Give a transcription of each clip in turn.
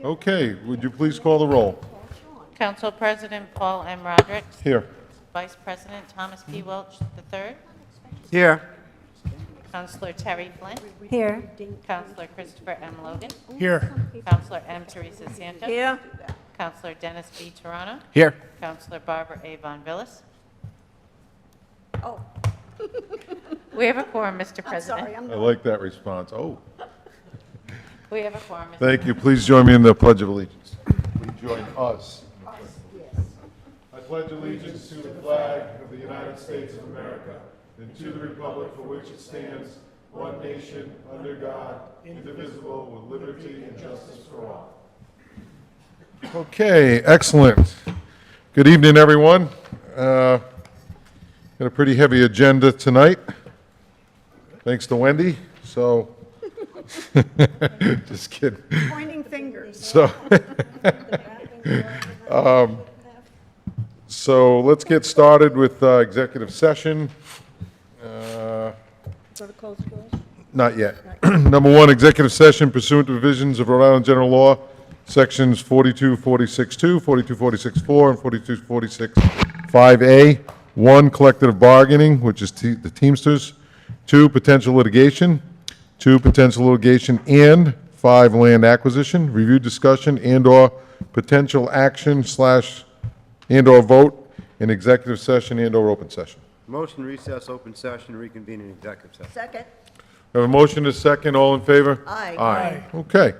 Okay, would you please call the roll? Council President Paul M. Rodrick. Here. Vice President Thomas P. Welch III. Here. Councilor Terry Flynn. Here. Councilor Christopher M. Logan. Here. Councilor M. Teresa Santos. Here. Councilor Dennis B. Toronto. Here. Councilor Barbara A. Von Villis. Oh, We have a quorum, Mr. I'm President. sorry, I'm I like that response. Oh, We have a quorum, Mr. thank you. Please join me in the Pledge of Allegiance. Please join us. I pledge allegiance to the flag of the United States of America and to the republic for which it stands, one nation, under God, indivisible, with liberty and justice for all. Okay, excellent. Good evening, everyone. Got a pretty heavy agenda tonight, thanks to Wendy, so, just kidding. pointing fingers. So, so let's get started with executive session. Go to close schools? Not yet. Number one, executive session pursuant to provisions of Rhode Island General Law, Sections 4246-2, 4246-4, and 4246-5A. One, collective bargaining, which is the Teamsters. Two, potential litigation. Two, potential litigation. And five, land acquisition. Review, discussion, and/or potential action / and/or vote in executive session and/or open session. Motion to recess, open session, reconvene in executive session. Second? Have a motion to second. All in favor? Aye. Aye. Okay.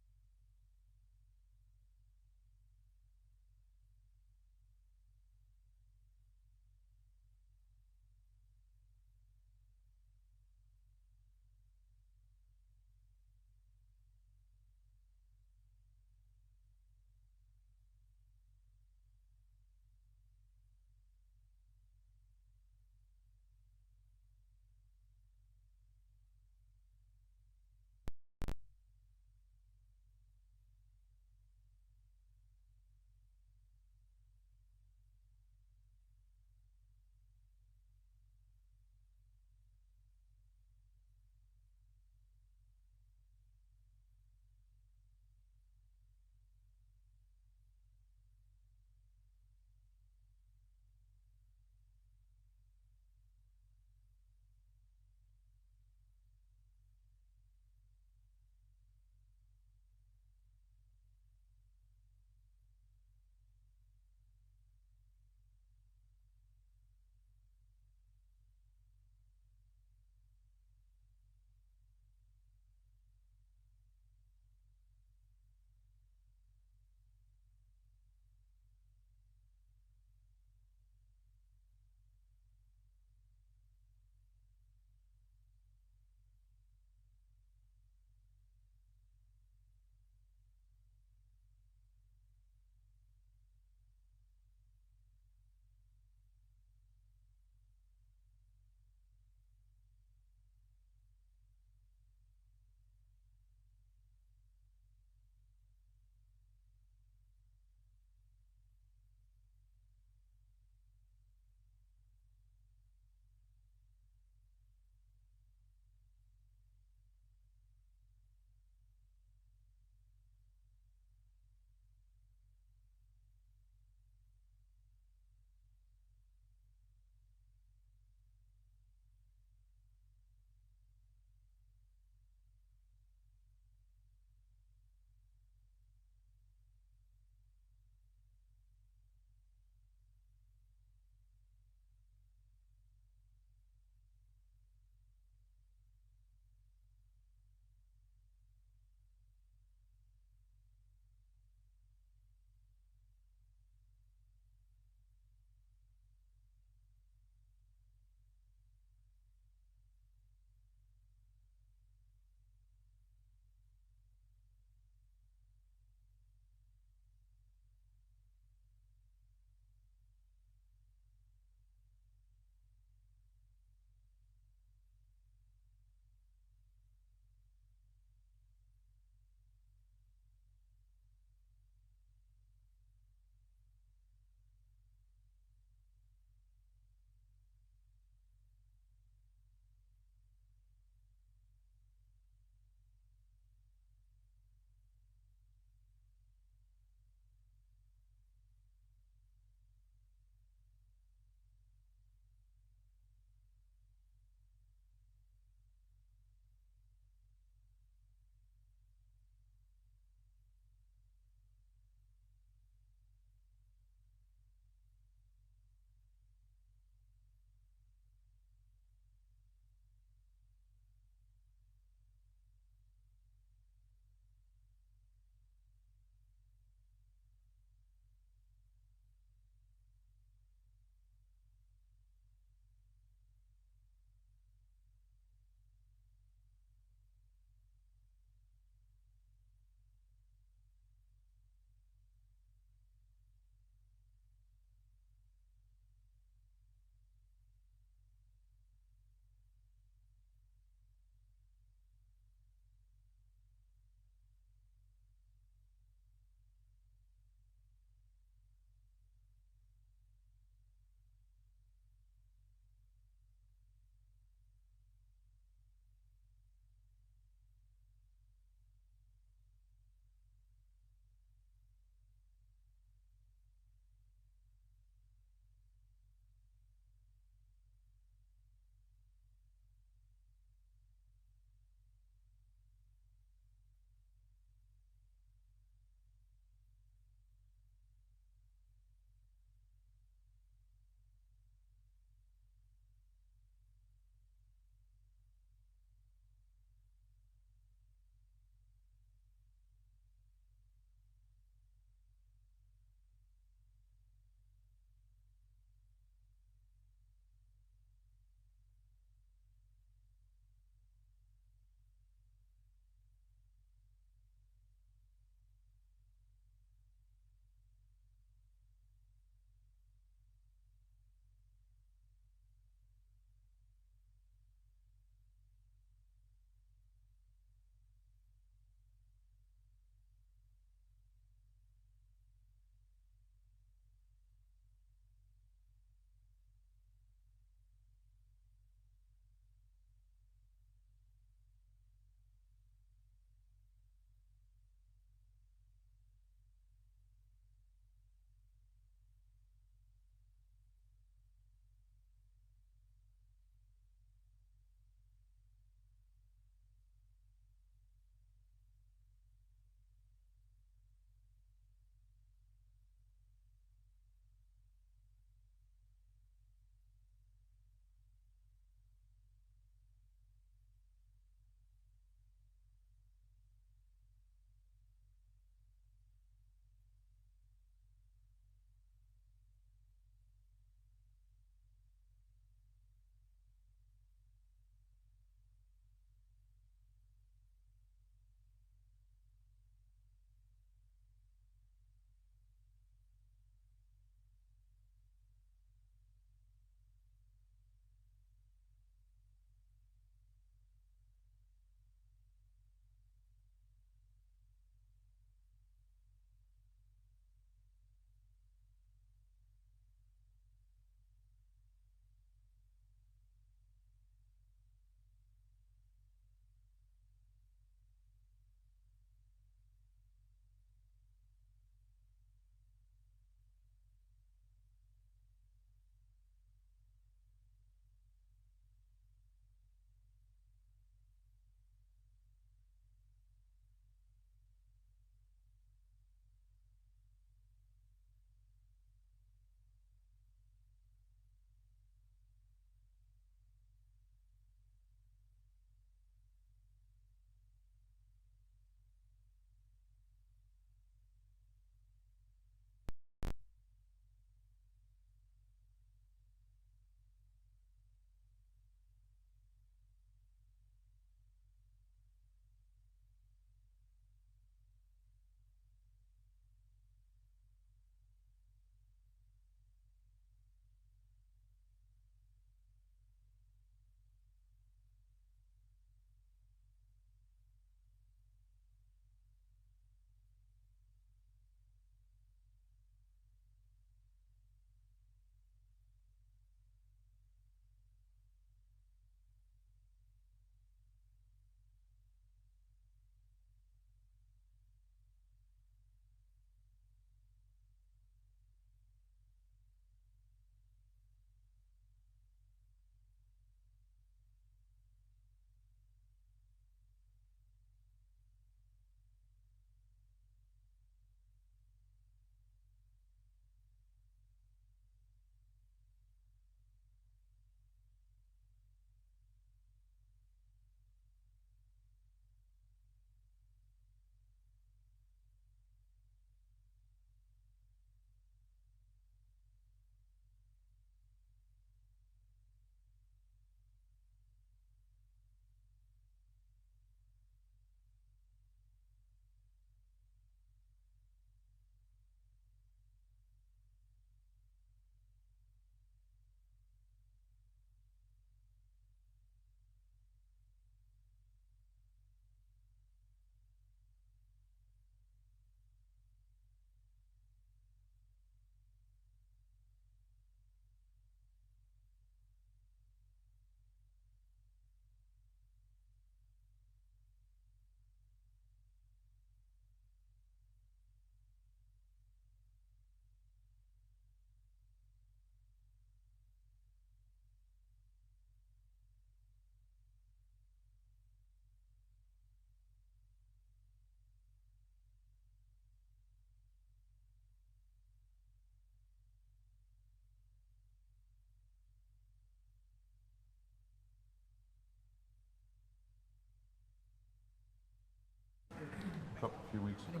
few weeks ago.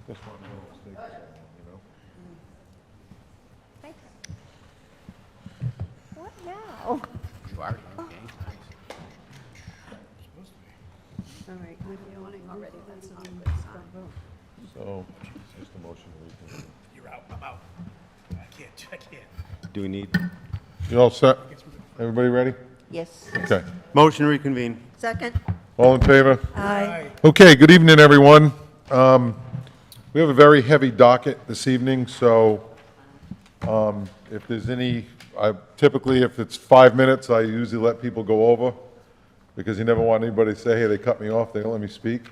Just one little mistake, you know? What now? All right, with yawning already, that's not a good sign. So, it's just a motion to reconvene. You're out, I'm out. I can't. Do we need? You all set? Everybody ready? Yes. Okay. Motion to reconvene. Second? All in favor? Aye. Okay, good evening, everyone. We have a very heavy docket this evening, so if there's any, typically if it's 5 minutes, I usually let people go over, because you never want anybody to say, hey, they cut me off, they don't let me speak.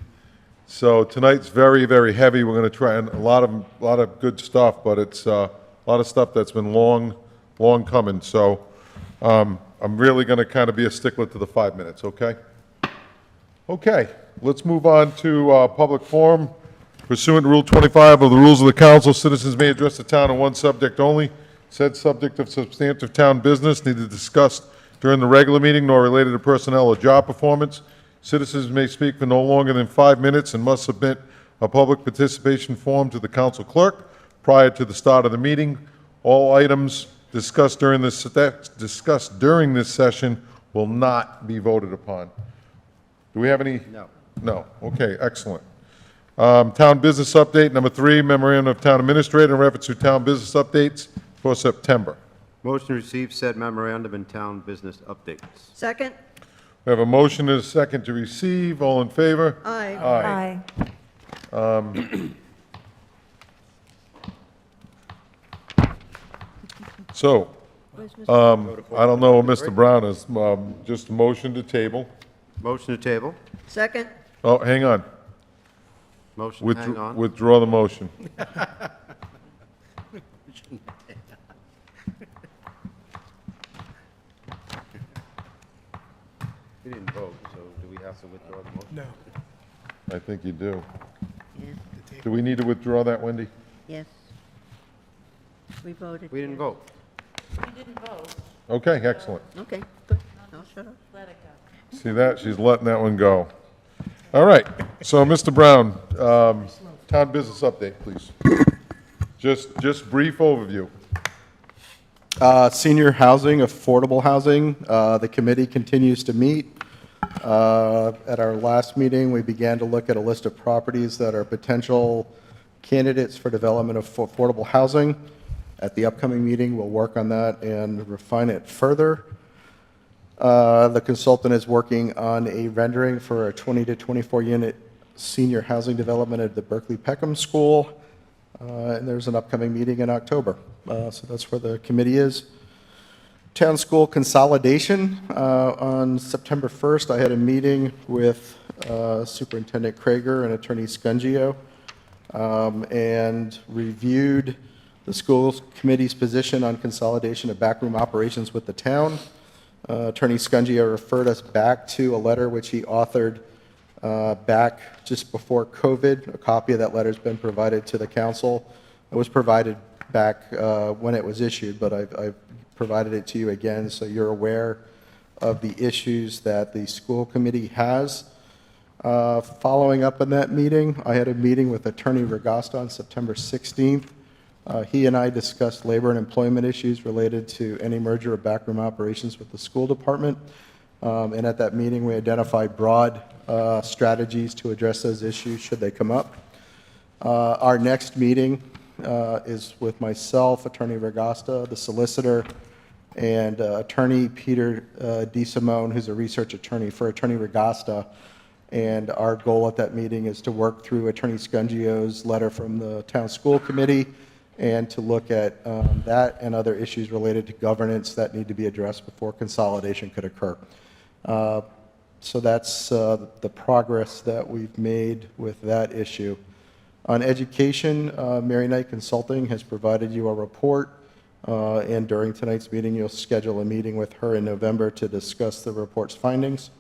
So tonight's very, very heavy. We're going to try, and a lot of good stuff, but it's a lot of stuff that's been long coming. So I'm really going to kind of be a stickler to the 5 minutes, okay? Okay, let's move on to public forum. Pursuant to Rule 25 of the Rules of the Council, citizens may address the town on one subject only. Said subject of substantive town business, neither discussed during the regular meeting nor related to personnel or job performance. Citizens may speak for no longer than 5 minutes and must submit a public participation form to the council clerk prior to the start of the meeting. All items discussed during this session will not be voted upon. Do we have any? No. No. Okay, excellent. Town business update, number 3, memorandum of town administrator in reference to town business updates for September. Motion to receive said memorandum and town business updates. Second? We have a motion and a second to receive. All in favor? Aye. So, Where's Mr. I don't know what Mr. Brown is, just a motion to table. Motion to table. Second? Oh, hang on. Motion to hang on. Withdraw the motion. We didn't vote, so do we have to withdraw the motion? No. I think you do. Yeah, Do we need to withdraw that, Wendy? yes. We voted. We didn't yes. vote. We didn't vote. Okay, excellent. Okay, good. I'll shut up. Let it go. See that? She's letting that one go. All right, so Mr. Brown, town business update, please. Just brief overview. Senior housing, affordable housing, the committee continues to meet. At our last meeting, we began to look at a list of properties that are potential candidates for development of affordable housing. At the upcoming meeting, we'll work on that and refine it further. The consultant is working on a rendering for a 20 to 24 unit senior housing development at the Berkeley Peckham School. And there's an upcoming meeting in October. So that's where the committee is. Town school consolidation. On September 1st, I had a meeting with Superintendent Krager and Attorney Scungio and reviewed the schools committee's position on consolidation of backroom operations with the town. Attorney Scungio referred us back to a letter which he authored back just before COVID. A copy of that letter has been provided to the council. It was provided back when it was issued, but I've provided it to you again so you're aware of the issues that the school committee has. Following up on that meeting, I had a meeting with Attorney Regasta on September 16th. He and I discussed labor and employment issues related to any merger of backroom operations with the school department. And at that meeting, we identified broad strategies to address those issues should they come up. Our next meeting is with myself, Attorney Regasta, the solicitor, and Attorney Peter DeSimone, who's a research attorney for Attorney Regasta. And our goal at that meeting is to work through Attorney Scungio's letter from the town school committee and to look at that and other issues related to governance that need to be addressed before consolidation could occur. So that's the progress that we've made with that issue. On education, Mary Knight Consulting has provided you a report, and during tonight's meeting, you'll schedule a meeting with her in November to discuss the report's findings.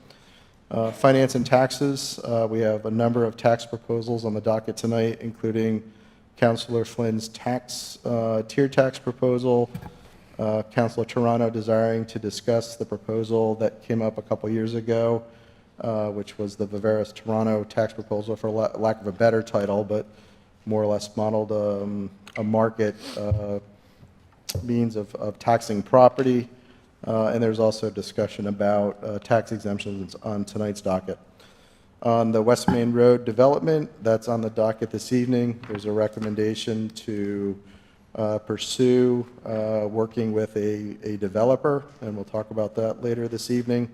Finance and taxes, we have a number of tax proposals on the docket tonight, including Councilor Flynn's tier tax proposal, Councilor Toronto desiring to discuss the proposal that came up a couple years ago which was the Viveris Toronto tax proposal, for lack of a better title, but more or less modeled a market means of taxing property. And there's also discussion about tax exemptions on tonight's docket. On the West Main Road development, that's on the docket this evening. There's a recommendation to pursue working with a developer, and we'll talk about that later this evening.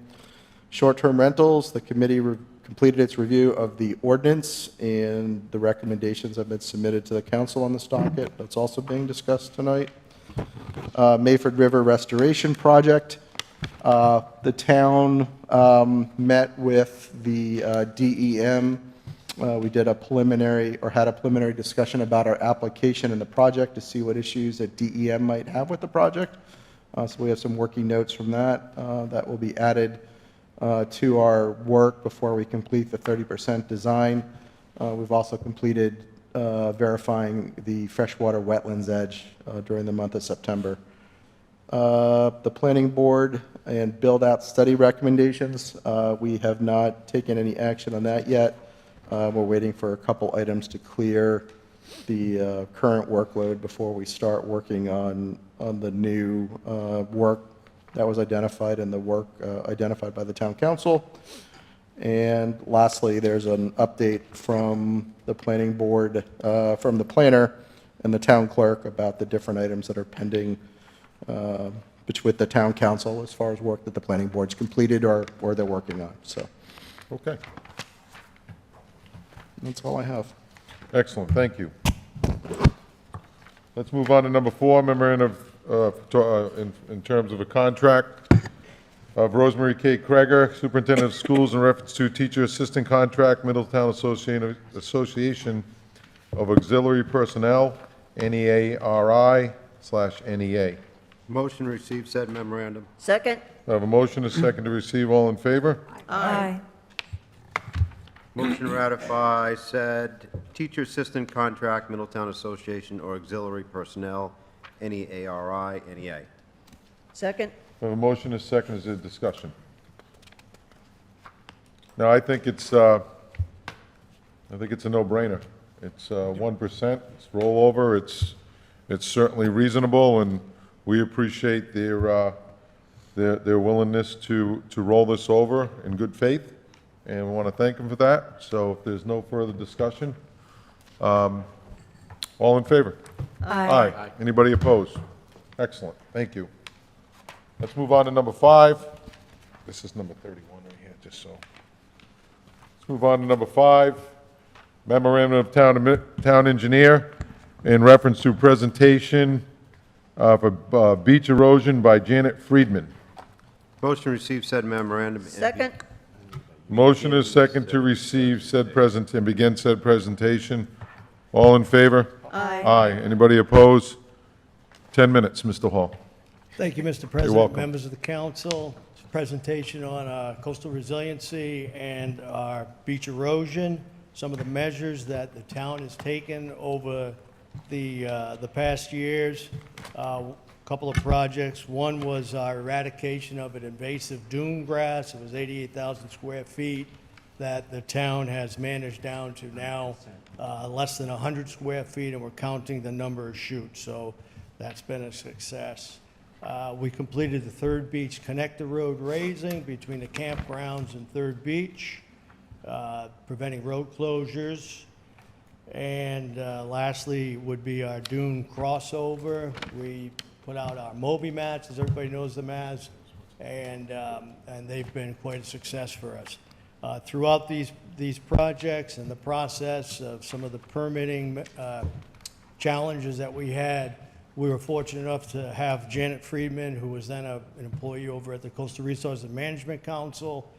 Short-term rentals, the committee completed its review of the ordinance, and the recommendations have been submitted to the council on this docket. That's also being discussed tonight. Mayford River Restoration Project. The town met with the DEM. We did a preliminary, or had a preliminary discussion about our application and the project to see what issues that DEM might have with the project. So we have some working notes from that that will be added to our work before we complete the 30% design. We've also completed verifying the freshwater wetlands edge during the month of September. The planning board and build-out study recommendations, we have not taken any action on that yet. We're waiting for a couple items to clear the current workload before we start working on the new work that was identified and the work identified by the town council. And lastly, there's an update from the planning board, from the planner and the town clerk about the different items that are pending with the town council as far as work that the planning board's completed or they're working on. So Okay, that's all I have. excellent, thank you. Let's move on to number 4, memorandum in terms of a contract of Rosemary K. Kreger, Superintendent of Schools, in reference to teacher assistant contract, Middletown Association of Auxiliary Personnel, NEARI/NEA. Motion to receive said memorandum. Second? I have a motion, a second to receive, all in favor? Aye. Motion to ratify said teacher assistant contract, Middletown Association or Auxiliary Personnel, NEARI, NEA. Second? I have a motion, a second, is there discussion? Now, I think it's a no-brainer. It's 1%, it's rollover, it's certainly reasonable, and we appreciate their willingness to roll this over in good faith, and we want to thank them for that. So if there's no further discussion, all in favor? Aye. Anybody opposed? Excellent, thank you. Let's move on to number 5. This is number 31 right here, just so. Let's move on to number 5, memorandum of town engineer in reference to presentation for beach erosion by Janet Friedman. Motion to receive said memorandum. Second? Motion is second to receive said and begin said presentation. All in favor? Aye. Aye. Anybody opposed? 10 minutes, Mr. Hall. Thank you, Mr. President. welcome. Members of the council. It's a presentation on coastal resiliency and our beach erosion, some of the measures that the town has taken over the past years. A couple of projects. One was our eradication of an invasive dune grass. It was 88,000 square feet that the town has managed down to now less than 100 square feet, and we're counting the number of shoots. So that's been a success. We completed the Third Beach Connector Road raising between the campgrounds and Third Beach, preventing road closures. And lastly would be our dune crossover. We put out our Moby mats, as everybody knows them as, and they've been quite a success for us. Throughout these projects and the process of some of the permitting challenges that we had, we were fortunate enough to have Janet Friedman, who was then an employee over at the Coastal Resources Management Council.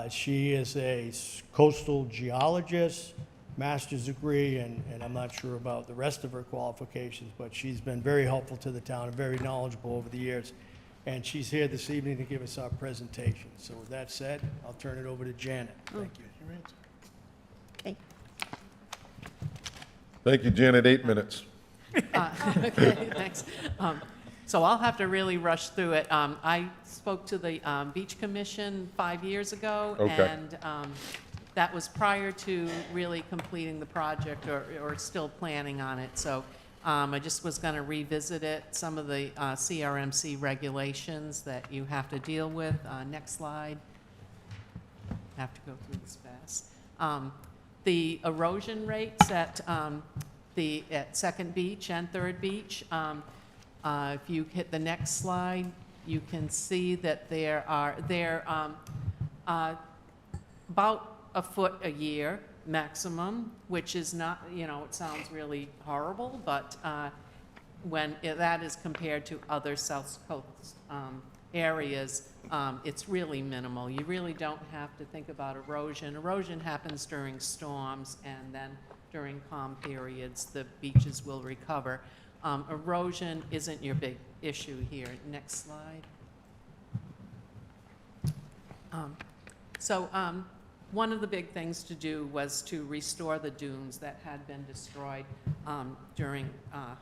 She is a coastal geologist, master's degree, and I'm not sure about the rest of her qualifications, but she's been very helpful to the town and very knowledgeable over the years. And she's here this evening to give us our presentation. So with that said, I'll turn it over to Janet. Thank you. Okay. Thank you, Janet. 8 minutes. Okay, thanks. So I'll have to really rush through it. I spoke to the Beach Commission 5 years ago. Okay. And that was prior to really completing the project or still planning on it. So I just was going to revisit it, some of the CRMC regulations that you have to deal with. Next slide. Have to go through this fast. The erosion rates at Second Beach and Third Beach, if you hit the next slide, you can see that they're about a foot a year maximum, which is not, it sounds really horrible, but that is compared to other South Coast areas, it's really minimal. You really don't have to think about erosion. Erosion happens during storms, and then during calm periods, the beaches will recover. Erosion isn't your big issue here. Next slide. One of the big things to do was to restore the dunes that had been destroyed during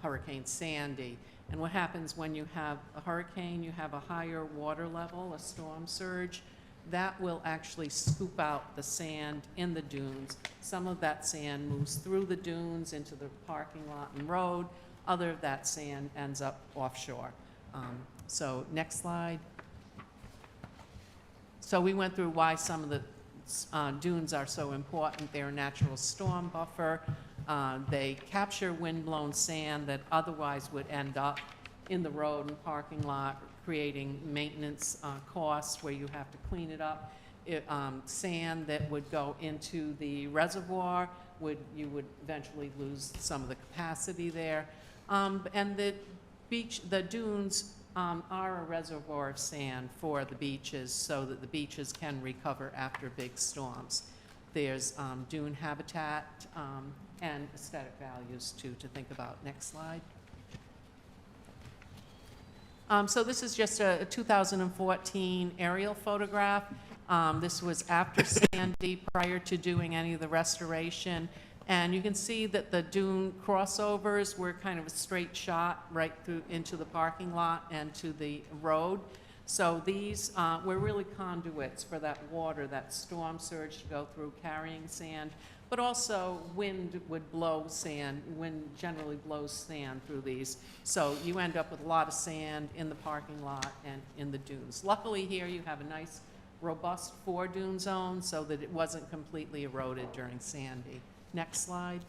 Hurricane Sandy. And what happens when you have a hurricane, you have a higher water level, a storm surge, that will actually scoop out the sand in the dunes. Some of that sand moves through the dunes into the parking lot and road. Other of that sand ends up offshore. So next slide. So we went through why some of the dunes are so important. They're a natural storm buffer. They capture windblown sand that otherwise would end up in the road and parking lot, creating maintenance costs where you have to clean it up. Sand that would go into the reservoir, you would eventually lose some of the capacity there. And the dunes are a reservoir of sand for the beaches so that the beaches can recover after big storms. There's dune habitat and aesthetic values too to think about. Next slide. So this is just a 2014 aerial photograph. This was after Sandy, prior to doing any of the restoration. And you can see that the dune crossovers were kind of a straight shot right through into the parking lot and to the road. So these were really conduits for that water, that storm surge to go through carrying sand, but also wind would blow sand. Wind generally blows sand through these. So you end up with a lot of sand in the parking lot and in the dunes. Luckily here you have a nice robust 4-dune zone so that it wasn't completely eroded during Sandy. Next slide.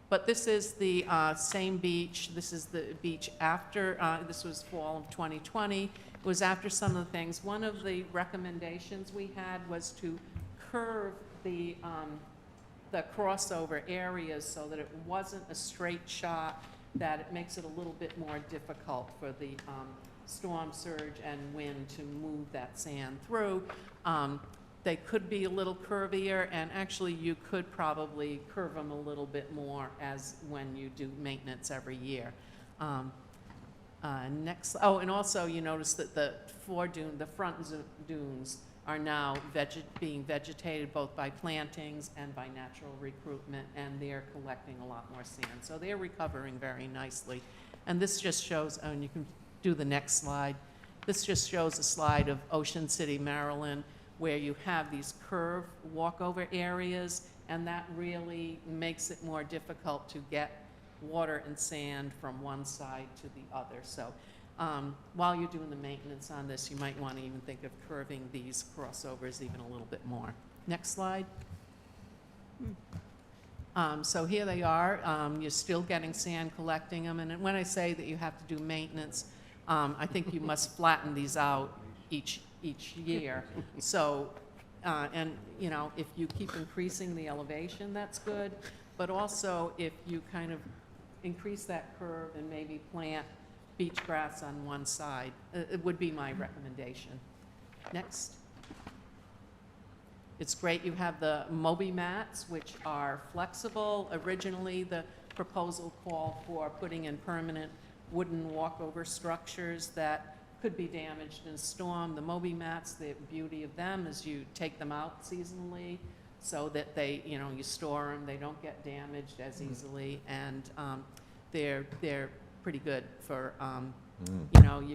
But this is the same beach. This is the beach after, this was fall of 2020. It was after some of the things. One of the recommendations we had was to curve the crossover areas so that it wasn't a straight shot, that it makes it a little bit more difficult for the storm surge and wind to move that sand through. They could be a little curvier, and actually you could probably curve them a little bit more as when you do maintenance every year. Next, and also you notice that the front dunes are now being vegetated both by plantings and by natural recruitment, and they're collecting a lot more sand. So they're recovering very nicely. And this just shows, and you can do the next slide. This just shows a slide of Ocean City, Maryland, where you have these curved walkover areas, and that really makes it more difficult to get water and sand from one side to the other. So while you're doing the maintenance on this, you might want to even think of curving these crossovers even a little bit more. Next slide. So here they are. You're still getting sand, collecting them, and when I say that you have to do maintenance, I think you must flatten these out each year. So, and if you keep increasing the elevation, that's good. But also, if you kind of increase that curve and maybe plant beach grass on one side, it would be my recommendation. Next. It's great you have the Moby mats, which are flexible. Originally, the proposal called for putting in permanent wooden walkover structures that could be damaged in a storm. The Moby mats, the beauty of them is you take them out seasonally so that they, you store them, they don't get damaged as easily, and they're pretty good for, Mm.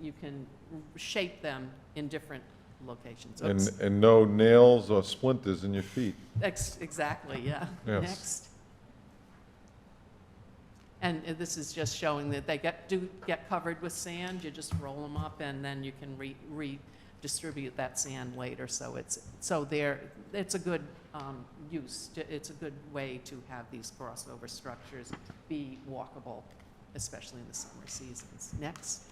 you can shape them in different locations. And, Oops. and no nails or splinters in your feet. Exactly, yeah. Yes. Next. And this is just showing that they do get covered with sand. You just roll them up, and then you can redistribute that sand later. So it's a good use. It's a good way to have these crossover structures be walkable, especially in the summer seasons. Next.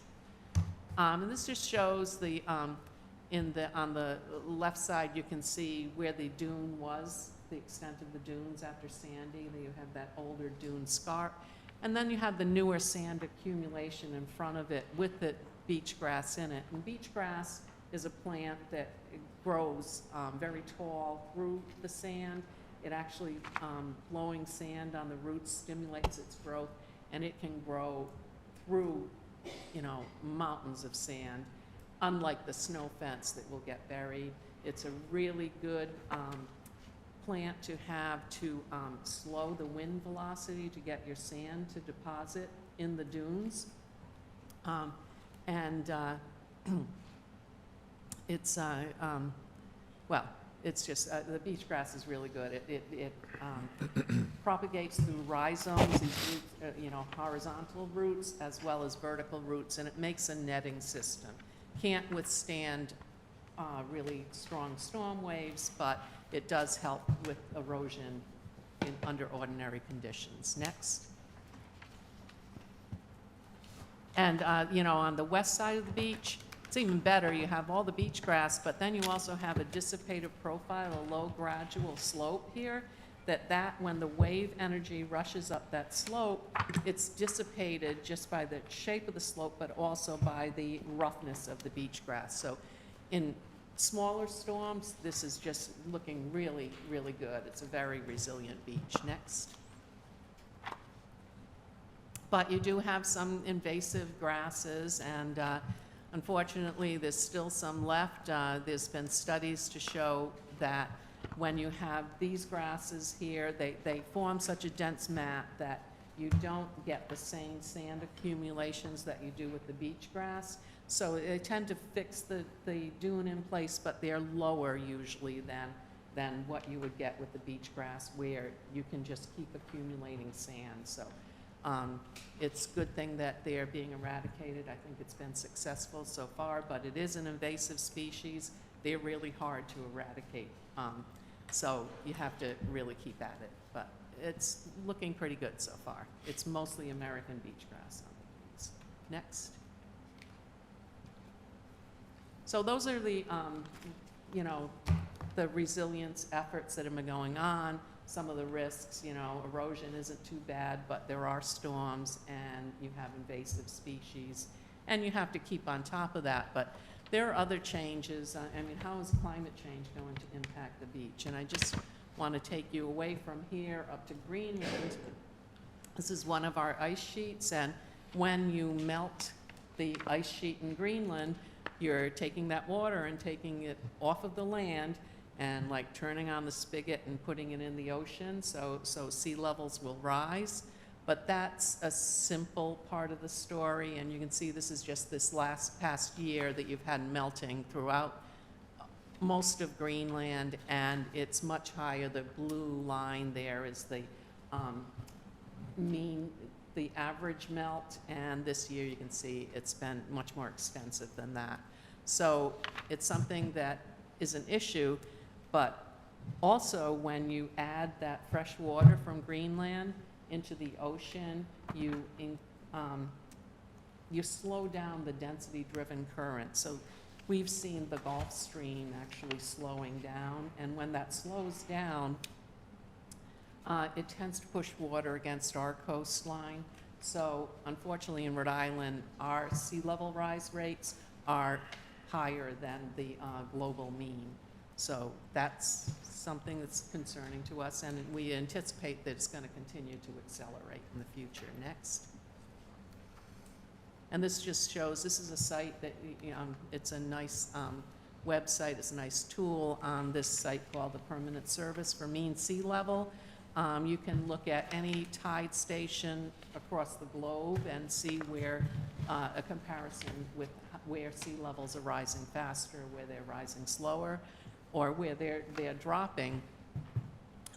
And this just shows the on the left side, you can see where the dune was, the extent of the dunes after Sandy. You have that older dune scarp. And then you have the newer sand accumulation in front of it with the beach grass in it. And beach grass is a plant that grows very tall through the sand. It actually, blowing sand on the roots stimulates its growth, and it can grow through, mountains of sand, unlike the snow fence that will get buried. It's a really good plant to have to slow the wind velocity to get your sand to deposit in the dunes. It's, it's just, the beach grass is really good. It propagates through rhizomes, these roots, horizontal roots as well as vertical roots, and it makes a netting system. Can't withstand really strong storm waves, but it does help with erosion under ordinary conditions. Next. And, on the west side of the beach, it's even better. You have all the beach grass, but then you also have a dissipative profile, a low gradual slope here, that when the wave energy rushes up that slope, it's dissipated just by the shape of the slope, but also by the roughness of the beach grass. So in smaller storms, this is just looking really, really good. It's a very resilient beach. Next. But you do have some invasive grasses, and unfortunately, there's still some left. There's been studies to show that when you have these grasses here, they form such a dense mat that you don't get the same sand accumulations that you do with the beach grass. So they tend to fix the dune in place, but they're lower usually than what you would get with the beach grass, where you can just keep accumulating sand. So it's a good thing that they are being eradicated. I think it's been successful so far, but it is an invasive species. They're really hard to eradicate. So you have to really keep at it. But it's looking pretty good so far. It's mostly American beach grass on these. Next. So those are the, the resilience efforts that have been going on. Some of the risks, erosion isn't too bad, but there are storms and you have invasive species, and you have to keep on top of that. But there are other changes. How is climate change going to impact the beach? And I just want to take you away from here up to Greenland. This is one of our ice sheets, and when you melt the ice sheet in Greenland, you're taking that water and taking it off of the land and like turning on the spigot and putting it in the ocean, so sea levels will rise. But that's a simple part of the story, and you can see this is just this past year that you've had melting throughout most of Greenland, and it's much higher. The blue line there is the the average melt, and this year you can see it's been much more extensive than that. So it's something that is an issue, but also when you add that fresh water from Greenland into the ocean, you slow down the density-driven current. So we've seen the Gulf Stream actually slowing down, and when that slows down, it tends to push water against our coastline. So unfortunately in Rhode Island, our sea level rise rates are higher than the global mean. So that's something that's concerning to us, and we anticipate that it's going to continue to accelerate in the future. Next. And this just shows, this is a site that, it's a nice website, it's a nice tool on this site called the Permanent Service for Mean Sea Level. You can look at any tide station across the globe and see where a comparison with where sea levels are rising faster, where they're rising slower, or where they're dropping.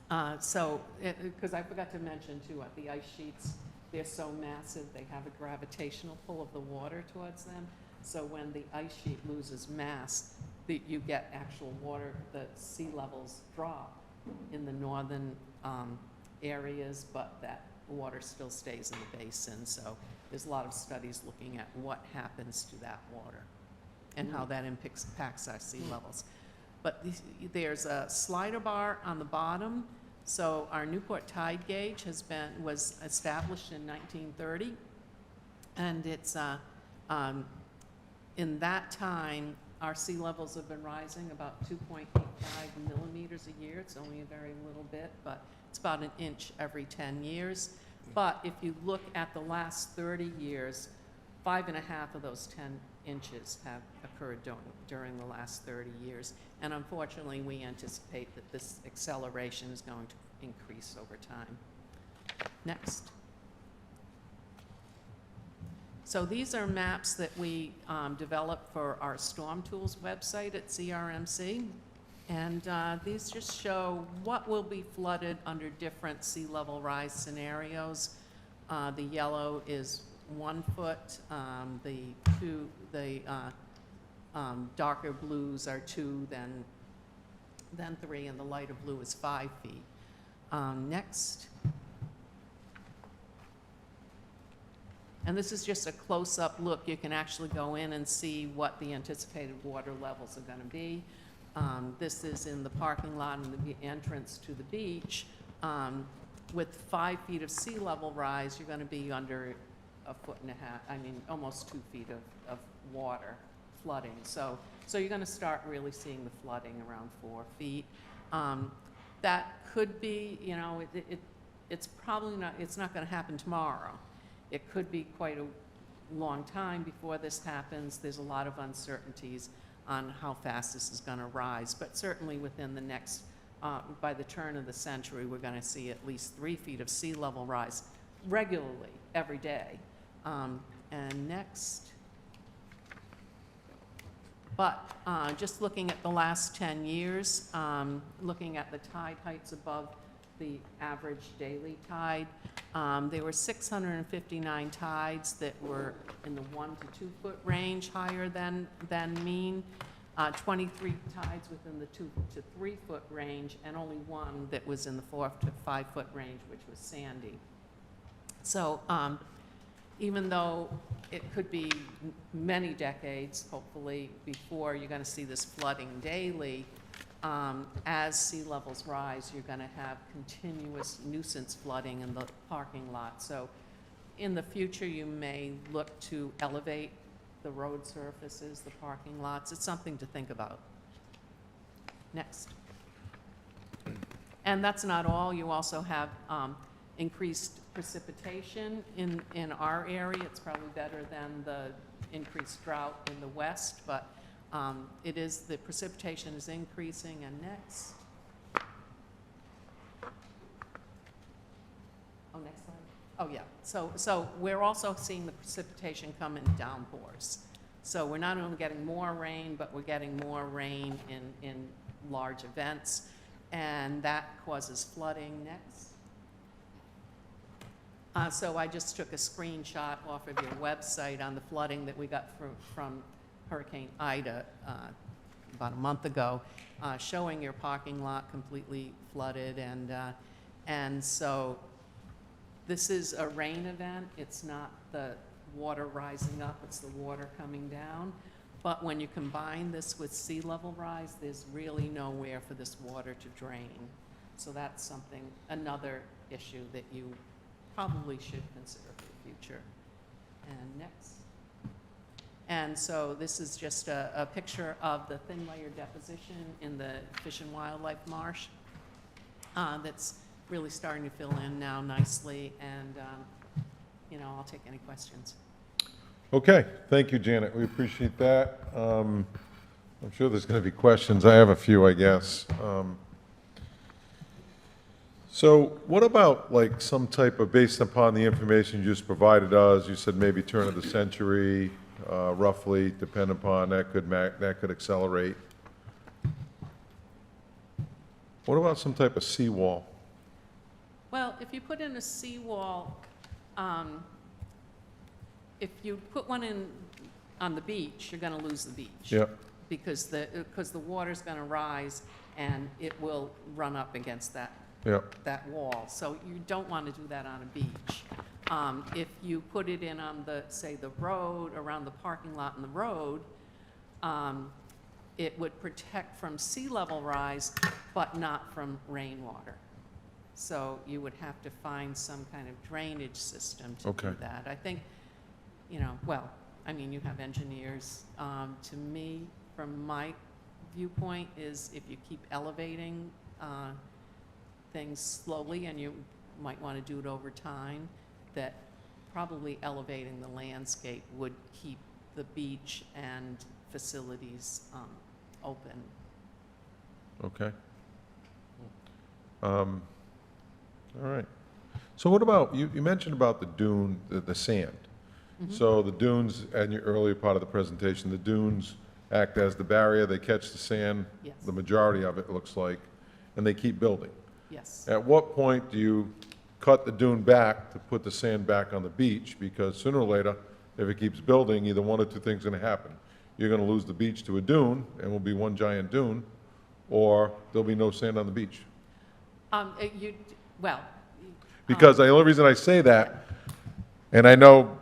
Because I forgot to mention too, the ice sheets, they're so massive, they have a gravitational pull of the water towards them. So when the ice sheet loses mass, you get actual water, the sea levels drop in the northern areas, but that water still stays in the basin. So there's a lot of studies looking at what happens to that water and how that impacts our sea levels. But there's a slider bar on the bottom. So our Newport tide gauge was established in 1930, and it's in that time our sea levels have been rising about 2.85 millimeters a year. It's only a very little bit, but it's about an inch every 10 years. But if you look at the last 30 years, 5.5 of those 10 inches have occurred during the last 30 years. And unfortunately, we anticipate that this acceleration is going to increase over time. Next. So these are maps that we developed for our Storm Tools website at CRMC. And these just show what will be flooded under different sea level rise scenarios. The yellow is 1 foot, the darker blues are 2, then 3, and the lighter blue is 5 feet. Next. And this is just a close-up look. You can actually go in and see what the anticipated water levels are going to be. This is in the parking lot and the entrance to the beach. With 5 feet of sea level rise, you're going to be under 1.5 feet, I mean, almost 2 feet of water flooding. So you're going to start really seeing the flooding around 4 feet. That could be, you know, it's probably not, it's not going to happen tomorrow. It could be quite a long time before this happens. There's a lot of uncertainties on how fast this is going to rise, but certainly within the next, by the turn of the century, we're going to see at least 3 feet of sea level rise regularly, every day. And next. But just looking at the last 10 years, looking at the tide heights above the average daily tide, there were 659 tides that were in the 1 to 2 foot range higher than mean, 23 tides within the 2 to 3 foot range, and only 1 that was in the 4 to 5 foot range, which was Sandy. So even though it could be many decades, hopefully, before you're going to see this flooding daily, as sea levels rise, you're going to have continuous nuisance flooding in the parking lot. So in the future, you may look to elevate the road surfaces, the parking lots. It's something to think about. Next. And that's not all. You also have increased precipitation in our area. It's probably better than the increased drought in the west, but the precipitation is increasing. And next. Oh, next slide. Oh, yeah. So we're also seeing the precipitation come in downpours. So we're not only getting more rain, but we're getting more rain in large events, and that causes flooding. Next. So I just took a screenshot off of your website on the flooding that we got from Hurricane Ida about a month ago, showing your parking lot completely flooded. And so this is a rain event. It's not the water rising up, it's the water coming down. But when you combine this with sea level rise, there's really nowhere for this water to drain. So that's another issue that you probably should consider for the future. And next. And so this is just a picture of the thin layer deposition in the Fish and Wildlife Marsh that's really starting to fill in now nicely. And, I'll take any questions. Okay, thank you, Janet. We appreciate that. I'm sure there's going to be questions. I have a few, I guess. So what about like some type of, based upon the information you just provided us, you said maybe turn of the century, roughly, depending upon, that could accelerate. What about some type of seawall? Well, if you put in a seawall, if you put one in on the beach, you're going to lose the beach. Yeah, Because the water's going to rise and it will run up against that yeah, wall. So you don't want to do that on a beach. If you put it in on the, say, the road, around the parking lot and the road, it would protect from sea level rise, but not from rainwater. So you would have to find some kind of drainage system to do Okay. that. I think, well, I mean, you have engineers. To me, from my viewpoint, is if you keep elevating things slowly, and you might want to do it over time, that probably elevating the landscape would keep the beach and facilities open. okay. All right. So what about, you mentioned about the dune, the sand. So the dunes, in your earlier part of the presentation, the dunes act as the barrier, they catch the sand, Yes. the majority of it looks like, and they keep building. Yes. At what point do you cut the dune back to put the sand back on the beach? Because sooner or later, if it keeps building, either one or two things are gonna happen. You're gonna lose the beach to a dune, and will be one giant dune, or there'll be no sand on the beach. Well, Because the only reason I say that, and I know,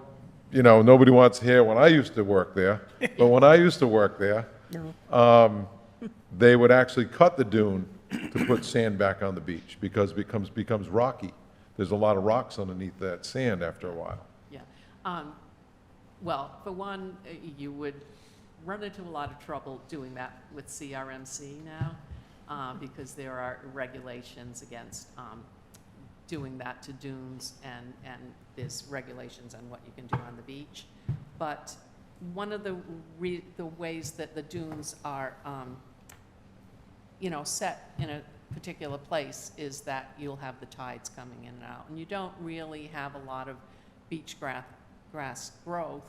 nobody wants to hear when I used to work there, but when I used to work there, No. they would actually cut the dune to put sand back on the beach, because it becomes rocky. There's a lot of rocks underneath that sand after a while. yeah. Well, for one, you would run into a lot of trouble doing that with CRMC now, because there are regulations against doing that to dunes, and there's regulations on what you can do on the beach. But one of the ways that the dunes are, set in a particular place is that you'll have the tides coming in and out. And you don't really have a lot of beach grass growth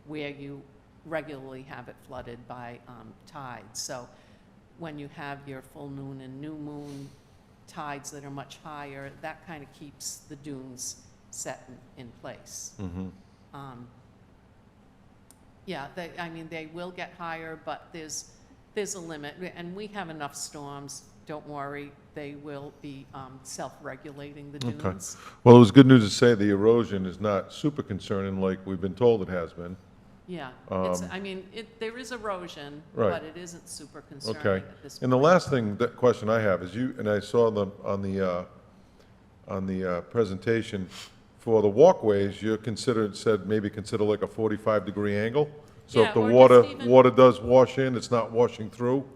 where you regularly have it flooded by tides. So when you have your full moon and new moon tides that are much higher, that kind of keeps the dunes set in place. Yeah, they will get higher, but there's a limit, and we have enough storms, don't worry, they will be self-regulating the Okay. dunes. Well, it was good news to say the erosion is not super concerning like we've been told it has been. Yeah, there is erosion, Right. but it isn't super concerning Okay. at this point. And the last thing, that question I have is and I saw on the presentation, for the walkways, maybe consider like a 45-degree angle? So Yeah, if the or just even- water does wash in, it's not washing through?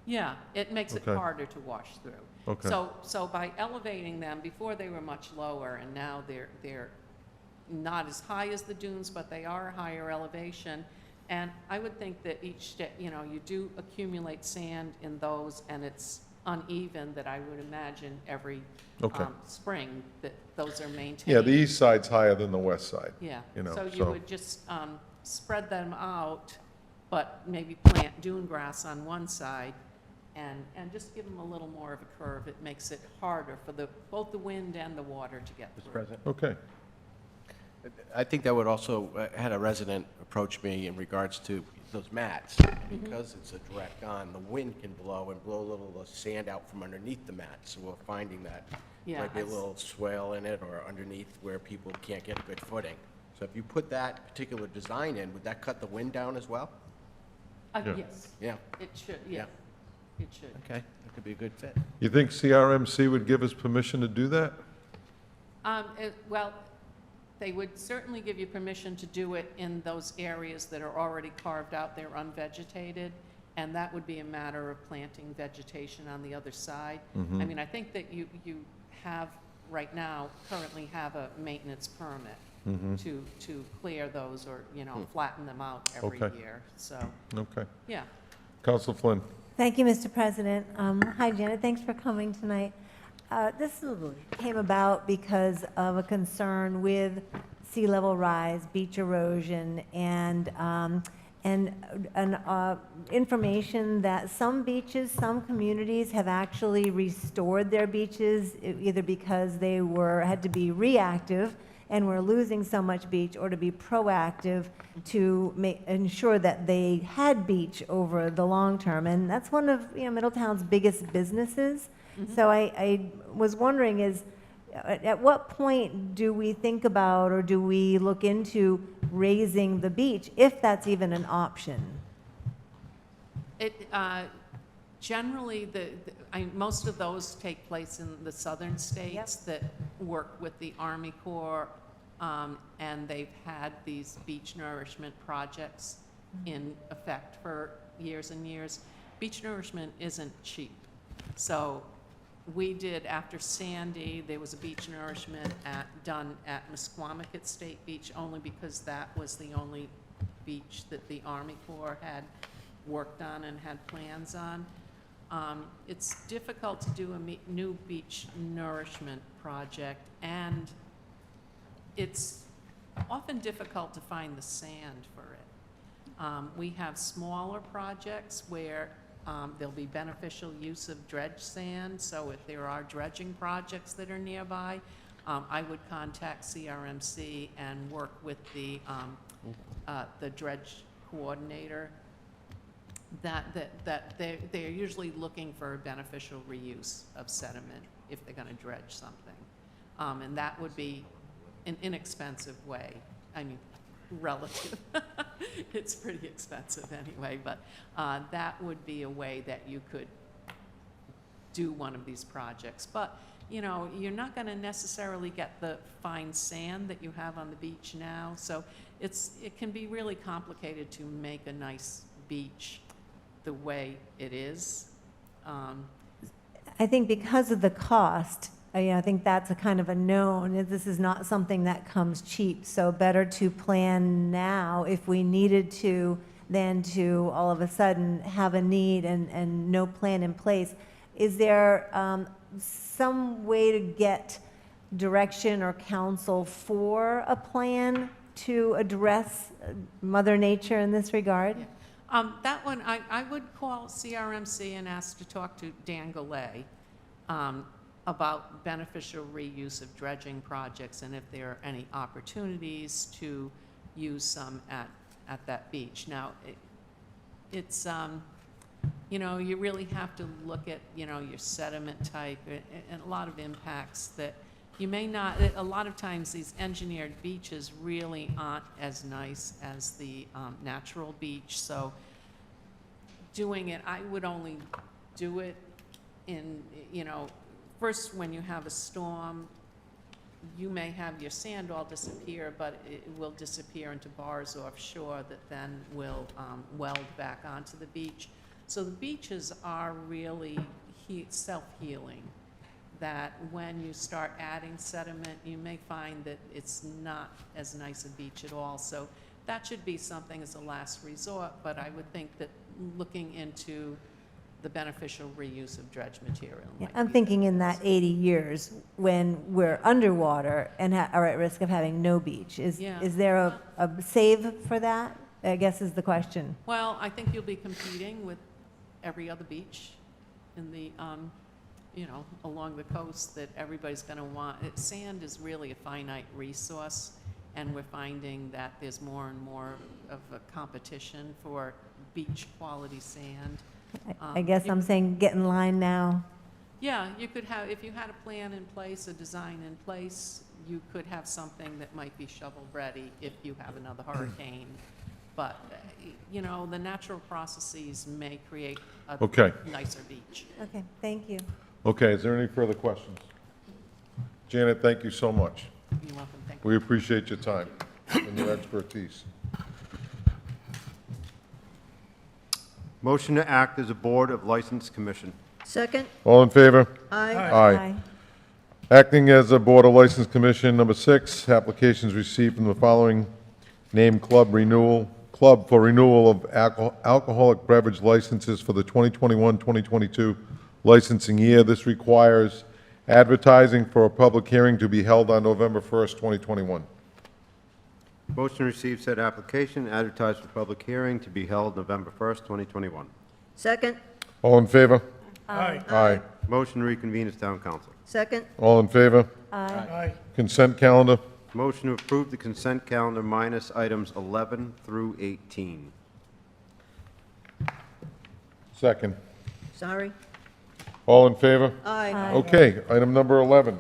Yeah, it makes it Okay. harder to wash through. Okay. So by elevating them, before they were much lower, and now they're not as high as the dunes, but they are a higher elevation. And I would think that you do accumulate sand in those, and it's uneven, that I would imagine every Okay. spring that those are maintained. Yeah, the east side's higher than the west side. Yeah, so. so you would just spread them out, but maybe plant dune grass on one side, and just give them a little more of a curve. It makes it harder for both the wind and the water to get through. President? Okay. I think that would also, had a resident approach me in regards to those mats. Because it's a direct on, the wind can blow and blow a little of the sand out from underneath the mats. So we're finding that Yeah, might be a I've- little swale in it or underneath where people can't get a good footing. So if you put that particular design in, would that cut the wind down as well? Yeah. Yes, Yeah, it should, yeah, it should. okay, that could be a good fit. You think CRMC would give us permission to do that? Well, they would certainly give you permission to do it in those areas that are already carved out, they're unvegetated, and that would be a matter of planting vegetation on the other side. I mean, I think that you have, right now, currently have a maintenance permit to clear those or, flatten them out every Okay. year, so, Okay. yeah. Counsel Flynn? Thank you, Mr. President. Hi, Janet, thanks for coming tonight. This came about because of a concern with sea level rise, beach erosion, and information that some beaches, some communities have actually restored their beaches, either because they had to be reactive and were losing so much beach, or to be proactive to ensure that they had beach over the long term. And that's one of Middletown's biggest businesses. So I was wondering at what point do we think about, or do we look into raising the beach, if that's even an option? Generally, most of those take place in the southern states that work with the Army Corps, and they've had these beach nourishment projects in effect for years and years. Beach nourishment isn't cheap. So we did, after Sandy, there was a beach nourishment done at Mesquamaket State Beach, only because that was the only beach that the Army Corps had worked on and had plans on. It's difficult to do a new beach nourishment project, and it's often difficult to find the sand for it. We have smaller projects where there'll be beneficial use of dredge sand, so if there are dredging projects that are nearby, I would contact CRMC and work with the dredge coordinator. They're usually looking for a beneficial reuse of sediment if they're going to dredge something. And that would be an inexpensive way. I mean, relative. It's pretty expensive anyway, but that would be a way that you could do one of these projects. But, you're not going to necessarily get the fine sand that you have on the beach now, so it can be really complicated to make a nice beach the way it is. I think because of the cost, I think that's a kind of a known. This is not something that comes cheap, so better to plan now if we needed to than to all of a sudden have a need and no plan in place. Is there some way to get direction or counsel for a plan to address Mother Nature in this regard? That one, I would call CRMC and ask to talk to Dan Gallay about beneficial reuse of dredging projects and if there are any opportunities to use some at that beach. Now, it's, you really have to look at, your sediment type and a lot of impacts that you may not, a lot of times these engineered beaches really aren't as nice as the natural beach. So doing it, I would only do it in, first when you have a storm, you may have your sand all disappear, but it will disappear into bars offshore that then will weld back onto the beach. So the beaches are really self-healing, that when you start adding sediment, you may find that it's not as nice a beach at all. So that should be something as a last resort, but I would think that looking into the beneficial reuse of dredge material. I'm thinking in that 80 years when we're underwater and are at risk of having no beach. Is there a save for that, I guess is the question. Well, I think you'll be competing with every other beach in the, along the coast that everybody's going to want. Sand is really a finite resource, and we're finding that there's more and more of a competition for beach quality sand. I guess I'm saying get in line now. Yeah, you could have, if you had a plan in place, a design in place, you could have something that might be shovel-ready if you have another hurricane. But, the natural processes may create a nicer beach. Okay, thank you. Okay, is there any further questions? Janet, thank you so much. You're welcome, thank you. We appreciate your time and your expertise. Motion to act as a Board of License Commission. Second? All in favor? Aye. Aye. Acting as a Board of License Commission, number 6, applications received from the following named club for renewal of alcoholic beverage licenses for the 2021-2022 licensing year. This requires advertising for a public hearing to be held on November 1st, 2021. Motion to receive said application, advertise for public hearing to be held November 1st, 2021. Second. All in favor? Aye. Aye. Motion to reconvene as town council. Second. All in favor? Aye. Consent calendar? Motion to approve the consent calendar minus items 11 through 18. Second. Sorry. All in favor? Aye. Okay, item number 11.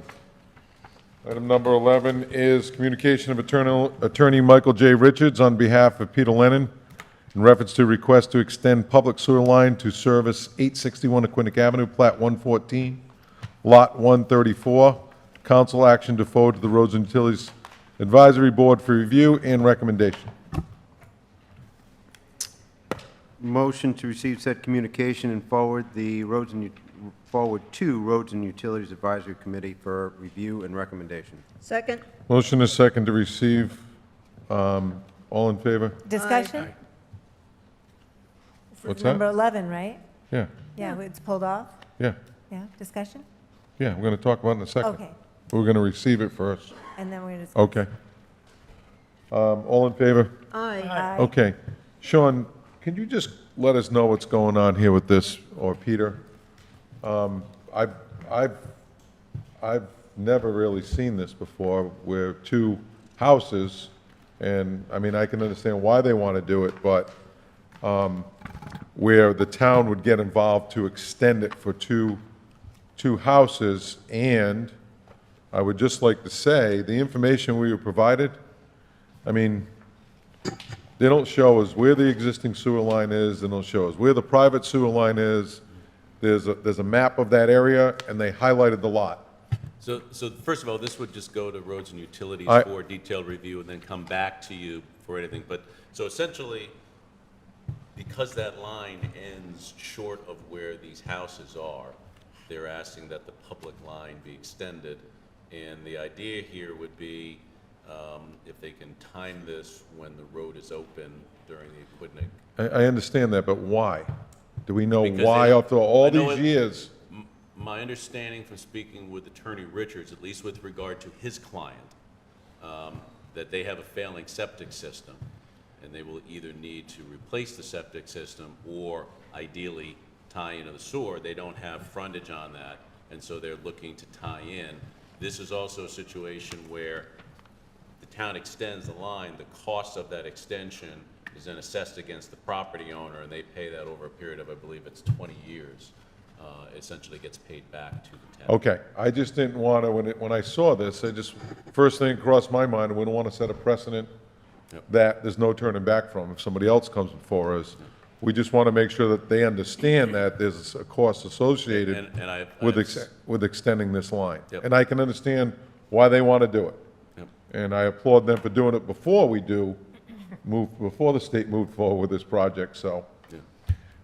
Item number 11 is communication of Attorney Michael J. Richards on behalf of Peter Lennon in reference to request to extend public sewer line to service 861 Aquinic Avenue, Plat 114, Lot 134. Council action to forward to the Roads and Utilities Advisory Board for review and recommendation. Motion to receive said communication and forward to Roads and Utilities Advisory Committee for review and recommendation. Second. Motion is second to receive. All in favor? Discussion? This is What's that? number 11, right? Yeah, Yeah, it's pulled off? yeah, Yeah, discussion? yeah, we're going to talk about it in a second. Okay, We're going to receive it first. and then we're going to. Okay. All in favor? Aye. Okay. Sean, can you just let us know what's going on here with this, or Peter? I've never really seen this before, where two houses, and, I mean, I can understand why they want to do it, but where the town would get involved to extend it for two houses, and I would just like to say, the information we were provided, I mean, they don't show us where the existing sewer line is, they don't show us where the private sewer line is. There's a map of that area, and they highlighted the lot. So first of all, this would just go to Roads and Utilities I- for detailed review and then come back to you for anything. But, so essentially, because that line ends short of where these houses are, they're asking that the public line be extended. And the idea here would be, if they can time this when the road is open during the Aquidneck. I understand that, but why? Do we know Because why they- after all I know these it- years? My understanding from speaking with Attorney Richards, at least with regard to his client, that they have a failing septic system, and they will either need to replace the septic system or ideally tie into the sewer. They don't have frontage on that, and so they're looking to tie in. This is also a situation where the town extends the line, the cost of that extension is then assessed against the property owner, and they pay that over a period of, I believe it's 20 years. Essentially gets paid back to the town. Okay, I just didn't want to, when I saw this, first thing crossed my mind, we don't want to set a precedent Yep. that there's no turning back from if somebody else comes before us. We just want to make sure that they understand that there's a cost associated And I with extending this line. Yep. And I can understand why they want to do it. Yep. And I applaud them for doing it before before the state moved forward with this project, so. Yeah.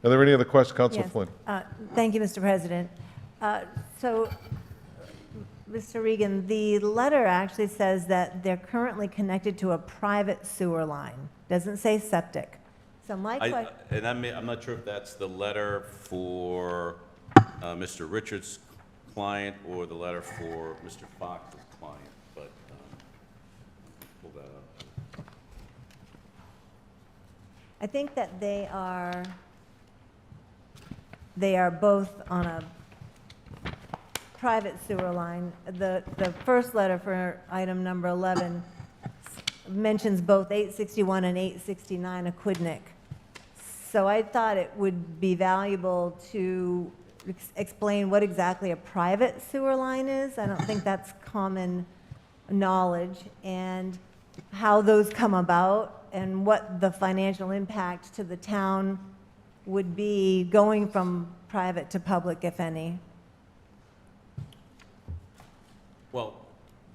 Are there any other questions, Councilor Yes. Flynn? Thank you, Mr. President. So, Mr. Regan, the letter actually says that they're currently connected to a private sewer line. Doesn't say septic. So my question, And I'm not sure if that's the letter for Mr. Richards' client or the letter for Mr. Fox's client, but pull that up. I think that they are both on a private sewer line. The first letter for item number 11 mentions both 861 and 869 Aquidneck. So I thought it would be valuable to explain what exactly a private sewer line is. I don't think that's common knowledge, and how those come about, and what the financial impact to the town would be going from private to public, if any. Well,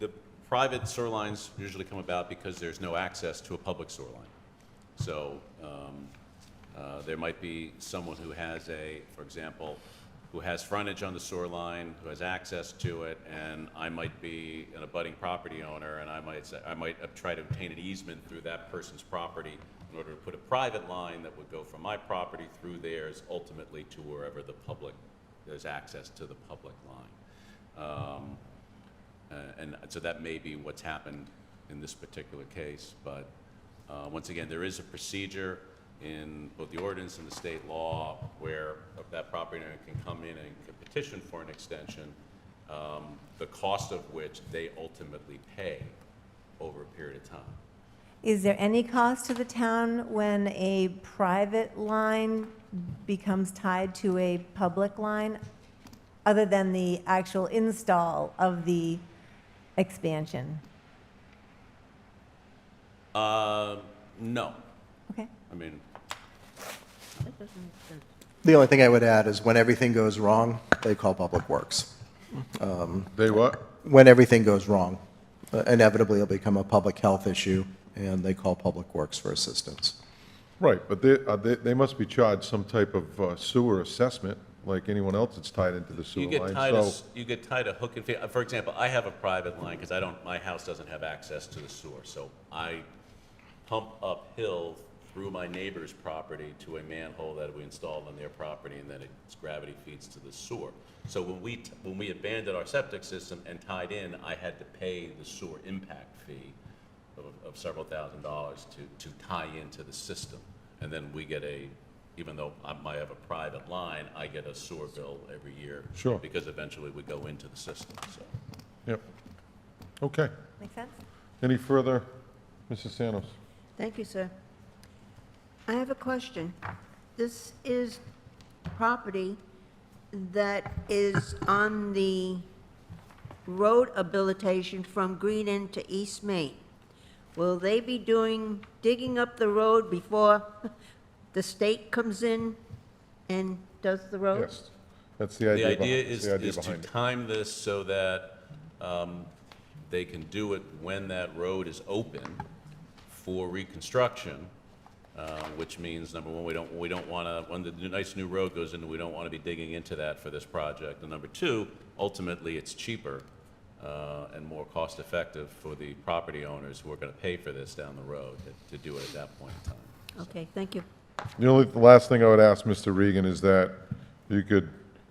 the private sewer lines usually come about because there's no access to a public sewer line. So there might be someone who has for example, who has frontage on the sewer line, who has access to it, and I might be an abutting property owner, and I might try to obtain an easement through that person's property in order to put a private line that would go from my property through theirs, ultimately to wherever there's access to the public line. And so that may be what's happened in this particular case. But once again, there is a procedure in both the ordinance and the state law where that property owner can come in and can petition for an extension, the cost of which they ultimately pay over a period of time. Is there any cost to the town when a private line becomes tied to a public line, other than the actual install of the expansion? No. Okay. I mean, That doesn't make sense. The only thing I would add is when everything goes wrong, they call Public Works. They what? When everything goes wrong, inevitably it'll become a public health issue, and they call Public Works for assistance. Right, but they must be charged some type of sewer assessment, like anyone else that's tied into the sewer you get line. tied, So, you get tied a hook and fee. For example, I have a private line because my house doesn't have access to the sewer. So I pump uphill through my neighbor's property to a manhole that we installed on their property, and then its gravity feeds to the sewer. So when we abandoned our septic system and tied in, I had to pay the sewer impact fee of several $1,000s to tie into the system. And then we get even though I have a private line, I get a sewer bill every year. Sure. Because eventually we go into the system, so. yep. Okay. Make sense? Any further, Mrs. Sanos? Thank you, sir. I have a question. This is property that is on the road habilitation from Green End to East Main. Will they be digging up the road before the state comes in and does the road? Yes. That's the The idea. idea that's is the idea to behind it. time this so that they can do it when that road is open for reconstruction, which means, number one, we don't want to, when the nice new road goes in, we don't want to be digging into that for this project. And number two, ultimately, it's cheaper and more cost-effective for the property owners who are going to pay for this down the road to do it at that point in time. Okay, thank you. The last thing I would ask Mr. Regan is that you could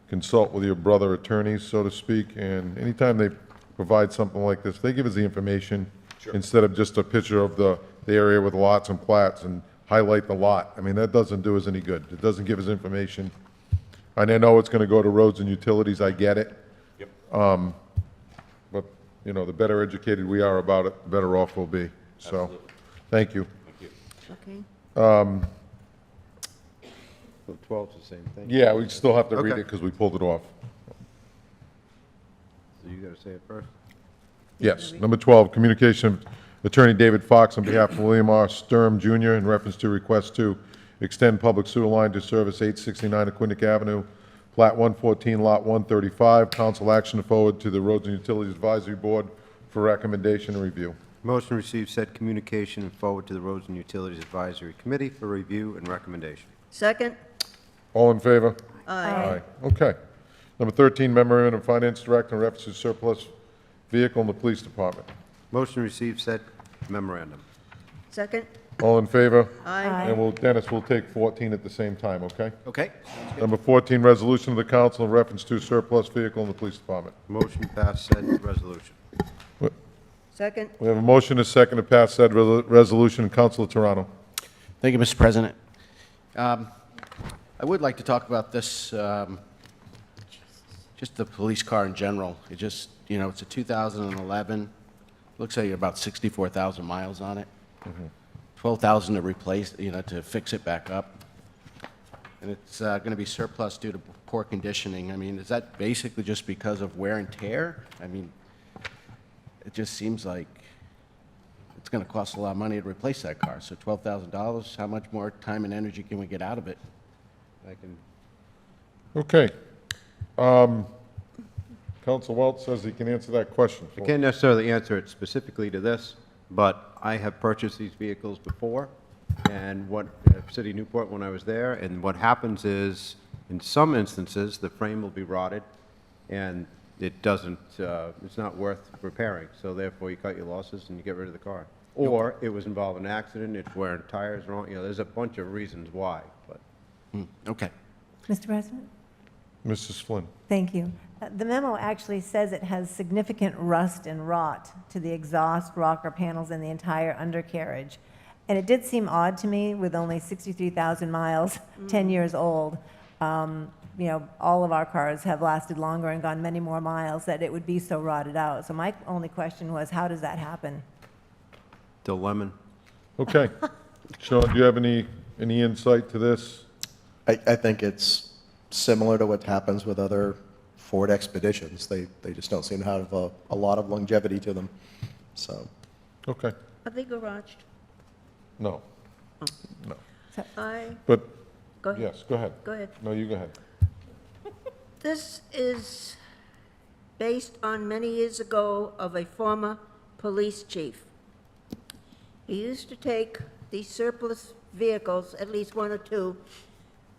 consult with your brother attorneys, so to speak, and anytime they provide something like this, they give us the information instead of just a picture of the area with lots and plats and highlight the lot. I mean, that doesn't do us any good. It doesn't give us information. And I know it's going to go to roads and utilities, I get it. Yep. But, the better educated we are about it, the better off we'll be. So, Absolutely. thank you. Thank you. Okay. So 12's the same thing. Yeah, we still have to read Okay. it because we pulled it off. So you got to say it first? Yes. Number 12, communication of Attorney David Fox on behalf of William R. Sturm Jr. in reference to request to extend public sewer line to service 869 Aquinic Avenue, Plat 114, Lot 135. Council action to forward to the Roads and Utilities Advisory Board for recommendation and review. Motion to receive said communication and forward to the Roads and Utilities Advisory Committee for review and recommendation. Second? All in favor? Aye. Okay. Number 13, memorandum of finance director in reference to surplus vehicle in the police department. Motion to receive said memorandum. Second? All in favor? Aye. And Dennis, we'll take 14 at the same time, okay? Okay? Number 14, resolution of the council in reference to surplus vehicle in the police department. Motion to pass said resolution. Second? We have a motion, a second, to pass said resolution. Councilor Toronto. Thank you, Mr. President. I would like to talk about this, just the police car in general. It just, it's a 2011, looks like about 64,000 miles on it. 12,000 to replace, to fix it back up. And it's going to be surplus due to poor conditioning. I mean, is that basically just because of wear and tear? I mean, it just seems like it's going to cost a lot of money to replace that car. So $12,000, how much more time and energy can we get out of it? I can, Okay. Council Welch says he can answer that question. I can't necessarily answer it specifically to this, but I have purchased these vehicles before, and City of Newport when I was there, and what happens is, in some instances, the frame will be rotted, and it doesn't, it's not worth repairing, so therefore you cut your losses and you get rid of the car. Or it was involved in an accident, it's wearing tires wrong, there's a bunch of reasons why, but. Okay. Mr. President? Mrs. Flynn. Thank you. The memo actually says it has significant rust and rot to the exhaust, rocker panels, and the entire undercarriage. And it did seem odd to me, with only 63,000 miles, 10 years old, you know, all of our cars have lasted longer and gone many more miles, that it would be so rotted out. So my only question was, how does that happen? Till lemon. Okay. Sean, do you have any insight to this? I think it's similar to what happens with other Ford Expeditions. They just don't seem to have a lot of longevity to them, so. Okay. Are they garaged? No. No. Go But, ahead. yes, go ahead. Go ahead. No, you go ahead. This is based on many years ago of a former police chief. He used to take these surplus vehicles, at least one or two,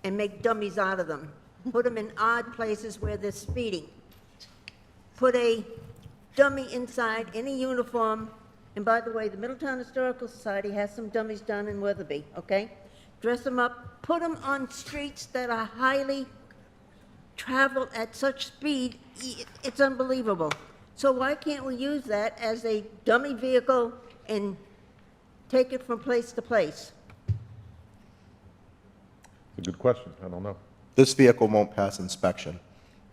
and make dummies out of them. Put them in odd places where they're speeding. Put a dummy inside in a uniform. And by the way, the Middletown Historical Society has some dummies down in Weatherby, okay? Dress them up, put them on streets that are highly traveled at such speed, it's unbelievable. So why can't we use that as a dummy vehicle and take it from place to place? It's a good question. I don't know. This vehicle won't pass inspection.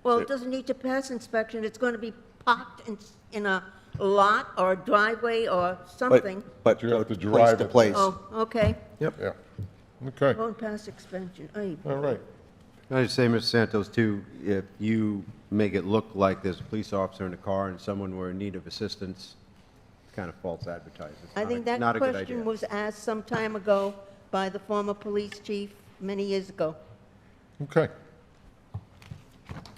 Well, it doesn't need to pass inspection, it's going to be parked in a lot or a driveway or something. But You have to place drive to it. place. Oh, okay. Yeah. Okay. Won't pass inspection. Ay. All right. I just say, Mr. Santos, too, if you make it look like there's a police officer in the car and someone were in need of assistance, it's kind of false advertising. It's I not think a- not that a good question idea. was asked some time ago by the former police chief many years ago. Okay.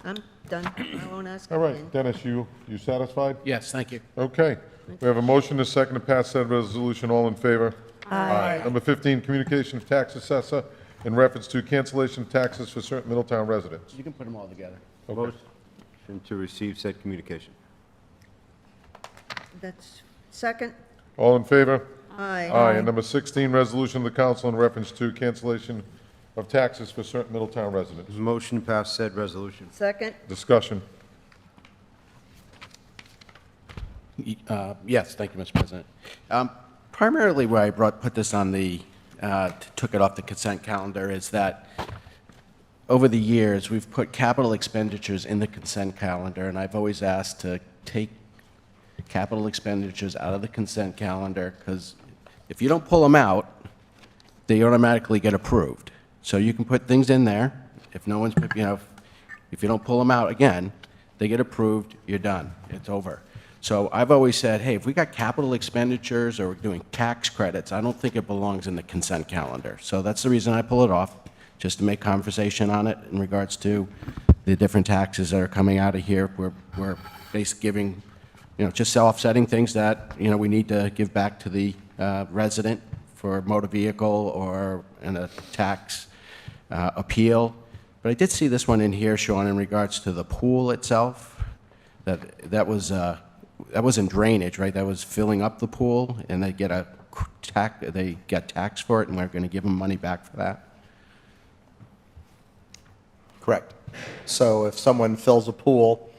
I'm done. I won't ask All right. again. Dennis, you satisfied? Yes, thank you. Okay. We have a motion to second to pass said resolution. All in favor? Aye. Number 15, communication of tax assessor in reference to cancellation of taxes for certain Middletown residents. You can put them all together. Motion to receive said communication. That's second? All in favor? Aye. Aye. And number 16, resolution of the council in reference to cancellation of taxes for certain Middletown residents. Motion to pass said resolution. Second? Discussion. Yes, thank you, Mr. President. Primarily why I put this on took it off the consent calendar is that over the years, we've put capital expenditures in the consent calendar, and I've always asked to take capital expenditures out of the consent calendar, because if you don't pull them out, they automatically get approved. So you can put things in there, if no one's, if you don't pull them out again, they get approved, you're done, it's over. So I've always said, hey, if we got capital expenditures or we're doing tax credits, I don't think it belongs in the consent calendar. So that's the reason I pull it off, just to make conversation on it in regards to the different taxes that are coming out of here. We're basically giving, just offsetting things that, we need to give back to the resident for motor vehicle or in a tax appeal. But I did see this one in here, Sean, in regards to the pool itself, that wasn't drainage, right? That was filling up the pool, and they get taxed for it, and we're going to give them money back for that. Correct. So if someone fills a pool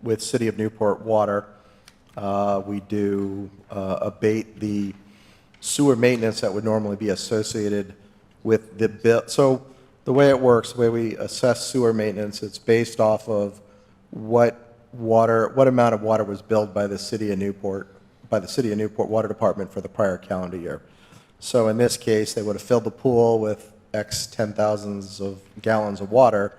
with City of Newport water, we do abate the sewer maintenance that would normally be associated with the bill. So the way it works, the way we assess sewer maintenance, it's based off of what amount of water was billed by the City of Newport Water Department for the prior calendar year. So in this case, they would have filled the pool with X 10,000s of gallons of water,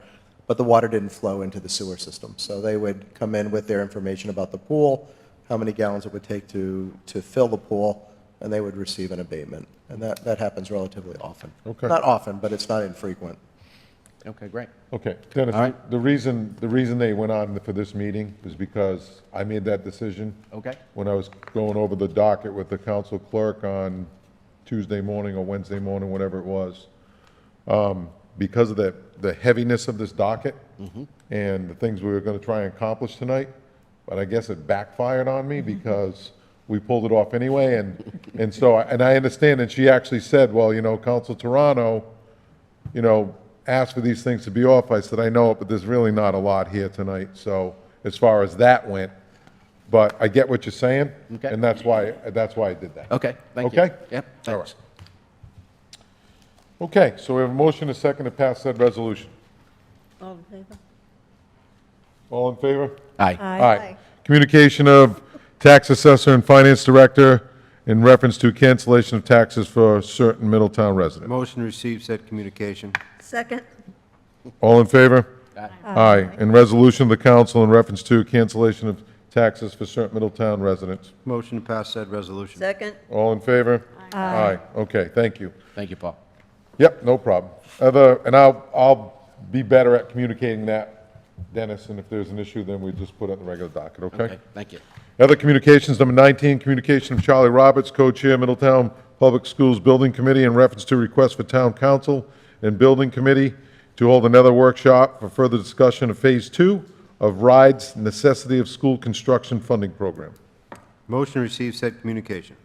but the water didn't flow into the sewer system. So they would come in with their information about the pool, how many gallons it would take to fill the pool, and they would receive an abatement. And that happens relatively often. Okay. Not often, but it's not infrequent. Okay, great. Okay, Dennis, All right. the reason they went on for this meeting was because I made that decision Okay. when I was going over the docket with the council clerk on Tuesday morning or Wednesday morning, whatever it was. Because of the heaviness of this docket and the things we were going to try and accomplish tonight, but I guess it backfired on me because we pulled it off anyway, and I understand, and she actually said, well, Council Toronto, asked for these things to be off. I said, I know it, but there's really not a lot here tonight, so, as far as that went. But I get what you're saying. Okay. And that's why I did that. Okay, thank you. Okay? Yep, All thanks. right. Okay, so we have a motion, a second to pass said resolution. All in favor? All in favor? Aye. Aye. Communication of tax assessor and finance director in reference to cancellation of taxes for certain Middletown residents. Motion to receive said communication. Second? All in favor? Aye. Aye. And resolution of the council in reference to cancellation of taxes for certain Middletown residents. Motion to pass said resolution. Second? All in favor? Aye. Okay, thank you. Thank you, Paul. Yep, no problem. And I'll be better at communicating that, Dennis, and if there's an issue, then we just put it in the regular docket, okay? Okay, thank you. Other communications, number 19, communication of Charlie Roberts, co-chair, Middletown Public Schools Building Committee, in reference to request for Town Council and Building Committee to hold another workshop for further discussion of Phase 2 of RIDE's Necessity of School Construction Funding Program. Motion to receive said communication.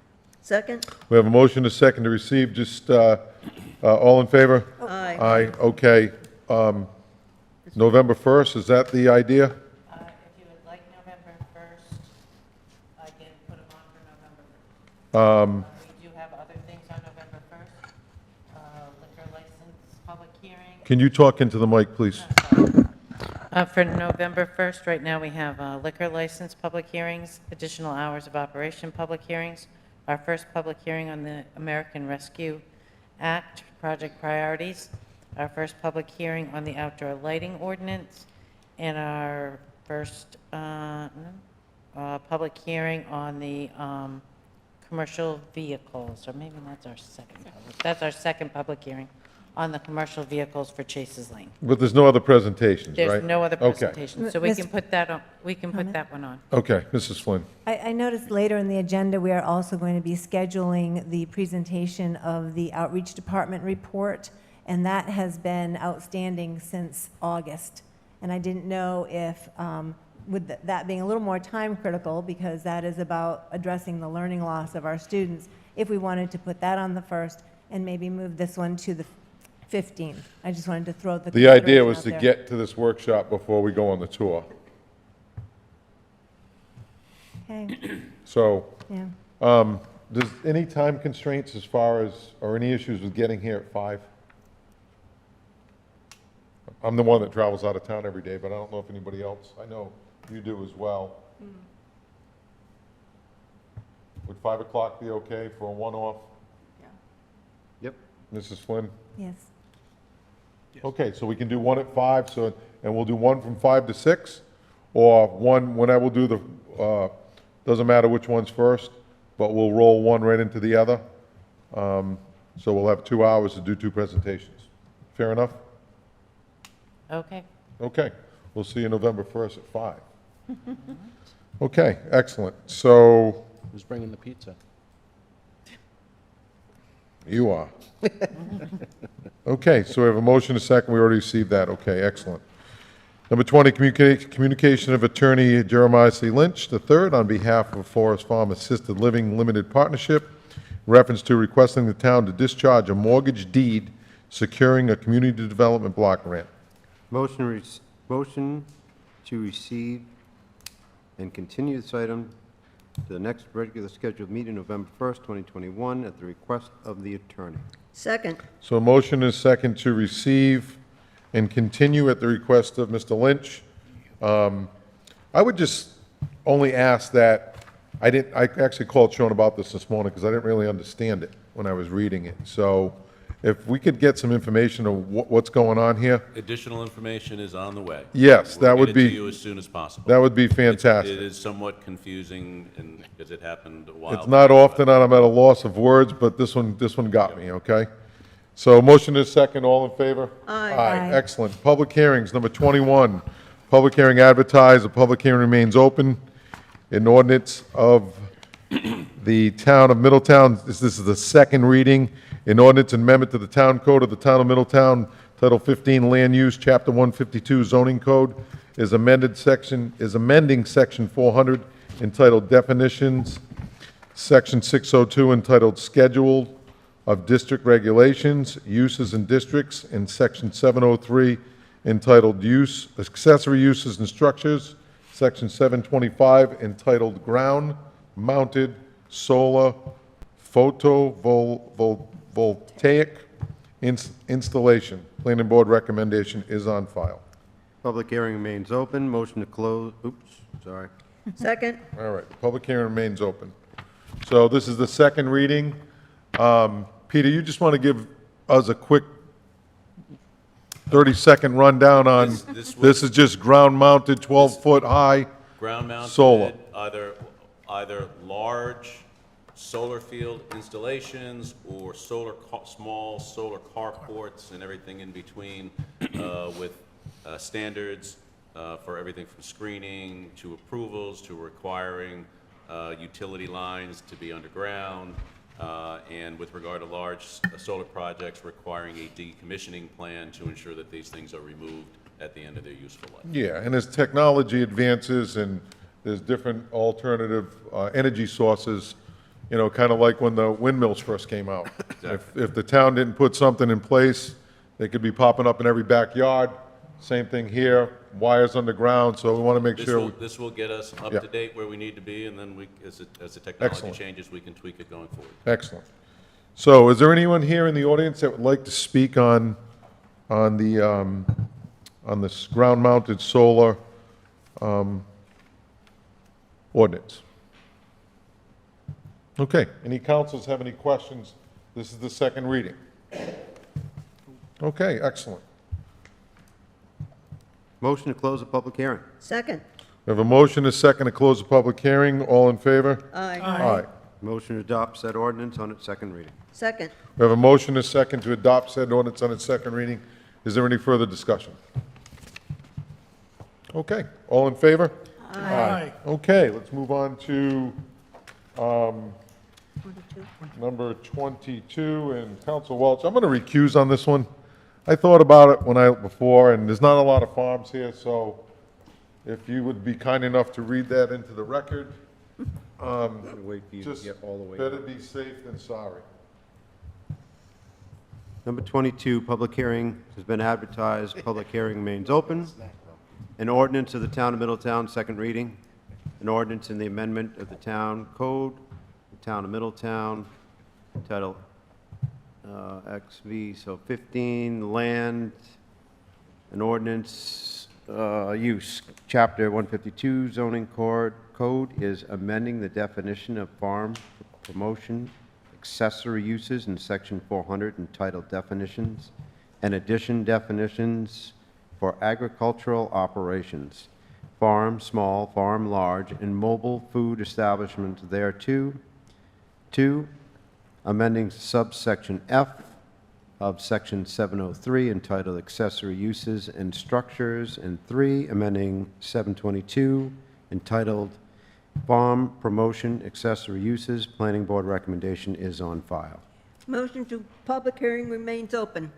Second? We have a motion, a second to receive, just, all in favor? Aye. Aye, okay. November 1st, is that the idea? If you would like November 1st, I can put them on for November 1st. We do have other things on November 1st. Liquor license, public hearing. Can you talk into the mic, please? For November 1st, right now, we have liquor license public hearings, additional hours of operation public hearings, our first public hearing on the American Rescue Act project priorities, our first public hearing on the outdoor lighting ordinance, and our first public hearing on the commercial vehicles, or maybe that's our second. That's our second public hearing on the commercial vehicles for Chases Lane. But there's no other presentations, right? There's no other Okay. presentation, so we Miss- can put that on, we can put that one on. Okay, Mrs. Flynn. I noticed later in the agenda, we are also going to be scheduling the presentation of the Outreach Department report, and that has been outstanding since August. And I didn't know if, with that being a little more time critical, because that is about addressing the learning loss of our students, if we wanted to put that on the 1st and maybe move this one to the 15th. I just wanted to throw the. The idea consideration was out to there. get to this workshop before we go on the tour. Okay, So, yeah. does any time constraints as far as, or any issues with getting here at 5? I'm the one that travels out of town every day, but I don't know if anybody else, I know you do as well. Would 5 o'clock be okay for a one-off, Yep. Mrs. Flynn? Yes. Okay, so we can do one at 5, so, and we'll do one from 5 to 6, or one, whenever we'll do the, doesn't matter which one's first, but we'll roll one right into the other. So we'll have 2 hours to do 2 presentations. Fair enough? Okay. Okay, we'll see you November 1st at 5. Okay, excellent. So, Who's bringing the pizza? you are. Okay, so we have a motion, a second, we already received that, okay, excellent. Number 20, communication of Attorney Jeremiah C. Lynch III on behalf of Forest Farm Assisted Living Limited Partnership, reference to requesting the town to discharge a mortgage deed securing a community development block grant. Motion to receive and continue this item to the next regular scheduled meeting, November 1st, 2021, at the request of the attorney. Second? So a motion is second to receive and continue at the request of Mr. Lynch. I would just only ask that, I actually called Sean about this morning because I didn't really understand it when I was reading it. So if we could get some information of what's going on here, Additional information is on the way. Yes, that would We'll get it be- to you as soon as possible. that would be It fantastic. is somewhat confusing, and, because it happened a while. It's not back, often that I'm at a loss of words, but this one got me, okay? So motion is second, all in favor? Aye. Aye. Excellent. Public hearings, number 21. Public hearing advertised, the public hearing remains open. An ordinance of the Town of Middletown, this is the second reading, an ordinance amendment to the Town Code of the Town of Middletown, Title 15 Land Use, Chapter 152 Zoning Code, is amending Section 400 entitled Definitions, Section 602 entitled Scheduled of district regulations, uses and districts, in Section 703 entitled Use, Accessory Uses and Structures, Section 725 entitled Ground-Mounted Solar Photovoltaic Installation. Planning Board recommendation is on file. Public hearing remains open. Motion to close, oops, sorry. Second? All right, the public hearing remains open. So this is the second reading. Peter, you just want to give us a quick 30-second rundown on, this is just ground-mounted, 12-foot-high Ground-mounted. solar. Either large solar field installations or small solar carports and everything in between, with standards for everything from screening to approvals to requiring utility lines to be underground, and with regard to large solar projects, requiring a decommissioning plan to ensure that these things are removed at the end of their useful life. Yeah, and as technology advances and there's different alternative energy sources, you know, kind of like when the windmills first came out. If the town didn't put something in place, they could be popping up in every backyard. Same thing here, wires underground, so we want to make sure. This will get us up Yeah. to date where we need to be, and then as the technology Excellent. changes, we can tweak it going forward. Excellent. So is there anyone here in the audience that would like to speak on this ground-mounted solar ordinance? Okay, any councils have any questions? This is the second reading. Okay, excellent. Motion to close the public hearing. Second? We have a motion, a second, to close the public hearing. All in favor? Aye. Aye. Motion to adopt said ordinance on its second reading. Second? We have a motion, a second, to adopt said ordinance on its second reading. Is there any further discussion? Okay, all in favor? Aye. Okay, let's move on to number 22, and Council Welch. I'm going to recuse on this one. I thought about it before, and there's not a lot of farms here, so if you would be kind enough to read that into the record. Wait for you to Just get all the way. better be safe than sorry. Number 22, public hearing has been advertised. Public hearing remains open. An ordinance of the Town of Middletown, second reading. An ordinance in the amendment of the Town Code, the Town of Middletown, title XV, so 15, land, an ordinance, use, Chapter 152 zoning code is amending the definition of farm promotion accessory uses in Section 400 entitled Definitions and addition definitions for agricultural operations, farm, small, farm, large, and mobile food establishments thereto. 2, amending subsection F of Section 703 entitled Accessory Uses and Structures, and 3, amending 722 entitled Farm Promotion Accessory Uses. Planning Board recommendation is on file. Motion to public hearing remains open.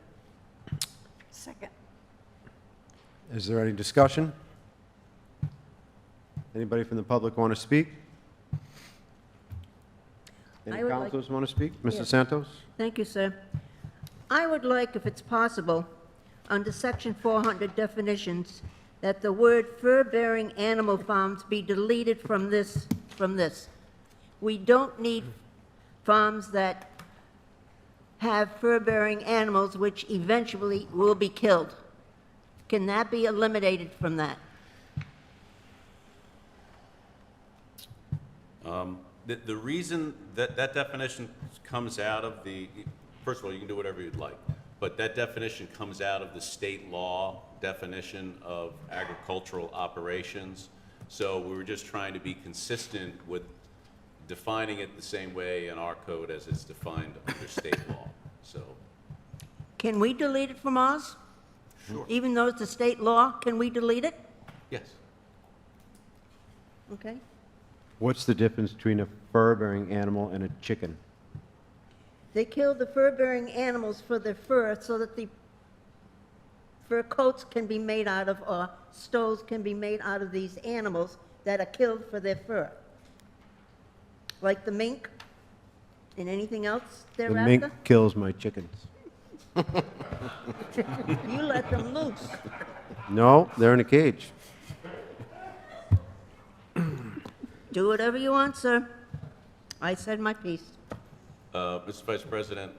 Second. Is there any discussion? Anybody from the public want to speak? Any I would like- councilors want to speak? Mr. Yes. Santos? Thank you, sir. I would like, if it's possible, under Section 400 definitions, that the word fur-bearing animal farms be deleted from this. We don't need farms that have fur-bearing animals which eventually will be killed. Can that be eliminated from that? The reason that definition comes out of first of all, you can do whatever you'd like, but that definition comes out of the state law definition of agricultural operations. So we were just trying to be consistent with defining it the same way in our code as it's defined under state law, so. Can we delete it from ours? Sure. Even though it's a state law, can we delete it? Yes. Okay. What's the difference between a fur-bearing animal and a chicken? They kill the fur-bearing animals for their fur so that the fur coats can be made out of, or stoles can be made out of these animals that are killed for their fur. Like the mink And anything else The mink thereafter? kills my chickens. You let them loose. No, they're in a cage. Do whatever you want, sir. I said my piece. Mr. Vice President,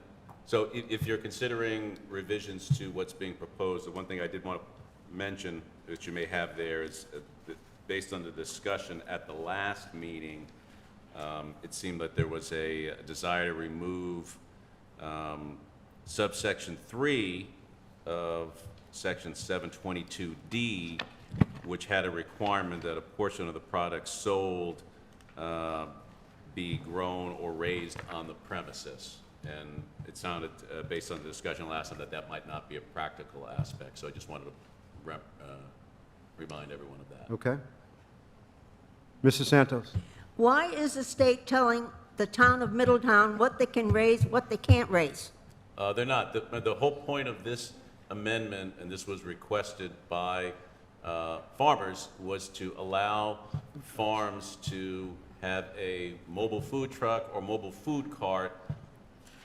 so if you're considering revisions to what's being proposed, the one thing I did want to mention that you may have there is, that based on the discussion at the last meeting, it seemed that there was a desire to remove subsection 3 of section 722D, which had a requirement that a portion of the product sold be grown or raised on the premises. And it sounded, based on the discussion last time, that that might not be a practical aspect. So I just wanted to remind everyone of that. Okay. Mrs. Santos? Why is the state telling the town of Middletown what they can raise, what they can't raise? They're not. The whole point of this amendment, and this was requested by farmers, was to allow farms to have a mobile food truck or mobile food cart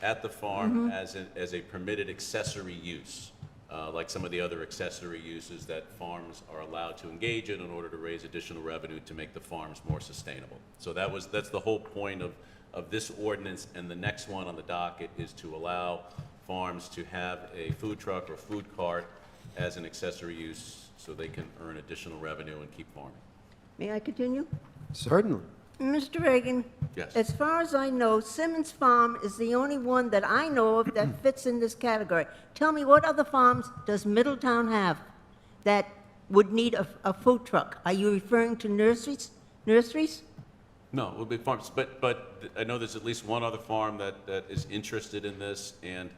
at the farm as a permitted accessory use, like some of the other accessory uses that farms are allowed to engage in order to raise additional revenue to make the farms more sustainable. So that's the whole point of this ordinance, and the next one on the docket is to allow farms to have a food truck or food cart as an accessory use so they can earn additional revenue and keep farming. May I continue? Certainly. Mr. Reagan? Yes. As far as I know, Simmons Farm is the only one that I know of that fits in this category. Tell me, what other farms does Middletown have that would need a food truck? Are you referring to nurseries? Nurseries? No, it would be farms, but I know there's at least one other farm that is interested in this, and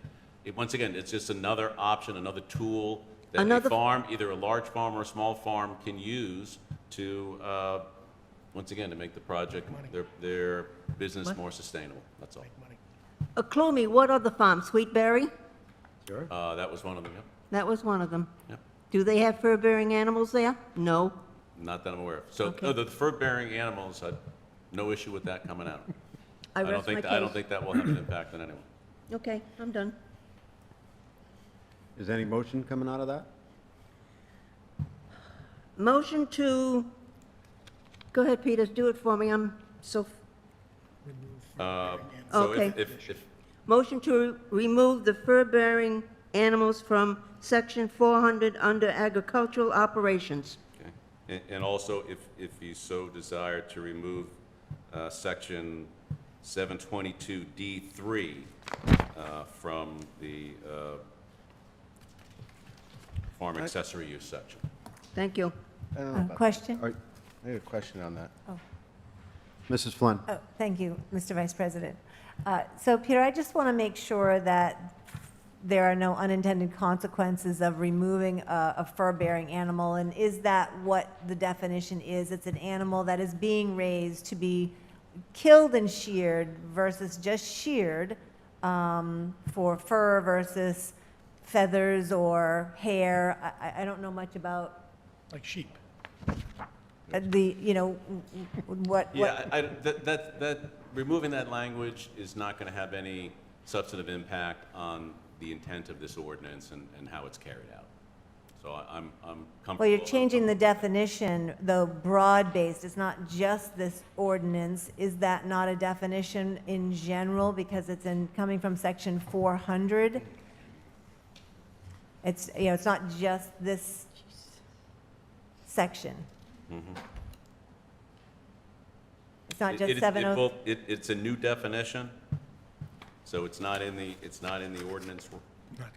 once again, it's just another option, another tool that a Another- farm, either a large farm or a small farm, can use to, once again, to make the project, their business more sustainable, that's all. Clue me, what other farm? Sweetberry? Sure. That was one of them, yeah. That was one of them. Yep. Do they have fur-bearing animals there? No. Not that I'm aware of. So, Okay. the fur-bearing animals, no issue with that coming out. I rest my case. I don't think that will have an impact on anyone. Okay, I'm done. Is any motion coming out of that? Motion to, go ahead, Peter, do it for me, I'm so, So Okay. if motion to remove the fur-bearing animals from section 400 under agricultural operations. Okay. And also, if you so desire to remove section 722D3 from the farm accessory use section. Thank you. I don't know about- Question? All right, I have a question on that. Mrs. Flynn? Oh, thank you, Mr. Vice President. So, Peter, I just want to make sure that there are no unintended consequences of removing a fur-bearing animal, and is that what the definition is? It's an animal that is being raised to be killed and sheared versus just sheared for fur versus feathers or hair. I don't know much about Like sheep. what. Yeah, removing that language is not going to have any substantive impact on the intent of this ordinance and how it's carried out. So I'm comfortable. Well, you're changing the definition, though broad-based, it's not just this ordinance. Is that not a definition in general, because it's coming from section 400? It's, it's not just this section. It's not just 70. It's a new definition, so it's not in the ordinance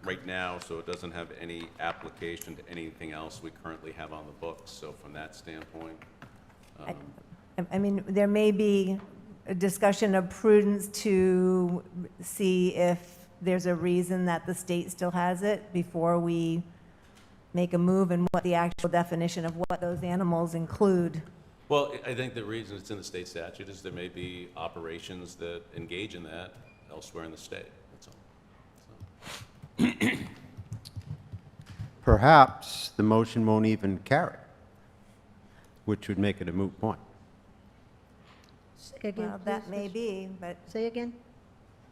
right now, so it doesn't have any application to anything else we currently have on the books. So from that standpoint, I mean, there may be a discussion of prudence to see if there's a reason that the state still has it before we make a move, and what the actual definition of what those animals include. well, I think the reason it's in the state statute is there may be operations that engage in that elsewhere in the state, that's all. So, Perhaps the motion won't even carry, which would make it a moot point. Say again, Well, that please, may Ms. be, but Say again?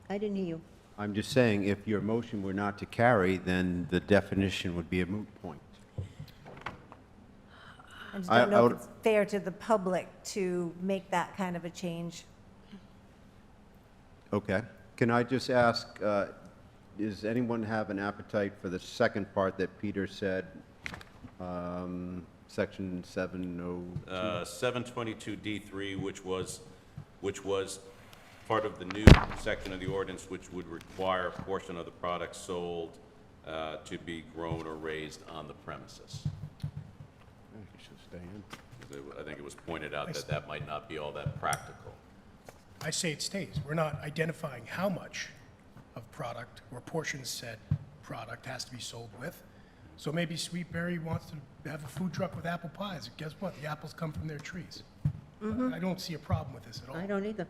I didn't hear you. I'm just saying, if your motion were not to carry, then the definition would be a moot point. I just I don't know would- if it's fair to the public to make that kind of a change. Okay. Can I just ask, does anyone have an appetite for the second part that Peter said, section 702? 722D3, which was part of the new section of the ordinance, which would require a portion of the product sold to be grown or raised on the premises. You should stay in. I think it was pointed out that that might not be all that practical. I say it stays. We're not identifying how much of product or portions said product has to be sold with. So maybe Sweetberry wants to have a food truck with apple pies. Guess what? The apples come from their trees. I don't see a problem with this at all. I don't either.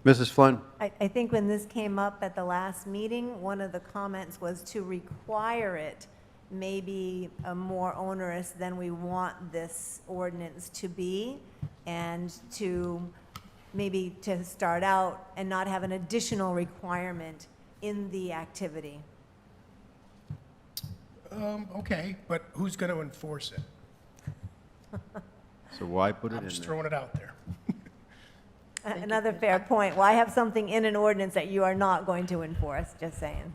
Mrs. Flynn? I think when this came up at the last meeting, one of the comments was to require it maybe more onerous than we want this ordinance to be, and to maybe to start out and not have an additional requirement in the activity. Okay, but who's going to enforce it? So why put it I'm in just there? throwing it out there. Another fair point. Why have something in an ordinance that you are not going to enforce? Just saying.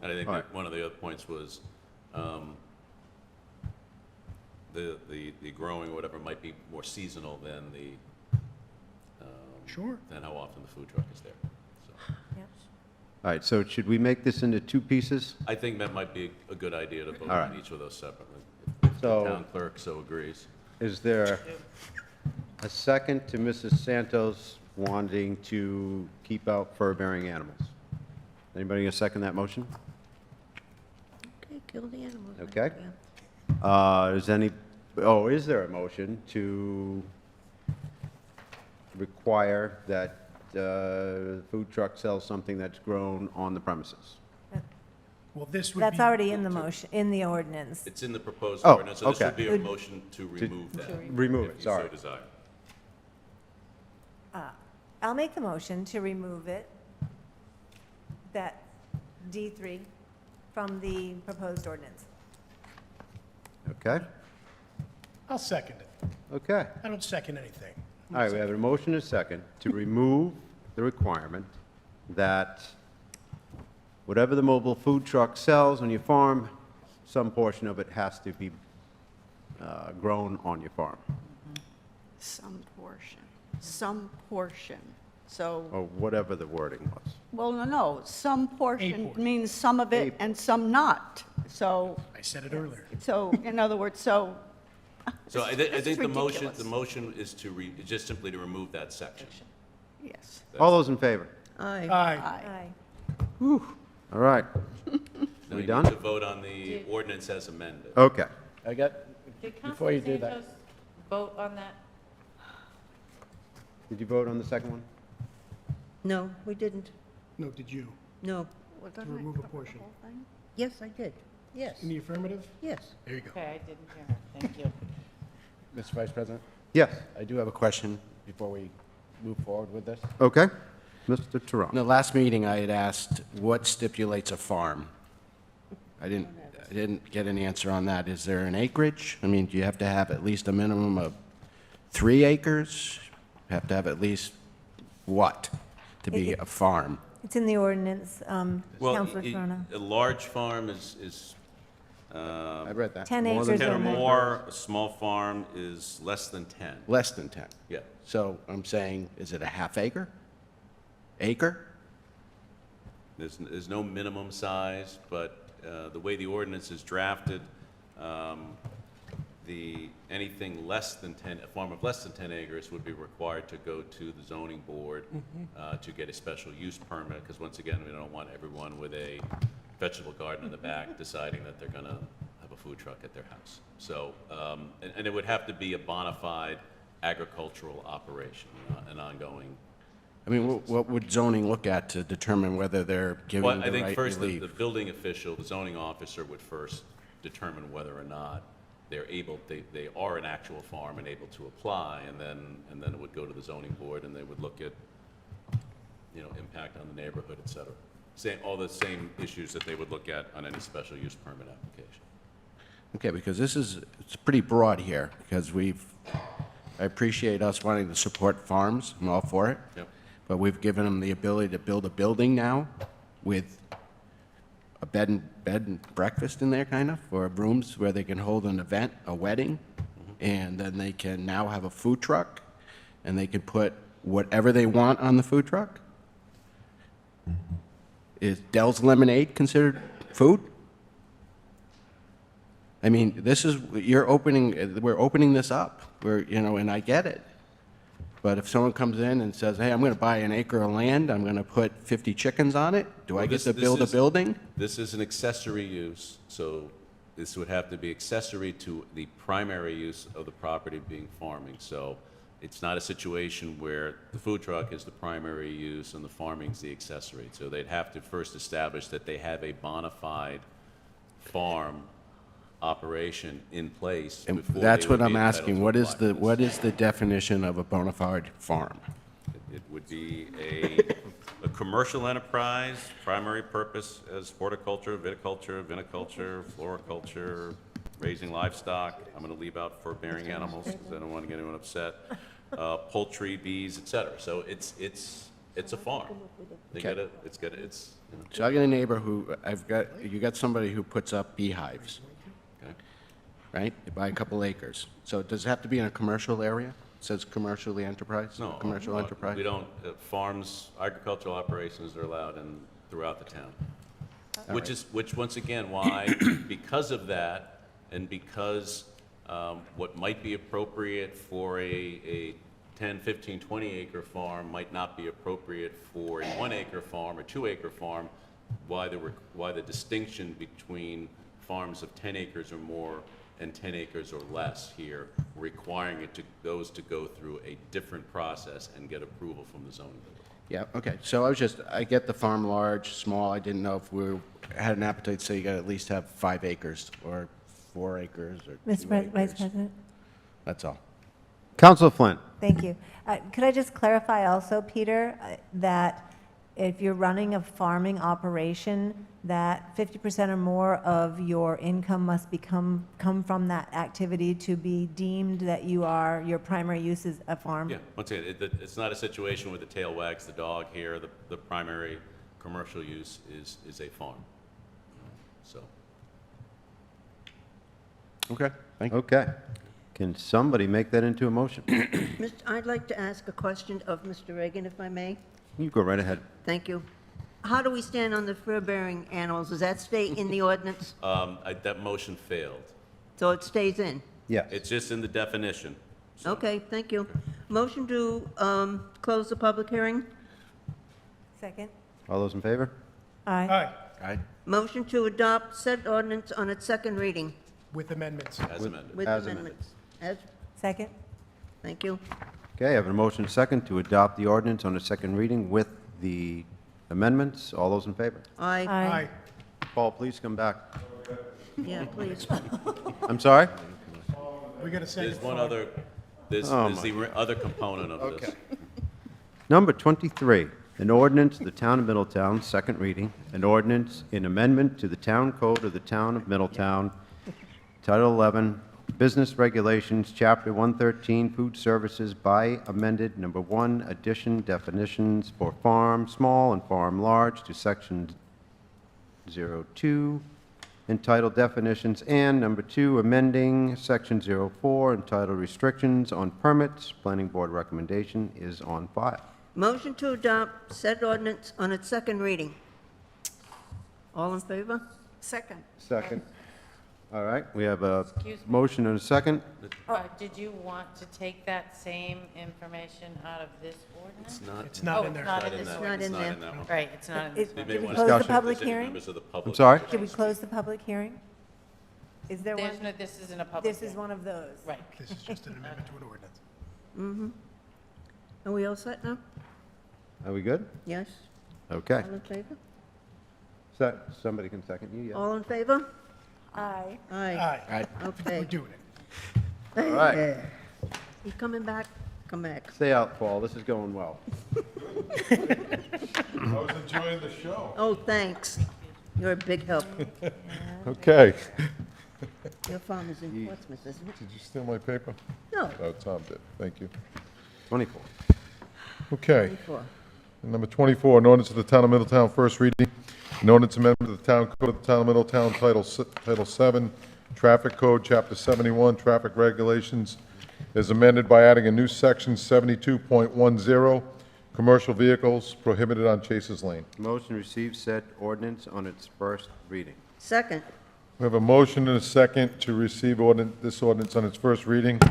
And I think All that right. one of the other points was the growing or whatever might be more seasonal than Sure. than how often the food truck is there. So Yep. All right, so should we make this into two pieces? I think that might be a good idea to vote All on right. each of those separately, if the So- town clerk so agrees. Is there a second to Mrs. Santos wanting to keep out fur-bearing animals? Anybody gonna second that motion? Okay, kill the animals. I Okay. don't care. Is there a motion to require that the food truck sells something that's grown on the premises? Well, this would be. That's already in the motion, in the ordinance. It's in the proposed Oh, ordinance, so this okay. would be a motion to remove that. Remove it, If sorry. you so desire. I'll make the motion to remove it, that D3, from the proposed ordinance. Okay, I'll second it. okay. I don't second anything. All right, we have a motion and a second to remove the requirement that whatever the mobile food truck sells on your farm, some portion of it has to be grown on your farm, Some portion. So, or whatever the wording was. well, no, some portion portion. means some of it and some not. So, I said it earlier. in other words, so. So I This is think the ridiculous. motion is is just simply to remove that section. Yes. All those in favor? Aye. Aye. Aye. Aye. All right. Now We you done? need to vote on the ordinance as amended. Okay. I got, Did before you do Councilor that. Santos vote on that? Did you vote on the second one? No, we didn't. No, did you? No. Well, To doesn't it remove a cover the portion. whole thing? Yes, I did. Yes, In the affirmative? yes. There you go. Okay, I didn't hear her. Thank you. Mr. Vice President, Yes. I do have a question before we move forward with this. Okay. Mr. In Terrell. the last meeting, I had asked what stipulates a farm. I didn't get an answer on that. Is there an acreage? I mean, do you have to have at least a minimum of 3 acres? You have to have at least what to be a farm? It's in the ordinance, Well, Counselor Corona. a large farm is I read that. 10 more than acres 10 or or more. more, a small farm is less than 10. Less than 10. Yeah. So I'm saying, is it a half acre? Acre? There's no minimum size, but the way the ordinance is drafted, anything less than 10, a farm of less than 10 acres would be required to go to the zoning board to get a special use permit, because once again, we don't want everyone with a vegetable garden in the back deciding that they're going to have a food truck at their house. So, and it would have to be a bona fide agricultural operation, an ongoing. I mean, what would zoning look at to determine whether they're giving Well, the I think right first, the relief? building official, the zoning officer would first determine whether or not they're able, they are an actual farm and able to apply, and then it would go to the zoning board, and they would look at impact on the neighborhood, et cetera. All the same issues that they would look at on any special use permit application. Okay, because it's pretty broad here, because I appreciate us wanting to support farms, I'm all for it. Yep. But we've given them the ability to build a building now with a bed and breakfast in there, kind of, or rooms where they can hold an event, a wedding, and then they can now have a food truck, and they can put whatever they want on the food truck. Is Dell's Lemonade considered food? I mean, we're opening this up, and I get it. But if someone comes in and says, hey, I'm going to buy an acre of land, I'm going to put 50 chickens on it, do I get to build a building? This is an accessory use, so this would have to be accessory to the primary use of the property being farming. So it's not a situation where the food truck is the primary use and the farming's the accessory. So they'd have to first establish that they have a bona fide farm operation in place And before that's they would what be I'm entitled asking. to What apply for what this. is the definition of a bona fide farm? It would be a commercial enterprise, primary purpose as horticulture, viniculture, floriculture, raising livestock. I'm going to leave out fur-bearing animals because I don't want to get anyone upset. Poultry, bees, et cetera. So it's a farm. Okay. It's. So I got a neighbor you got somebody who puts up beehives, Okay. right? They buy a couple acres. So does it have to be in a commercial area? It says commercially enterprise? No. Commercial enterprise? We don't, farms, agricultural operations are allowed throughout the town. Which once again, why, because of that, and because what might be appropriate for a 10, 15, 20 acre farm might not be appropriate for a 1 acre farm or 2 acre farm, why the distinction between farms of 10 acres or more and 10 acres or less here, requiring those to go through a different process and get approval from the zoning board. Yeah, okay. So I get the farm large, small. I didn't know if we had an appetite to say you got to at least have 5 acres or 4 acres or 2 Mr. Vice acres. President? That's all. Counselor Flynn. Thank you. Could I just clarify also, Peter, that if you're running a farming operation, that 50% or more of your income must come from that activity to be deemed that your primary use is a farm? Yeah, once again, it's not a situation where the tail wags the dog here. The primary commercial use is a farm. So, Okay, thank you. Okay. Can somebody make that into a motion? I'd like to ask a question of Mr. Reagan, if I may. You go right ahead. Thank you. How do we stand on the fur-bearing animals? Does that stay in the ordinance? that motion failed. So it stays in? Yes. It's just in the definition. So- Okay, thank you. Motion to close the public hearing? Second? All those in favor? Aye. Aye, All right. Motion to adopt said ordinance on its second reading with amendments. As amended. with As amendments. As, Second? thank you. Okay, I have a motion second to adopt the ordinance on its second reading with the amendments. All those in favor? Aye, Aye. Paul, please come back. yeah, please. I'm sorry? We got a second. There's one other, there's the other component of this. Number 23, an ordinance of the Town of Middletown, second reading, an ordinance in amendment to the Town Code of the Town of Middletown, Title 11, Business Regulations, Chapter 113, Food Services by amended, Number 1, addition definitions for farm small and farm large to Section 02, entitled Definitions, and Number 2, amending Section 04, entitled Restrictions on Permits. Planning Board recommendation is on file. Motion to adopt said ordinance on its second reading. All in favor? Second. Second. All right, we have a Excuse me. motion and a second. Did you want to take that same information out of this ordinance? It's not Oh, in there. it's not in in this that- ordinance. Not in it's there. that one. Right, it's not in this Is- They one. may Did we want close the Discussion. public If any hearing? members of the public I'm sorry? wish to Did we speak. close the public hearing? Is there one? There's no, this isn't a public This is hearing. one of those. Right. This is just an amendment to an ordinance. Are we all set now? Are we good? Yes? Okay. All in favor? Somebody can second you, yes? All in favor? Aye. Aye. Aye. Right. We're Okay. doing it. All right. You coming back? Come back. Stay out, Paul, this is going well. was enjoying the show. Oh, thanks. You're a big help. Okay. Your farm is in Portsmouth, isn't it? Did you steal my paper? No. Oh, Tom did. Thank you. 24. Okay. 24. And number 24, an ordinance of the Town of Middletown, first reading. An ordinance amendment to the Town Code of the Town of Middletown, Title 7, Traffic Code, Chapter 71, Traffic Regulations, is amended by adding a new section 72.10, commercial vehicles prohibited on Chases Lane. Motion to receive said ordinance on its first reading. Second. We have a motion and a second to receive this ordinance on its first reading. Is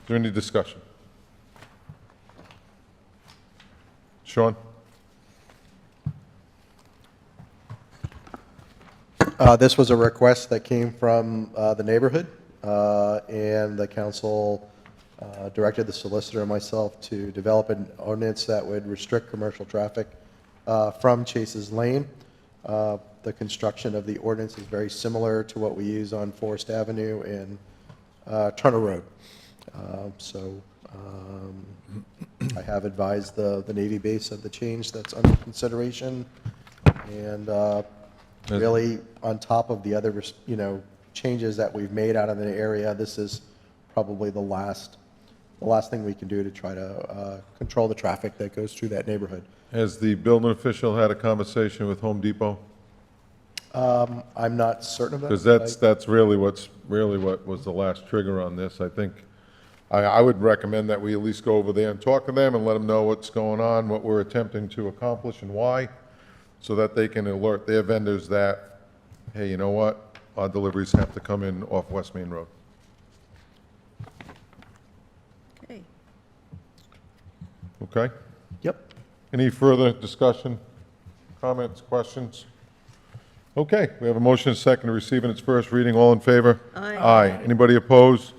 there any discussion? Sean? This was a request that came from the neighborhood, and the council directed the solicitor and myself to develop an ordinance that would restrict commercial traffic from Chases Lane. The construction of the ordinance is very similar to what we use on Forest Avenue and Turner Road. I have advised the Navy base of the change that's under consideration, and really, on top of the other, changes that we've made out of the area, this is probably the last thing we can do to try to control the traffic that goes through that neighborhood. Has the building official had a conversation with Home Depot? I'm not certain of that. Because that's really what was the last trigger on this. I think, I would recommend that we at least go over there and talk to them and let them know what's going on, what we're attempting to accomplish and why, so that they can alert their vendors that, hey, you know what? Our deliveries have to come in off West Main Road. Okay. Okay? Yep. Any further discussion, comments, questions? Okay, we have a motion and a second to receive in its first reading. All in favor? Aye. Aye. Anybody opposed?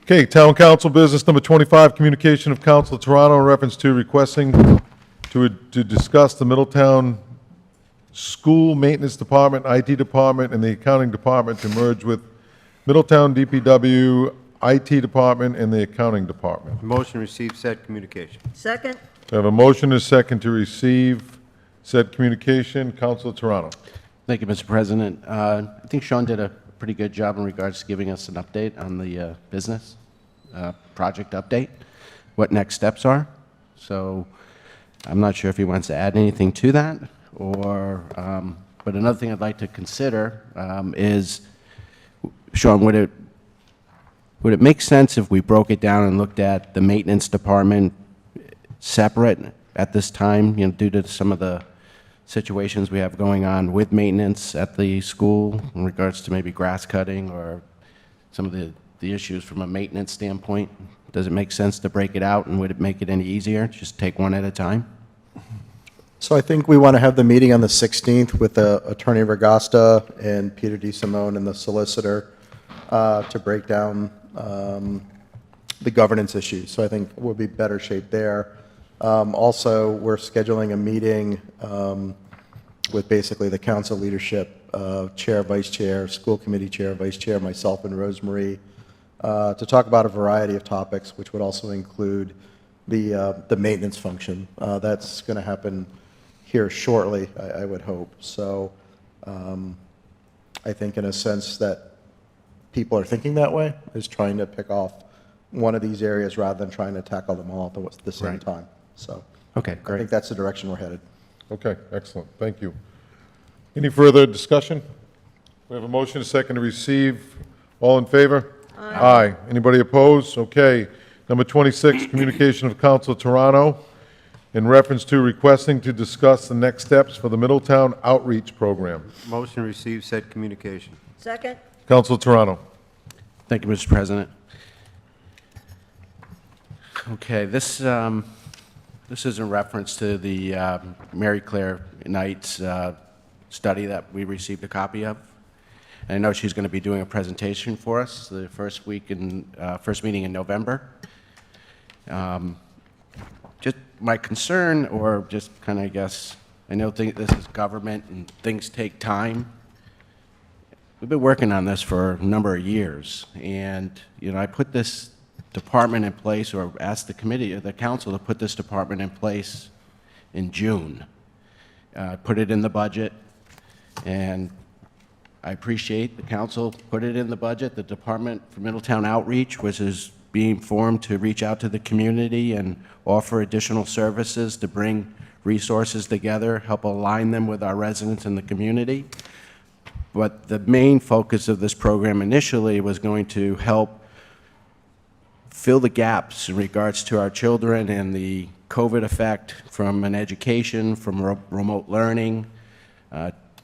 Okay, Town Council Business Number 25, communication of Council of Toronto in reference to requesting to discuss the Middletown School Maintenance Department, IT Department, and the Accounting Department to merge with Middletown DPW, IT Department, and the Accounting Department. Motion to receive said communication. Second. We have a motion and a second to receive said communication. Council of Toronto. Thank you, Mr. President. I think Sean did a pretty good job in regards to giving us an update on the business project update, what next steps are. So I'm not sure if he wants to add anything to that, or, but another thing I'd like to consider is, Sean, would it make sense if we broke it down and looked at the maintenance department separate at this time, due to some of the situations we have going on with maintenance at the school in regards to maybe grass cutting or some of the issues from a maintenance standpoint? Does it make sense to break it out, and would it make it any easier? Just take one at a time? So I think we want to have the meeting on the 16th with Attorney Regasta and Peter DeSimone and the solicitor to break down the governance issues. So I think we'll be better shape there. Also, we're scheduling a meeting with basically the council leadership, chair, vice chair, school committee chair, vice chair, myself, and Rosemary, to talk about a variety of topics, which would also include the maintenance function. That's going to happen here shortly, I would hope. So I think in a sense that people are thinking that way, is trying to pick off one of these areas rather than trying to tackle them all at the same Right. time. So Okay, I great. think that's the direction we're headed. Okay, excellent. Thank you. Any further discussion? We have a motion, a second to receive. All in favor? Aye. Anybody opposed? Okay. Number 26, communication of Council of Toronto in reference to requesting to discuss the next steps for the Middletown Outreach Program. Motion to receive said communication. Second. Council of Toronto. Thank you, Mr. President. Okay, this is in reference to the Mary Claire Knight's study that we received a copy of. And I know she's going to be doing a presentation for us the first meeting in November. Just my concern, or just kind of, I guess, I know this is government and things take time. We've been working on this for a number of years, and, I put this department in place, or asked the committee, or the council to put this department in place in June. put it in the budget, and I appreciate the council put it in the budget. The Department for Middletown Outreach, which is being formed to reach out to the community and offer additional services to bring resources together, help align them with our residents in the community. But the main focus of this program initially was going to help fill the gaps in regards to our children and the COVID effect from an education, from remote learning.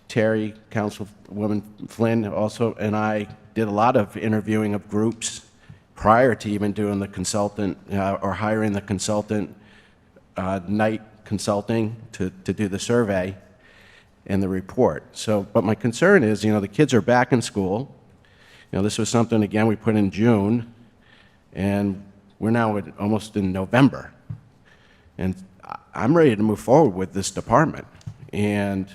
Terry, Councilwoman Flynn also, and I did a lot of interviewing of groups prior to even doing the consultant or hiring the consultant, night consulting to do the survey and the report. So, but my concern is, the kids are back in school. This was something, again, we put in June, and we're now almost in November. And I'm ready to move forward with this department. And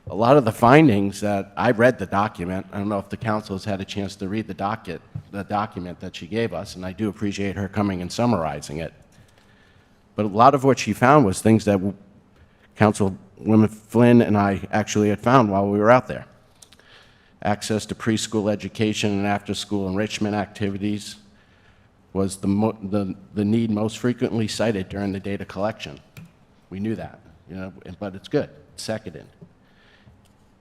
a lot of the findings that I read the document, I don't know if the council has had a chance to read the document that she gave us, and I do appreciate her coming and summarizing it. But a lot of what she found was things that Councilwoman Flynn and I actually had found while we were out there. Access to preschool education and after-school enrichment activities was the need most frequently cited during the data collection. We knew that, but it's good. It's seconded.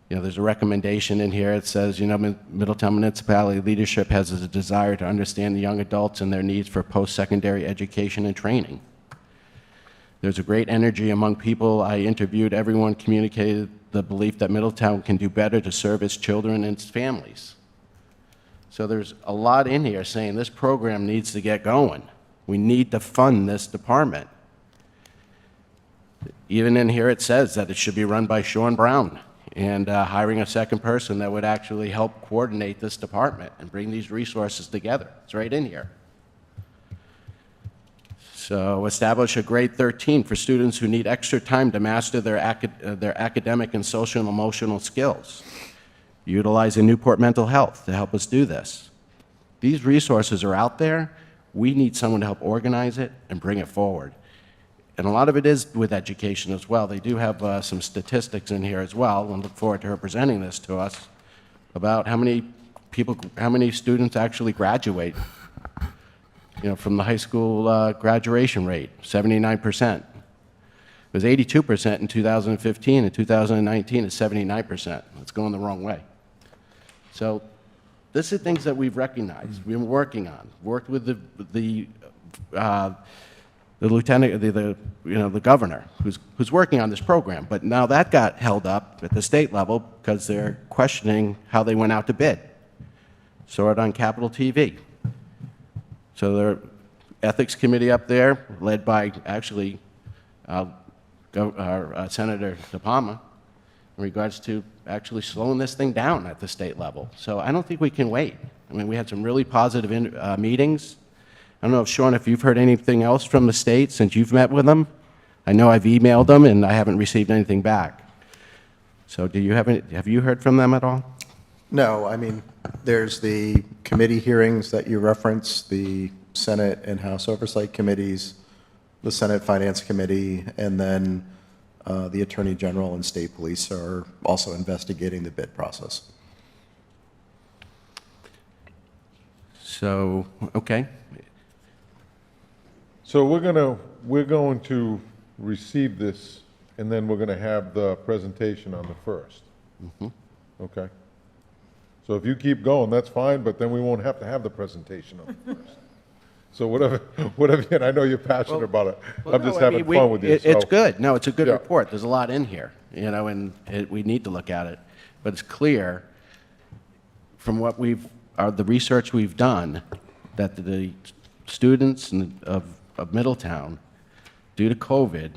There's a recommendation in here. It says, Middletown municipality leadership has a desire to understand the young adults and their needs for post-secondary education and training. There's a great energy among people I interviewed. Everyone communicated the belief that Middletown can do better to serve its children and its families. So there's a lot in here saying this program needs to get going. We need to fund this department. Even in here it says that it should be run by Sean Brown, and hiring a second person that would actually help coordinate this department and bring these resources together. It's right in here. So establish a grade 13 for students who need extra time to master their academic and social and emotional skills. Utilizing Newport Mental Health to help us do this. These resources are out there. We need someone to help organize it and bring it forward. And a lot of it is with education as well. They do have some statistics in here as well, and look forward to her presenting this to us about how many students actually graduate, from the high school graduation rate, 79%. It was 82% in 2015, and 2019 is 79%. It's going the wrong way. So this is things that we've recognized, we've been working on, worked with the lieutenant, the governor, who's working on this program. But now that got held up at the state level because they're questioning how they went out to bid. Saw it on Capitol TV. So their ethics committee up there, led by actually Senator DePalma, in regards to actually slowing this thing down at the state level. So I don't think we can wait. I mean, we had some really positive meetings. I don't know, Sean, if you've heard anything else from the state since you've met with them. I know I've emailed them, and I haven't received anything back. So have you heard from them at all? No, I mean, there's the committee hearings that you referenced, the Senate and House Oversight Committees, the Senate Finance Committee, and then the Attorney General and State Police are also investigating the bid process. So, okay. So we're going to receive this, and then we're going to have the presentation on the 1st. Mm-hmm. Okay? So if you keep going, that's fine, but then we won't have to have the presentation on the 1st. So whatever, and I know you're passionate about it. I'm just having fun with you. It's so- good. No, it's a good Yeah. report. There's a lot in here, and we need to look at it. But it's clear from what the research we've done that the students of Middletown, due to COVID,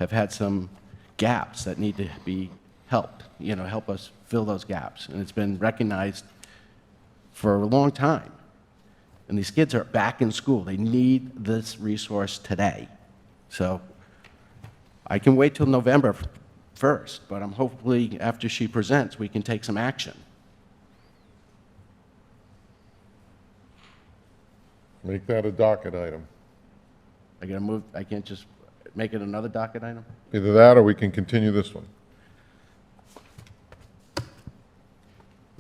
have had some gaps that need to be helped, help us fill those gaps. And it's been recognized for a long time. And these kids are back in school. They need this resource today. So I can wait till November 1st, but I'm hopefully after she presents, we can take some action. Make that a docket item. I can't just make it another docket item? Either that, or we can continue this one.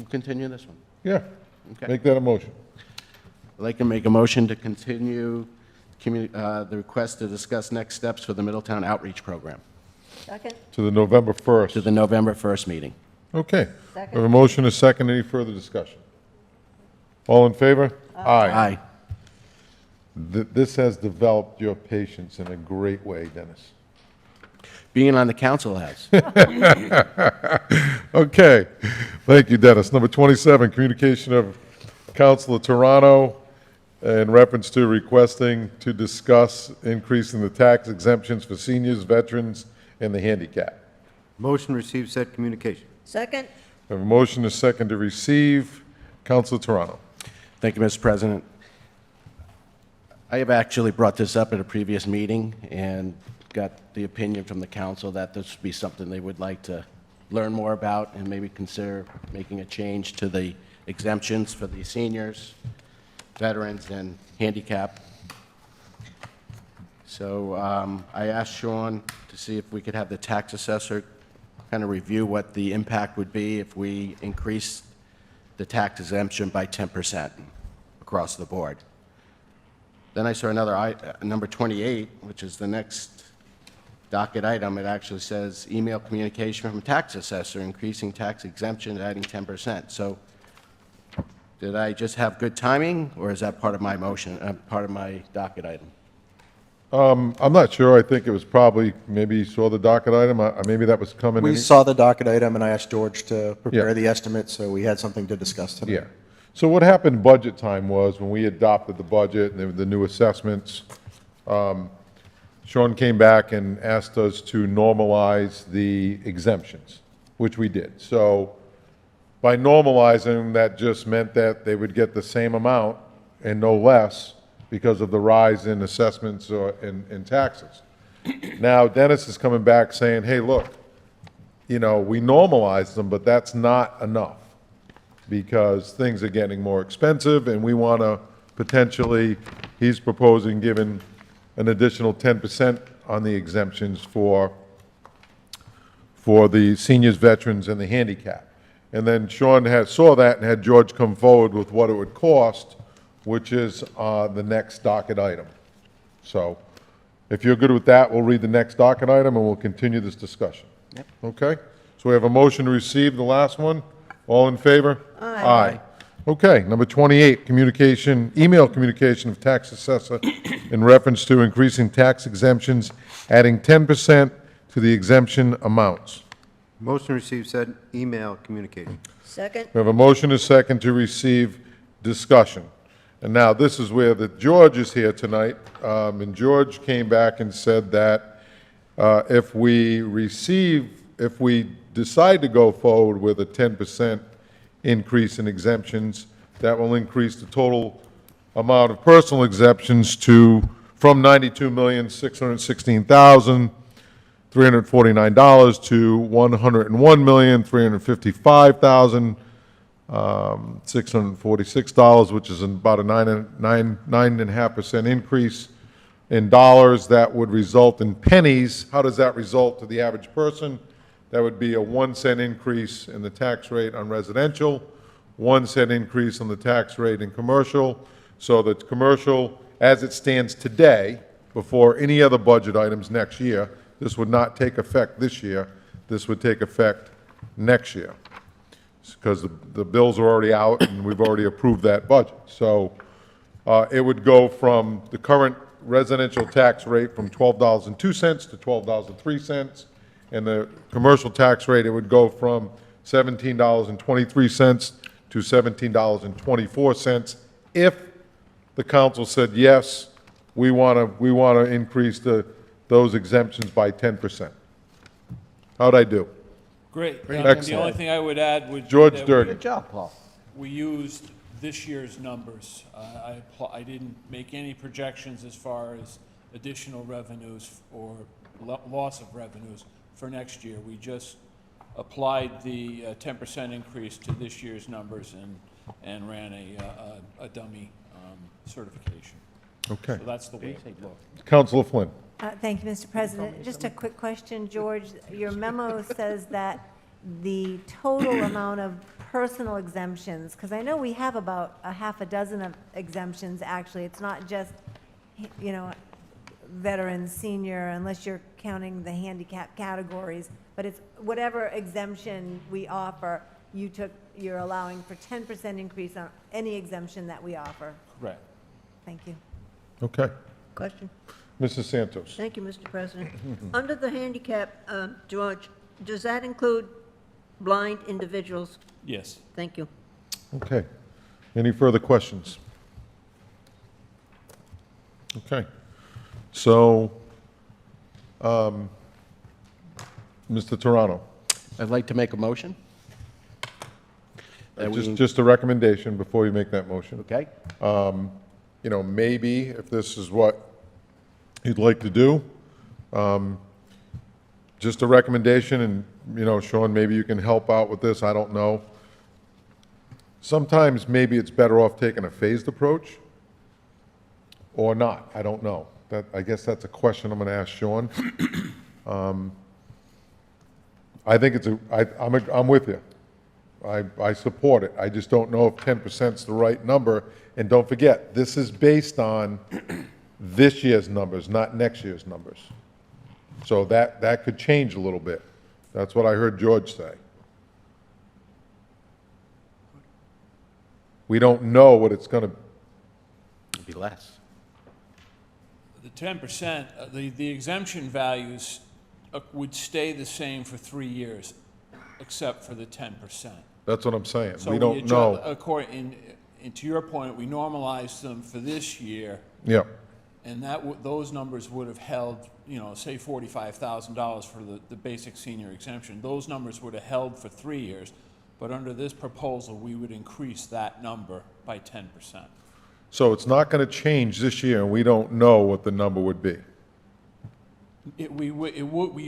We'll continue this one. Yeah. Okay. Make that a motion. I'd like to make a motion to continue the request to discuss next steps for the Middletown Outreach Program Second? To the November 1st. to the November 1st meeting. Okay. Second. We have a motion, a second. Any further discussion? All in favor? Aye. This has developed your patience in a great way, Dennis. Being on the council has. Okay. Thank you, Dennis. Number 27, communication of Councilor Toronto in reference to requesting to discuss increasing the tax exemptions for seniors, veterans, and the handicapped. Motion receive said communication. Second? We have a motion, a second to receive. Councilor Toronto. Thank you, Mr. President. I have actually brought this up at a previous meeting and got the opinion from the council that this would be something they would like to learn more about and maybe consider making a change to the exemptions for the seniors, veterans, and handicap. So I asked Sean to see if we could have the tax assessor kind of review what the impact would be if we increased the tax exemption by 10% across the board. Then I saw another, number 28, which is the next docket item. It actually says email communication from tax assessor, increasing tax exemption, adding 10%. So did I just have good timing, or is that part of my motion, part of my docket item? I'm not sure. I think it was probably, maybe you saw the docket item. Maybe that was coming. We saw the docket item, and I asked George to prepare Yeah. the estimate, so we had something to discuss tonight. Yeah. So what happened budget time was when we adopted the budget and there were the new assessments, Sean came back and asked us to normalize the exemptions, which we did. So by normalizing, that just meant that they would get the same amount and no less because of the rise in assessments or in taxes. Now Dennis is coming back saying, hey, look, we normalized them, but that's not enough, because things are getting more expensive, and we want to potentially, he's proposing giving an additional 10% on the exemptions for the seniors, veterans, and the handicap. And then Sean saw that and had George come forward with what it would cost, which is the next docket item. So if you're good with that, we'll read the next docket item, and we'll continue this discussion. Yep. Okay? So we have a motion to receive the last one. All in favor? Aye. Okay, number 28, email communication of tax assessor in reference to increasing tax exemptions, adding 10% to the exemption amounts. Motion receive said email communication. Second? We have a motion, a second to receive discussion. And now, this is where George is here tonight, and George came back and said that if we decide to go forward with a 10% increase in exemptions, that will increase the total amount of personal exemptions from $92,616,349 to $101,355,646, which is about a 9.5% increase in dollars. That would result in pennies. How does that result to the average person? That would be a 1 cent increase in the tax rate on residential, 1 cent increase on the tax rate in commercial. So that commercial, as it stands today, before any other budget items next year, this would not take effect this year. This would take effect next year, because the bills are already out and we've already approved that budget. So it would go from the current residential tax rate from $12.02 to $12.03. And the commercial tax rate, it would go from $17.23 to $17.24 if the council said, yes, we want to increase those exemptions by 10%. How'd I do? Great. The Excellent. only thing I would add would be George that Durden. Good job, Paul. we used this year's numbers. I didn't make any projections as far as additional revenues or loss of revenues for next year. We just applied the 10% increase to this year's numbers and ran a dummy certification. Okay. So that's the way it looked. Councilor Flynn. Thank you, Mr. President. Just a quick question, George. Your memo says that the total amount of personal exemptions, because I know we have about a half a dozen of exemptions, actually. It's not just, you know, veteran, senior, unless you're counting the handicap categories, but it's whatever exemption we offer, you're allowing for 10% increase on any exemption that we offer. Correct. Thank you. Okay. Question. Mrs. Santos? Thank you, Mr. President. Under the handicap, George, does that include blind individuals? Yes. Thank you. Okay. Any further questions? Okay. So, Mr. Toronto, I'd like to make a motion. That we- just a recommendation before you make that motion. Okay? You know, maybe if this is what you'd like to do, just a recommendation, and, you know, Sean, maybe you can help out with this, I don't know. Sometimes maybe it's better off taking a phased approach, or not, I don't know. I guess that's a question I'm gonna ask Sean. I think I'm with you. I support it. I just don't know if 10% is the right number. And don't forget, this is based on this year's numbers, not next year's numbers. So that could change a little bit. That's what I heard George say. We don't know what it's gonna, It'd be less. The 10%, the exemption values would stay the same for 3 years, except for the 10%. that's what I'm saying. So We don't adjust- know. And to your point, we normalized them for this year, Yeah, and those numbers would have held, you know, say $45,000 for the basic senior exemption. Those numbers would have held for 3 years, but under this proposal, we would increase that number by 10%. so it's not gonna change this year, and we don't know what the number would be. You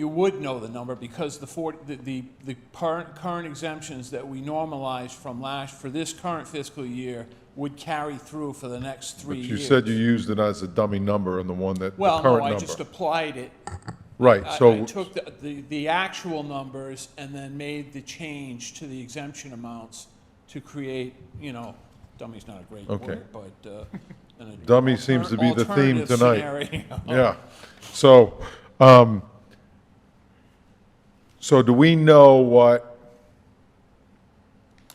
would know the number because the current exemptions that we normalized for this current fiscal year would carry through for the next 3 But years. you said you used it as a dummy number and the one that, the Well, current no, number. I just applied it. Right, I so, took the actual numbers and then made the change to the exemption amounts to create, you know, dummy's not a great Okay. word, but, an dummy seems to be the theme alternative tonight. scenario. Yeah, so, so do we know what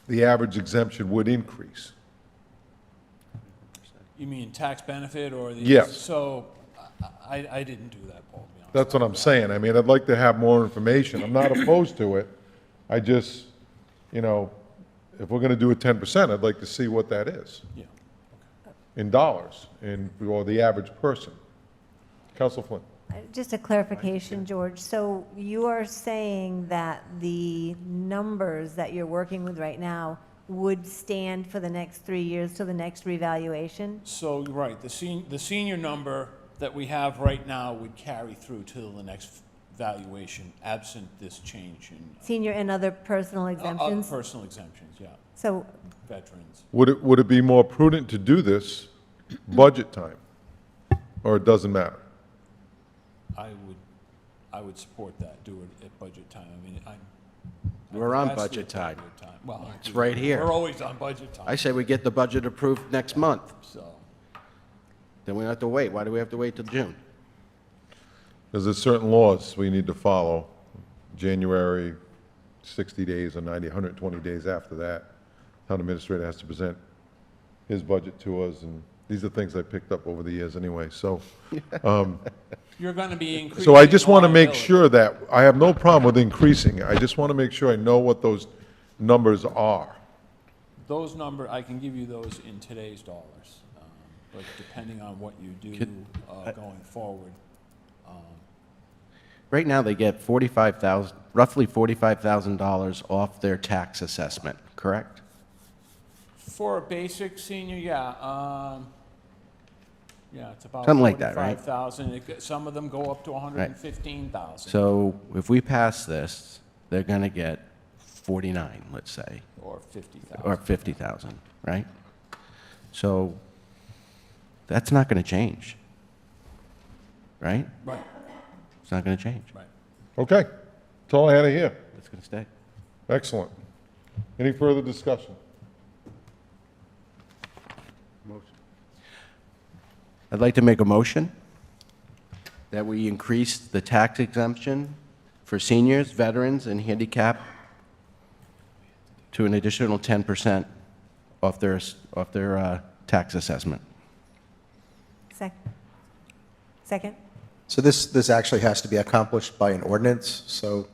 the average exemption would increase? You mean tax benefit or the? Yes. So, I didn't do that, Paul, to be honest. That's what I'm saying. I mean, I'd like to have more information. I'm not opposed to it. I just, you know, if we're gonna do a 10%, I'd like to see what that is Yeah. in dollars, or the average person. Council Flynn? Just a clarification, George. So you are saying that the numbers that you're working with right now would stand for the next 3 years till the next revaluation? So, right, the senior number that we have right now would carry through till the next valuation, absent this change in Senior and other personal exemptions? personal exemptions, yeah, So veterans. Would it be more prudent to do this budget time? Or it doesn't matter? I would support that, do it at budget time. I mean, We're on that's the budget time. Well, It's right here. we're always on budget time, I say we get the budget approved next month. so. Then we don't have to wait. Why do we have to wait till June? Because there's certain laws we need to follow. January, 60 days, or 90, 120 days after that, town administrator has to present his budget to us, and these are things I picked up over the years anyway, so. You're going to be increasing. So I just want to make liability. sure that, I have no problem with increasing, I just want to make sure I know what those numbers are. Those I can give you those in today's dollars, but depending on what you do going forward. Right now, they get roughly $45,000 off their tax assessment, correct? For a basic senior, yeah, it's about Something like that, right? 45,000. Some of them go up to 115,000 So if we pass this, they're going to get 49, let's say, or 50,000. or 50,000, right? So that's not going to change, right? Right, It's not going to change. right. Okay, that's all I had to hear. It's going to stay. Excellent. Any further discussion? I'd like to make a motion that we increase the tax exemption for seniors, veterans, and handicapped to an additional 10% off their tax assessment. Second? So this actually has to be accomplished by an ordinance, so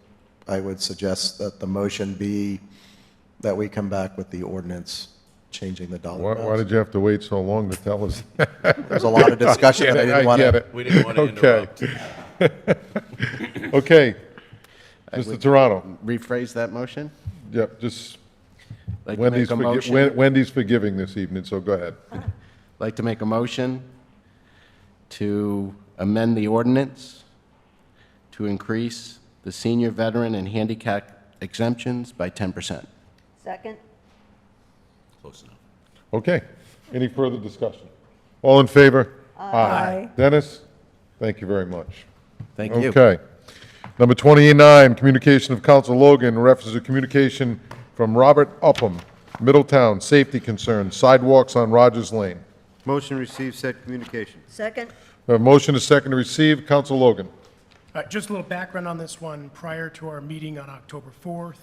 I would suggest that the motion be that we come back with the ordinance changing the dollar Why amounts. did you have to wait so long to tell us? There's a lot of discussion, and I didn't want get to... it. We didn't want to Okay. interrupt. Okay. I Mr. would Toronto, Rephrase that motion? yep, just, Like to make a motion. Wendy's forgiving this evening, so go ahead. Like to make a motion to amend the ordinance to increase the senior, veteran, and handicap exemptions by 10%. Second? Close enough. Okay. Any further discussion? All in favor? Aye. Dennis? Thank you very much. Thank you. Okay. Number 29, communication of Council Logan, in reference to communication from Robert Upham, Middletown, safety concerns, sidewalks on Rogers Lane. Motion to receive said communication. Second? We have a motion is second to receive. Council Logan. Just a little background on this one. Prior to our meeting on October 4th,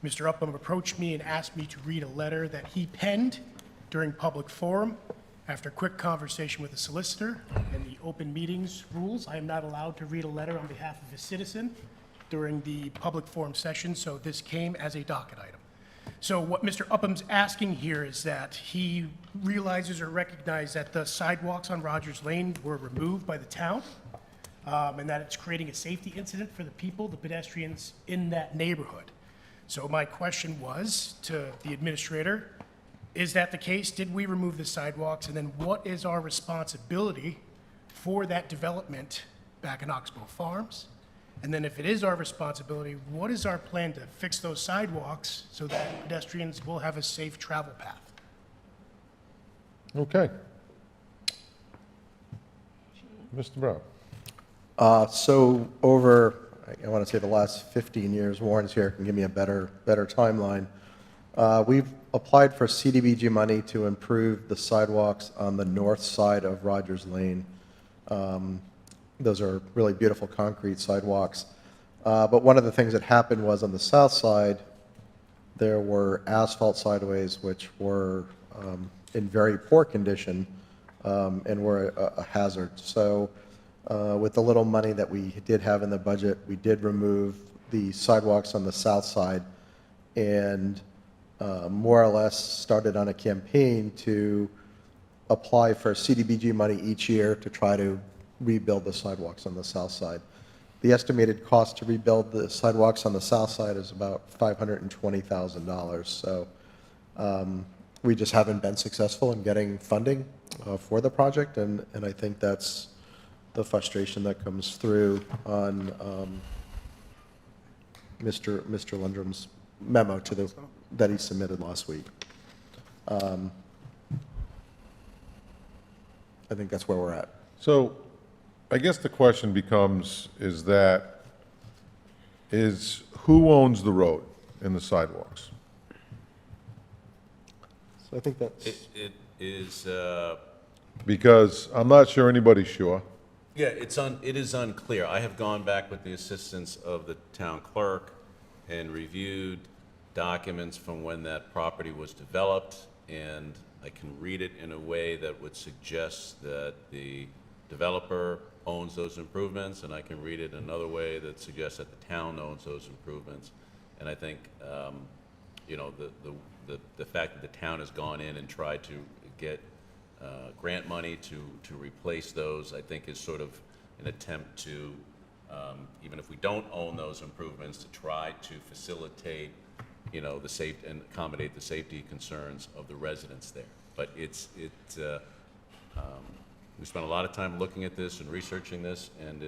Mr. Upham approached me and asked me to read a letter that he penned during public forum. After a quick conversation with the solicitor and the open meetings rules, I am not allowed to read a letter on behalf of a citizen during the public forum session, so this came as a docket item. So what Mr. Upham's asking here is that he realizes or recognizes that the sidewalks on Rogers Lane were removed by the town, and that it's creating a safety incident for the people, the pedestrians in that neighborhood. So my question was to the administrator, is that the case? Did we remove the sidewalks? And then what is our responsibility for that development back in Oxbow Farms? And then if it is our responsibility, what is our plan to fix those sidewalks so that pedestrians will have a safe travel path? Okay. Mr. Brown. So over, I want to say the last 15 years, Warren's here can give me a better timeline. We've applied for CDBG money to improve the sidewalks on the north side of Rogers Lane. Those are really beautiful concrete sidewalks. But one of the things that happened was on the south side, there were asphalt sideways which were in very poor condition and were a hazard. So with the little money that we did have in the budget, we did remove the sidewalks on the south side and more or less started on a campaign to apply for CDBG money each year to try to rebuild the sidewalks on the south side. The estimated cost to rebuild the sidewalks on the south side is about $520,000. So we just haven't been successful in getting funding for the project, and I think that's the frustration that comes through on Mr. Lundram's memo that he submitted last week. I think that's where we're at. So I guess the question becomes, is who owns the road and the sidewalks? So I think that's, It is, Because I'm not sure anybody's sure. yeah, it is unclear. I have gone back with the assistance of the town clerk and reviewed documents from when that property was developed, and I can read it in a way that would suggest that the developer owns those improvements, and I can read it another way that suggests that the town owns those improvements. And I think, you know, the fact that the town has gone in and tried to get grant money to replace those, I think is sort of an attempt to, even if we don't own those improvements, to try to facilitate, you know, and accommodate the safety concerns of the residents there. But we spent a lot of time looking at this and researching this, and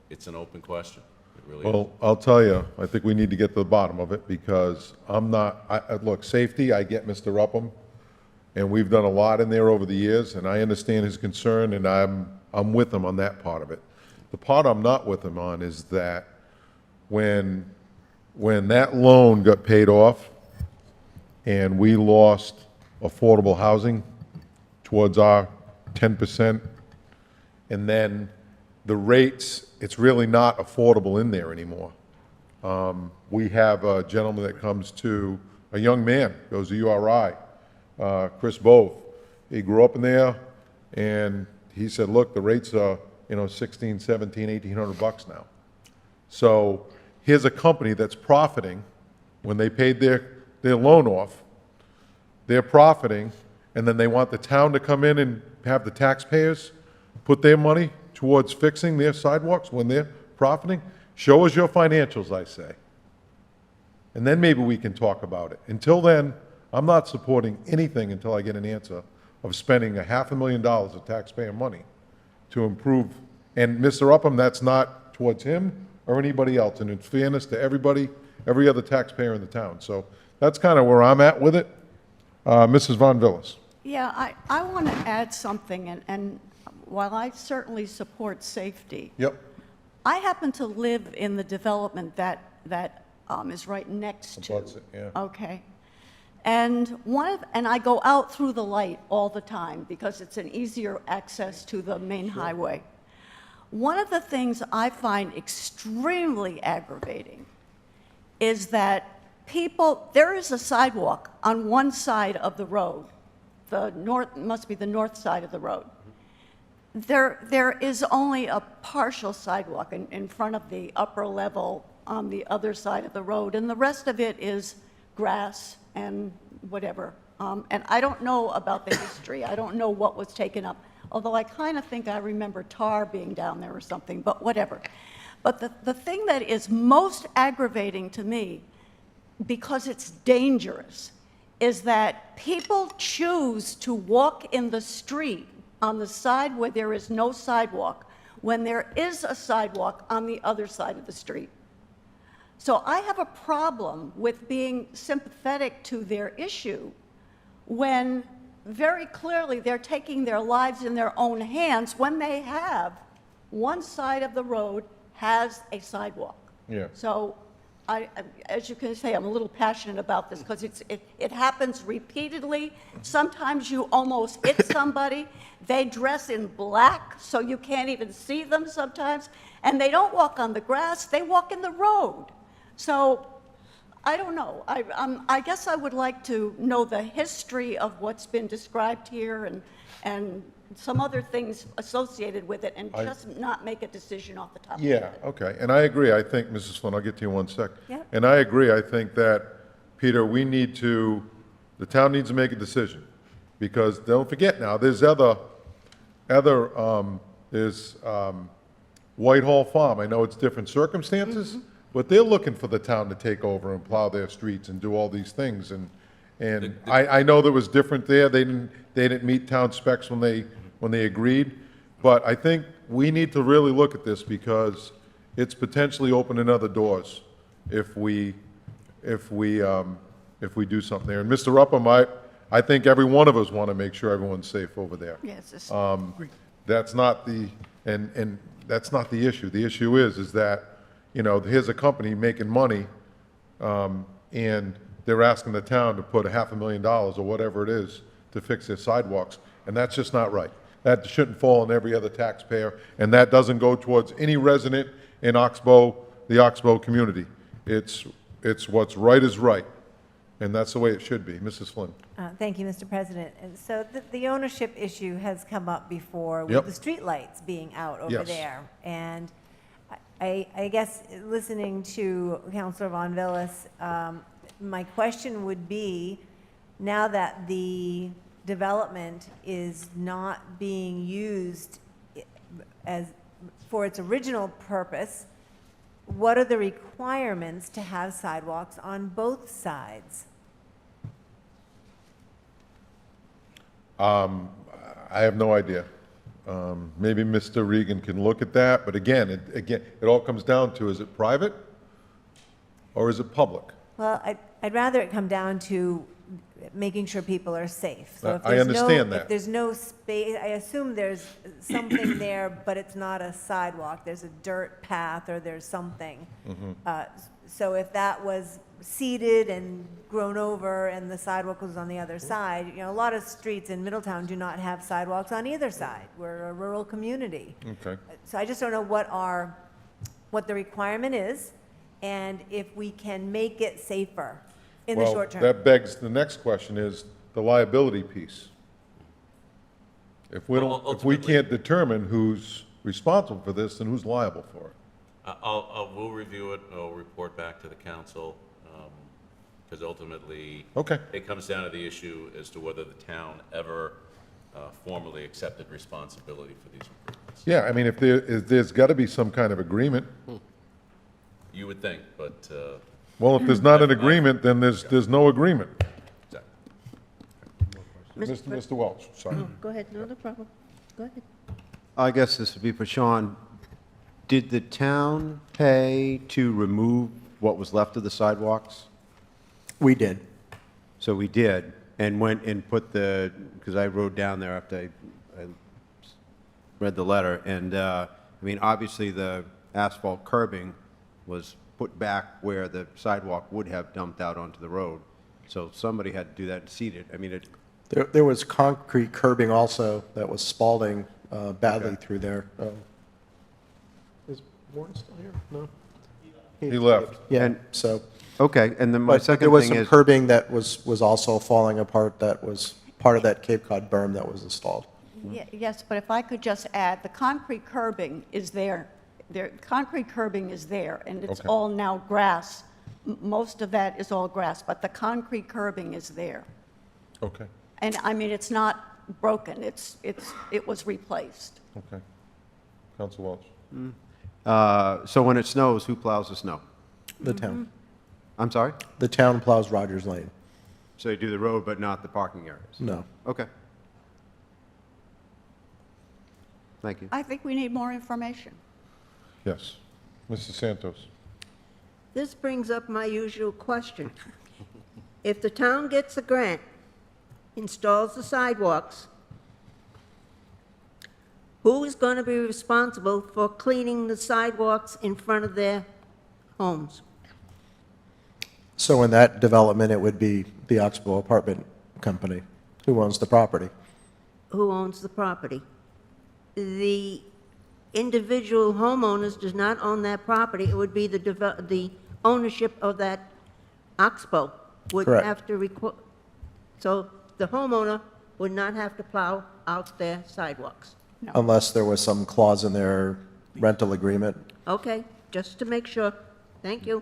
it's an open question. It really is. Well, I'll tell you, I think we need to get to the bottom of it, because look, safety, I get Mr. Upham, and we've done a lot in there over the years, and I understand his concern, and I'm with him on that part of it. The part I'm not with him on is that when when that loan got paid off and we lost affordable housing towards our 10%, and then the rates, it's really not affordable in there anymore. We have a gentleman that comes to, a young man, goes to URI, Chris Bove. He grew up in there, and he said, look, the rates are, you know, 16, 17, 1,800 bucks now. So here's a company that's profiting when they paid their loan off. They're profiting, and then they want the town to come in and have the taxpayers put their money towards fixing their sidewalks when they're profiting. Show us your financials, I say. And then maybe we can talk about it. Until then, I'm not supporting anything until I get an answer of spending $500,000 of taxpayer money to improve. And Mr. Upham, that's not towards him or anybody else, and in fairness to everybody, every other taxpayer in the town. So that's kind of where I'm at with it. Mrs. Von Villis. Yeah, I want to add something, and while I certainly support safety, Yep. I happen to live in the development that is right next to. Abuts it, yeah. Okay. And I go out through the light all the time because it's an easier access to the main highway. One of the things I find extremely aggravating is that there is a sidewalk on one side of the road, must be the north side of the road. There is only a partial sidewalk in front of the upper level on the other side of the road, and the rest of it is grass and whatever. And I don't know about the history. I don't know what was taken up, although I kind of think I remember tar being down there or something, but whatever. But the thing that is most aggravating to me, because it's dangerous, is that people choose to walk in the street on the side where there is no sidewalk when there is a sidewalk on the other side of the street. So I have a problem with being sympathetic to their issue when very clearly they're taking their lives in their own hands when they have one side of the road has a sidewalk. Yeah. So as you can say, I'm a little passionate about this because it happens repeatedly. Sometimes you almost hit somebody. They dress in black so you can't even see them sometimes. And they don't walk on the grass, they walk in the road. So I don't know. I guess I would like to know the history of what's been described here and some other things associated with it, and just not make a decision off the top of my Yeah, head. okay, and I agree, I think, Mrs. Flynn, I'll get to you in 1 sec. Yep. And I agree, I think that, Peter, the town needs to make a decision, because don't forget now, there's Whitehall Farm, I know it's different circumstances, but they're looking for the town to take over and plow their streets and do all these things, and I know there was different there, they didn't meet town specs when they agreed, but I think we need to really look at this because it's potentially opening other doors if we do something there. And Mr. Upham, I think every one of us want to make sure everyone's safe over there. Yes, it's- That's not and that's not the issue. The issue is that, you know, here's a company making money, and they're asking the town to put $500,000 or whatever it is to fix their sidewalks, and that's just not right. That shouldn't fall on every other taxpayer, and that doesn't go towards any resident in Oxbow, the Oxbow community. It's what's right is right, and that's the way it should be. Mrs. Flynn. Thank you, Mr. President. And so the ownership issue has come up before Yep. with the streetlights being out over Yes. there. And I guess listening to Councilor Von Villis, my question would be, now that the development is not being used for its original purpose, what are the requirements to have sidewalks on both sides? I have no idea. Maybe Mr. Regan can look at that, but again, it all comes down to, is it private or is it public? Well, I'd rather it come down to making sure people are safe. So if I there's understand no, that. If there's no space, I assume there's something there, but it's not a sidewalk. There's a dirt path or there's something. Mm-hmm. So if that was seeded and grown over and the sidewalk was on the other side, you know, a lot of streets in Middletown do not have sidewalks on either side. We're a rural community. Okay. So I just don't know what the requirement is, and if we can make it safer in the short term. Well, that begs, the next question is the liability piece. If we Well, don't, if we ultimately- can't determine who's responsible for this, then who's liable for it? We'll review it, I'll report back to the council, because ultimately. Okay. It comes down to the issue as to whether the town ever formally accepted responsibility for these improvements. Yeah, I mean, if there's got to be some kind of agreement. You would think, but, Well, if there's not an agreement, then there's no agreement. Mr. Welch, sorry. Go ahead, no problem. Go ahead. I guess this would be for Sean. Did the town pay to remove what was left of the sidewalks? We did. So we did, and went and put because I rode down there after I read the letter, and, I mean, obviously, the asphalt curbing was put back where the sidewalk would have dumped out onto the road. So somebody had to do that and seed it. I mean, There was concrete curbing also that was spalling badly through there. Is Warren still here? No? He left. Yeah, so, okay, and then my but there second was thing some is, curbing that was also falling apart, that was part of that Cape Cod berm that was installed. Yes, but if I could just add, the concrete curbing is there. Concrete curbing is there, and it's Okay. all now grass. Most of that is all grass, but the concrete curbing is there. Okay, And I mean, it's not broken, it was replaced. okay. Council Welch. so when it snows, who plows the snow? The town. I'm sorry? The town plows Rogers Lane. So you do the road, but not the parking areas? No. Okay. Thank you. I think we need more information. Yes. Mr. Santos. This brings up my usual question. If the town gets a grant, installs the sidewalks, who is going to be responsible for cleaning the sidewalks in front of their homes? So in that development, it would be the Oxbow Apartment Company who owns the property. Who owns the property? The individual homeowners does not own that property. It would be the ownership of that Oxbow would Correct. have to so the homeowner would not have to plow out their sidewalks. Unless there was some clause in their rental agreement. Okay, just to make sure. Thank you.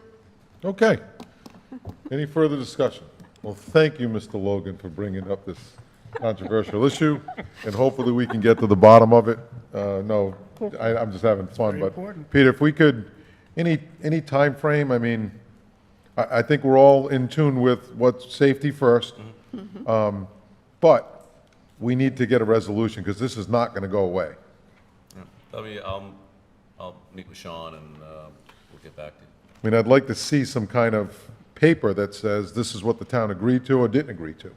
Okay. Any further discussion? Well, thank you, Mr. Logan, for bringing up this controversial issue, and hopefully we can get to the bottom of it. No, I'm just having fun, Very but, important. Peter, if we could, any time frame. I mean, I think we're all in tune with what's safety first, but we need to get a resolution, because this is not going to go away. I'll meet with Sean and we'll get back to you. I mean, I'd like to see some kind of paper that says this is what the town agreed to or didn't agree to.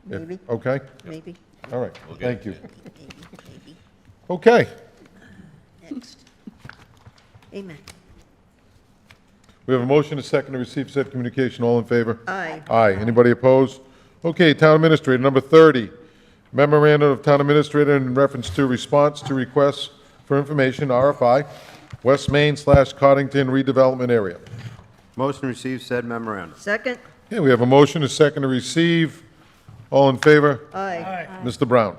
If- Maybe. Okay? Maybe. All right, We'll get thank it you. to you. Maybe. Okay, Next. Amen. we have a motion, a second to receive said communication. All in favor? Aye. Aye. Anybody opposed? Okay, Town Administrator, number 30, memorandum of Town Administrator in reference to response to requests for information, RFI, West Main/Coddington redevelopment area. Motion receives said memorandum. Second? Okay, we have a motion, a second to receive. All in favor? Aye. Mr. Brown.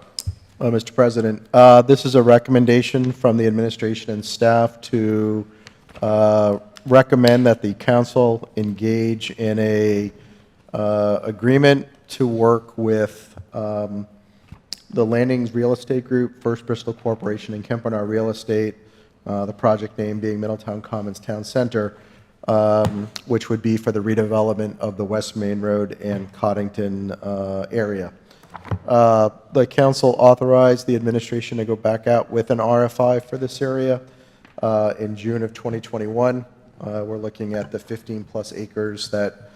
Mr. President, this is a recommendation from the administration and staff to recommend that the council engage in a agreement to work with the Landings Real Estate Group, First Bristol Corporation, and Kempenar Real Estate, the project name being Middletown Commons Town Center, which would be for the redevelopment of the West Main Road and Coddington area. The council authorized the administration to go back out with an RFI for this area in June of 2021. We're looking at the 15-plus acres that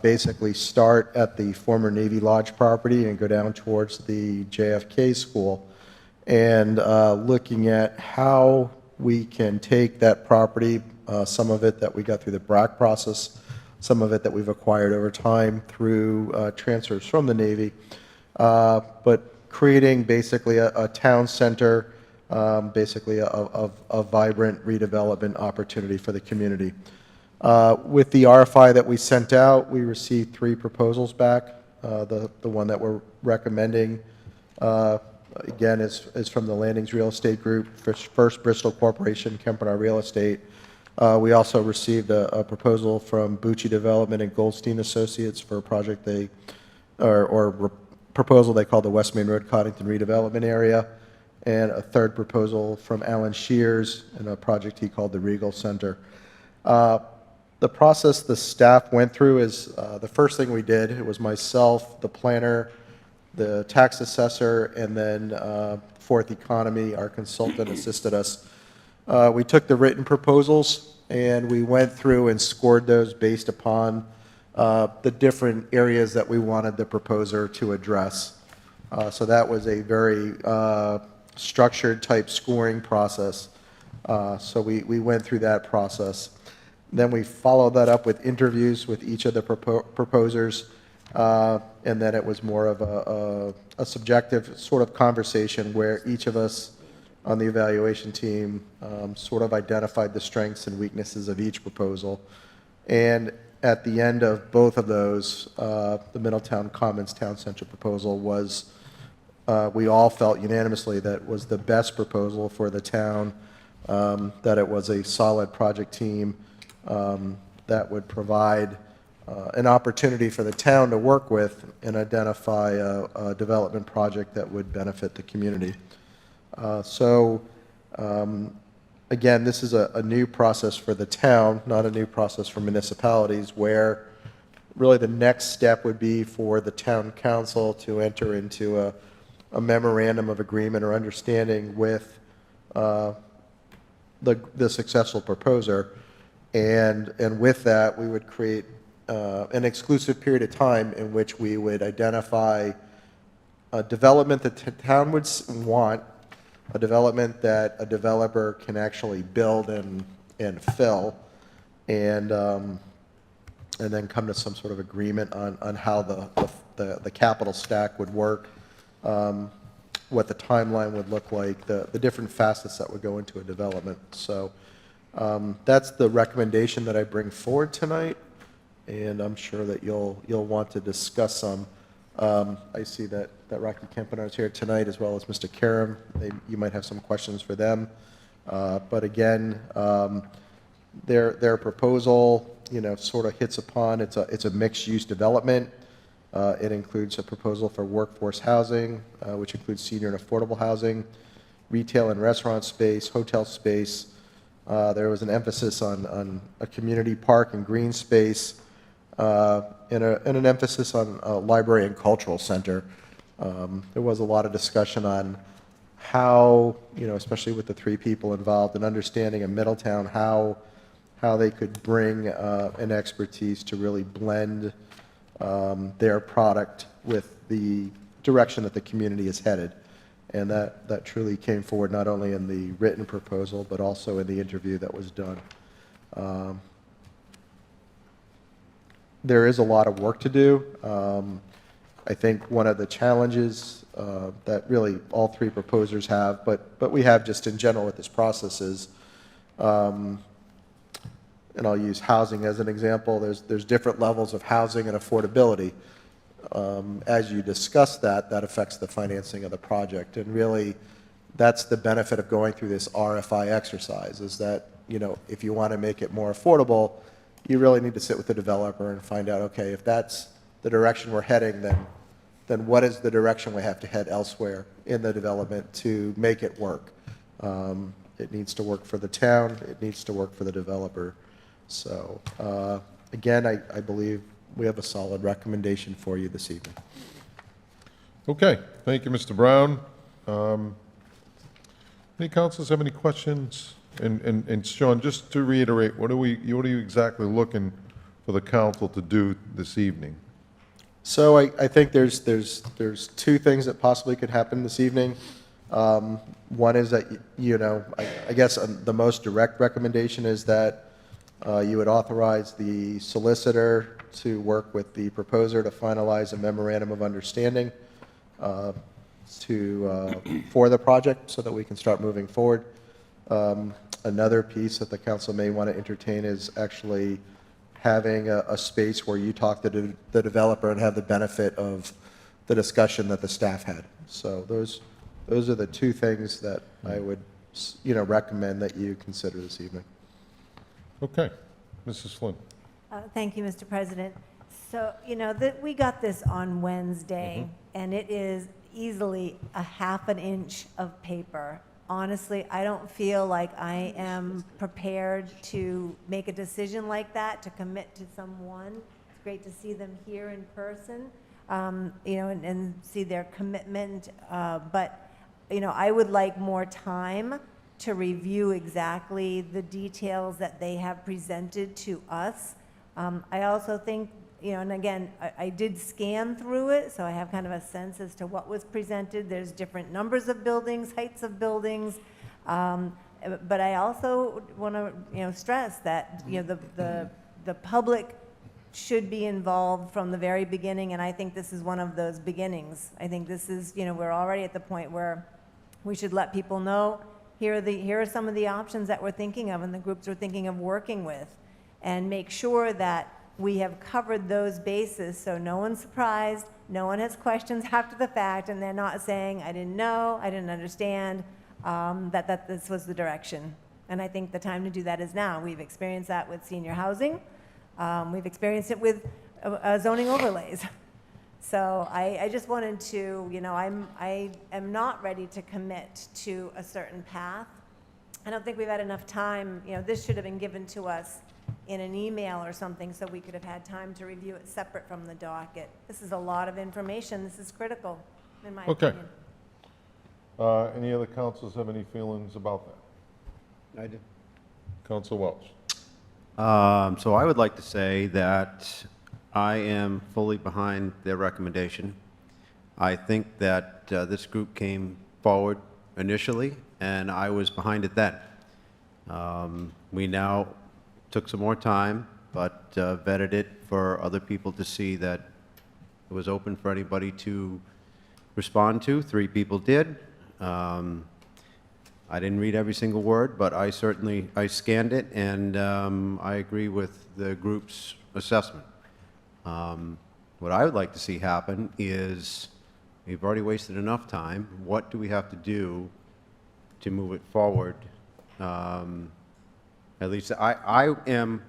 basically start at the former Navy Lodge property and go down towards the JFK school, and looking at how we can take that property some of it that we got through the BRAC process, some of it that we've acquired over time through transfers from the Navy. But creating basically a town center, basically a vibrant redevelopment opportunity for the community. With the RFI that we sent out, we received 3 proposals back. The one that we're recommending, again, is from the Landings Real Estate Group, First Bristol Corporation, Kempenar Real Estate. We also received a proposal from Bucci Development and Goldstein Associates for a project proposal they call the West Main Road Coddington redevelopment area, and a third proposal from Alan Shears in a project he called the Regal Center. The process the staff went through is, the first thing we did, it was myself, the planner, the tax assessor, and then Fourth Economy, our consultant, assisted us. We took the written proposals and we went through and scored those based upon the different areas that we wanted the proposer to address. So that was a very structured type scoring process. So we went through that process. Then we followed that up with interviews with each of the proposers, and then it was more of a subjective sort of conversation where each of us on the evaluation team sort of identified the strengths and weaknesses of each proposal. And at the end of both of those, the Middletown Commons Town Center proposal was, we all felt unanimously that was the best proposal for the town, that it was a solid project team that would provide an opportunity for the town to work with and identify a development project that would benefit the community. Again, this is a new process for the town, not a new process for municipalities, where really the next step would be for the town council to enter into a memorandum of agreement or understanding with the successful proposer. And with that, we would create an exclusive period of time in which we would identify a development that the town would want, a development that a developer can actually build and fill, and then come to some sort of agreement on how the capital stack would work, what the timeline would look like, the different facets that would go into a development. So that's the recommendation that I bring forward tonight, and I'm sure that you'll want to discuss some. I see that Rocky Kempenar is here tonight, as well as Mr. Karam. You might have some questions for them. But again, their proposal, sort of hits upon, it's a mixed-use development. It includes a proposal for workforce housing, which includes senior and affordable housing, retail and restaurant space, hotel space. There was an emphasis on a community park and green space, and an emphasis on a library and cultural center. There was a lot of discussion on how, especially with the 3 people involved, and understanding in Middletown how they could bring an expertise to really blend their product with the direction that the community is headed. And that truly came forward not only in the written proposal, but also in the interview that was done. There is a lot of work to do. I think one of the challenges that really all 3 proposers have, but we have just in general with this process is, and I'll use housing as an example, there's different levels of housing and affordability. As you discuss that affects the financing of the project. And really, that's the benefit of going through this RFI exercise, is that, if you want to make it more affordable, you really need to sit with the developer and find out, okay, if that's the direction we're heading, then what is the direction we have to head elsewhere in the development to make it work? It needs to work for the town. It needs to work for the developer. So, again, I believe we have a solid recommendation for you this evening. Okay, thank you, Mr. Brown. Any councilors have any questions? And Sean, just to reiterate, what are you exactly looking for the council to do this evening? So I think there's 2 things that possibly could happen this evening. One is that, I guess the most direct recommendation is that You would authorize the solicitor to work with the proposer to finalize a memorandum of understanding for the project so that we can start moving forward. Another piece that the council may want to entertain is actually having a space where you talk to the developer and have the benefit of the discussion that the staff had. So those are the two things that I would, recommend that you consider this evening. Okay. Mrs. Flynn. Thank you, Mr. President. So, we got this on Wednesday, and it is easily a half an inch of paper. Honestly, I don't feel like I am prepared to make a decision like that, to commit to someone. It's great to see them here in person, and see their commitment. But, I would like more time to review exactly the details that they have presented to us. I also think, and again, I did scan through it, so I have kind of a sense as to what was presented. There's different numbers of buildings, heights of buildings, but I also want to, stress that, the public should be involved from the very beginning, and I think this is one of those beginnings. I think this is, we're already at the point where we should let people know, here are some of the options that we're thinking of and the groups we're thinking of working with, and make sure that we have covered those bases so no one's surprised, no one has questions after the fact, and they're not saying, I didn't know, I didn't understand, that this was the direction. And I think the time to do that is now. We've experienced that with senior housing. We've experienced it with zoning overlays. So I just wanted to, I am not ready to commit to a certain path. I don't think we've had enough time. This should have been given to us in an email or something so we could have had time to review it separate from the docket. This is a lot of information. This is critical, in my Okay. opinion. Any other councils have any feelings about that? I do. Council Welch. So I would like to say that I am fully behind their recommendation. I think that this group came forward initially, and I was behind it then. We now took some more time, but vetted it for other people to see that it was open for anybody to respond to. 3 people did. I didn't read every single word, but I scanned it, and I agree with the group's assessment. What I would like to see happen is, we've already wasted enough time. What do we have to do to move it forward? At least I am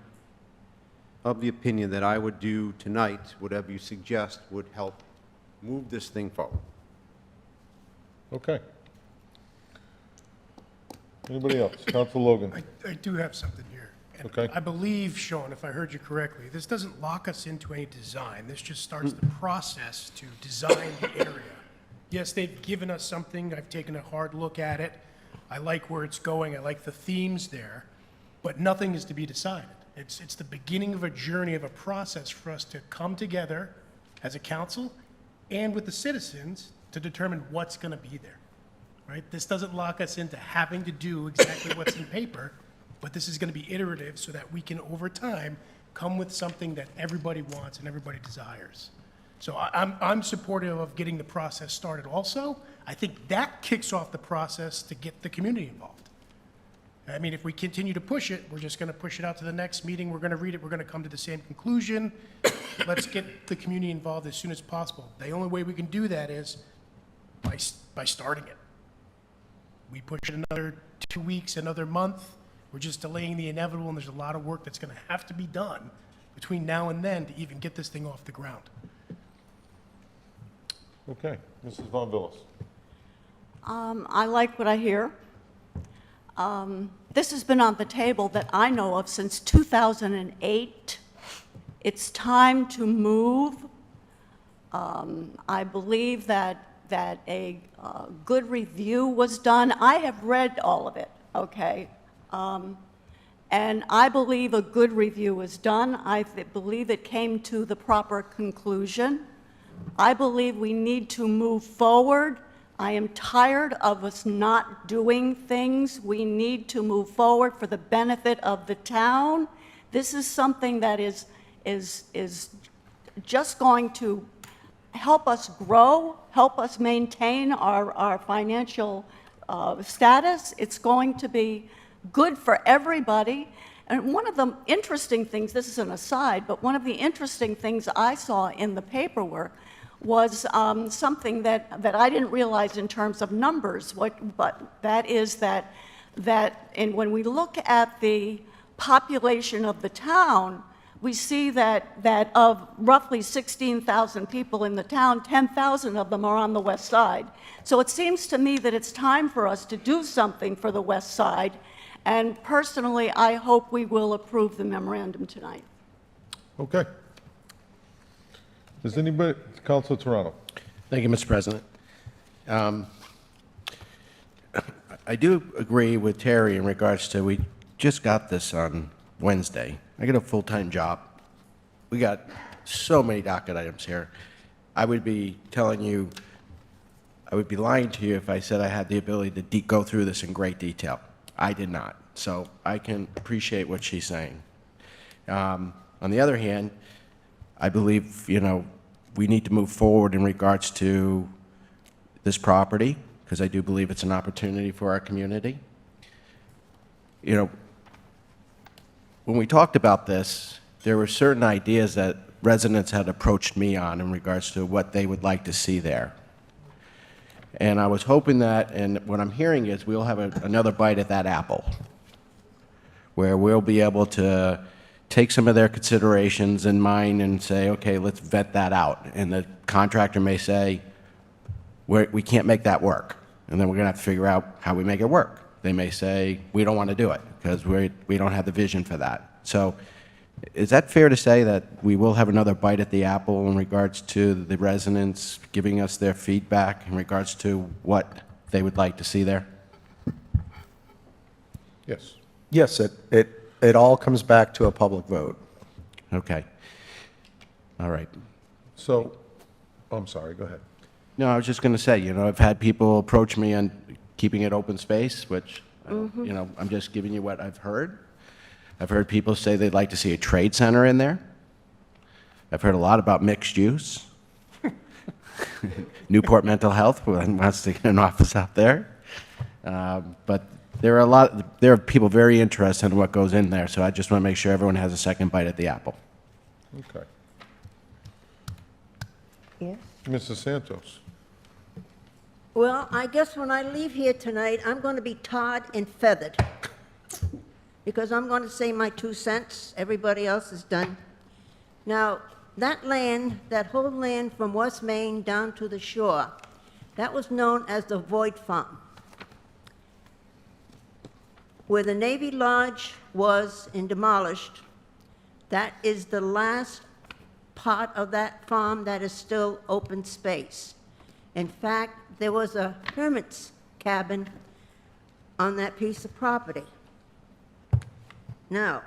of the opinion that I would do tonight, whatever you suggest would help move this thing forward. Okay. Anybody else? Council Logan. I do have something here. And Okay. I believe, Sean, if I heard you correctly, this doesn't lock us into any design. This just starts the process to design the area. Yes, they've given us something. I've taken a hard look at it. I like where it's going. I like the themes there. But nothing is to be decided. It's the beginning of a journey, of a process for us to come together as a council and with the citizens to determine what's going to be there, right? This doesn't lock us into having to do exactly what's in paper, but this is going to be iterative so that we can, over time, come with something that everybody wants and everybody desires. So I'm supportive of getting the process started also. I think that kicks off the process to get the community involved. I mean, if we continue to push it, we're just going to push it out to the next meeting. We're going to read it. We're going to come to the same conclusion. Let's get the community involved as soon as possible. The only way we can do that is by starting it. We push it another 2 weeks, another month. We're just delaying the inevitable, and there's a lot of work that's going to have to be done between now and then to even get this thing off the ground. Okay. Mrs. Von Villis. I like what I hear. This has been on the table that I know of since 2008. It's time to move. I believe that a good review was done. I have read all of it, okay? And I believe a good review was done. I believe it came to the proper conclusion. I believe we need to move forward. I am tired of us not doing things. We need to move forward for the benefit of the town. This is something that is just going to help us grow, help us maintain our financial status. It's going to be good for everybody. And one of the interesting things, this is an aside, but one of the interesting things I saw in the paperwork was something that I didn't realize in terms of numbers, but that is that and when we look at the population of the town, we see that of roughly 16,000 people in the town, 10,000 of them are on the west side. So it seems to me that it's time for us to do something for the west side, and personally, I hope we will approve the memorandum tonight. Okay. Does anybody, Councilor Toronto? Thank you, Mr. President. I do agree with Terry in regards to, we just got this on Wednesday. I got a full-time job. We got so many docket items here. I would be telling you, I would be lying to you if I said I had the ability to go through this in great detail. I did not. So I can appreciate what she's saying. On the other hand, I believe, we need to move forward in regards to this property, because I do believe it's an opportunity for our community. When we talked about this, there were certain ideas that residents had approached me on in regards to what they would like to see there. And I was hoping that, and what I'm hearing is we'll have another bite at that apple, where we'll be able to take some of their considerations in mind and say, okay, let's vet that out. And the contractor may say, we can't make that work. And then we're going to have to figure out how we make it work. They may say, we don't want to do it because we don't have the vision for that. So is that fair to say that we will have another bite at the apple in regards to the residents giving us their feedback in regards to what they would like to see there? Yes. Yes, it all comes back to a public vote. Okay. All right. So, I'm sorry, go ahead. No, I was just going to say, I've had people approach me on keeping it open space, which, I'm just giving you what I've heard. I've heard people say they'd like to see a trade center in there. I've heard a lot about mixed use. Newport Mental Health wants to get an office out there. But there are people very interested in what goes in there, so I just want to make sure everyone has a second bite at the apple. Okay. Yes? Mrs. Santos? Well, I guess when I leave here tonight, I'm going to be tarred and feathered, because I'm going to say my 2 cents. Everybody else is done. Now, that land, that whole land from West Main down to the shore, that was known as the Void Farm. Where the Navy Lodge was and demolished, that is the last part of that farm that is still open space. In fact, there was a hermit's cabin on that piece of property. Now,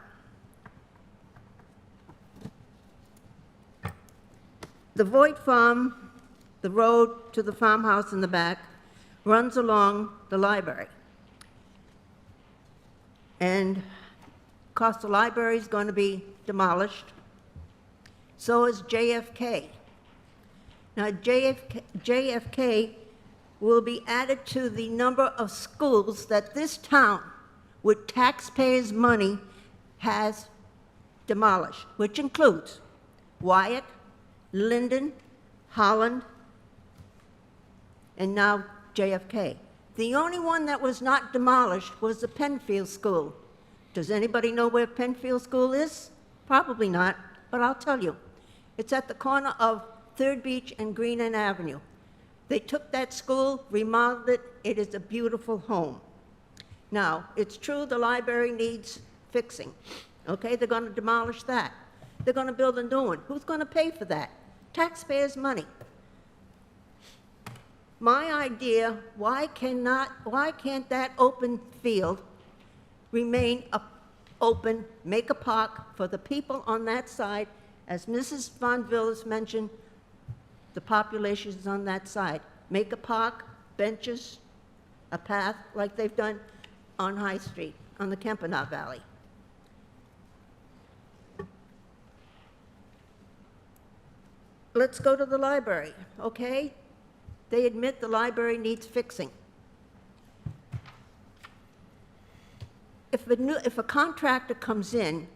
the Void Farm, the road to the farmhouse in the back, runs along the library. And, of course, the library is going to be demolished. So is JFK. Now, JFK will be added to the number of schools that this town, with taxpayers' money, has demolished, which includes Wyatt, Linden, Holland, and now JFK. The only one that was not demolished was the Penfield School. Does anybody know where Penfield School is? Probably not, but I'll tell you. It's at the corner of 3rd Beach and Green End Avenue. They took that school, remodeled it. It is a beautiful home. Now, it's true the library needs fixing. Okay, they're going to demolish that. They're going to build a new one. Who's going to pay for that? Taxpayers' money. My idea, why can't that open field remain open, make a park for the people on that side? As Mrs. Von Villas mentioned, the population is on that side. Make a park, benches, a path like they've done on High Street, on the Kempenaugh Valley. let's go to the library, okay? They admit the library needs fixing. If a contractor comes in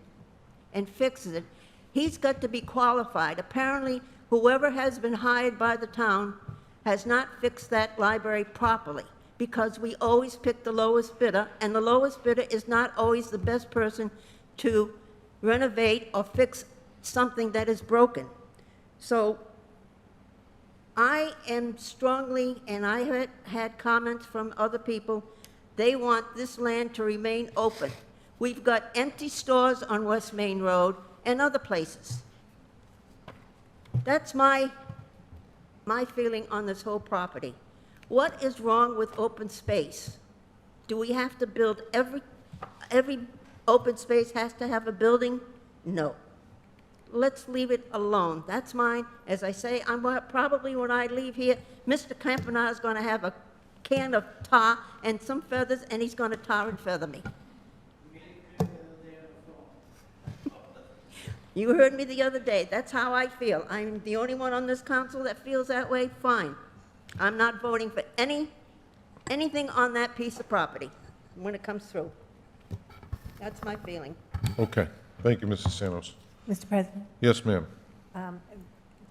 and fixes it, he's got to be qualified. Apparently, whoever has been hired by the town has not fixed that library properly, because we always pick the lowest bidder, and the lowest bidder is not always the best person to renovate or fix something that is broken. So I am strongly, and I had comments from other people, they want this land to remain open. We've got empty stores on West Main Road and other places. That's my feeling on this whole property. What is wrong with open space? Do we have to build every open space has to have a building? No. Let's leave it alone. That's mine. As I say, probably when I leave here, Mr. Campanile is going to have a can of tar and some feathers, and he's going to tar and feather me. You heard me the other day. That's how I feel. I'm the only one on this council that feels that way. Fine. I'm not voting for anything on that piece of property when it comes through. That's my feeling. Okay. Thank you, Mrs. Santos. Mr. President, Yes, ma'am. am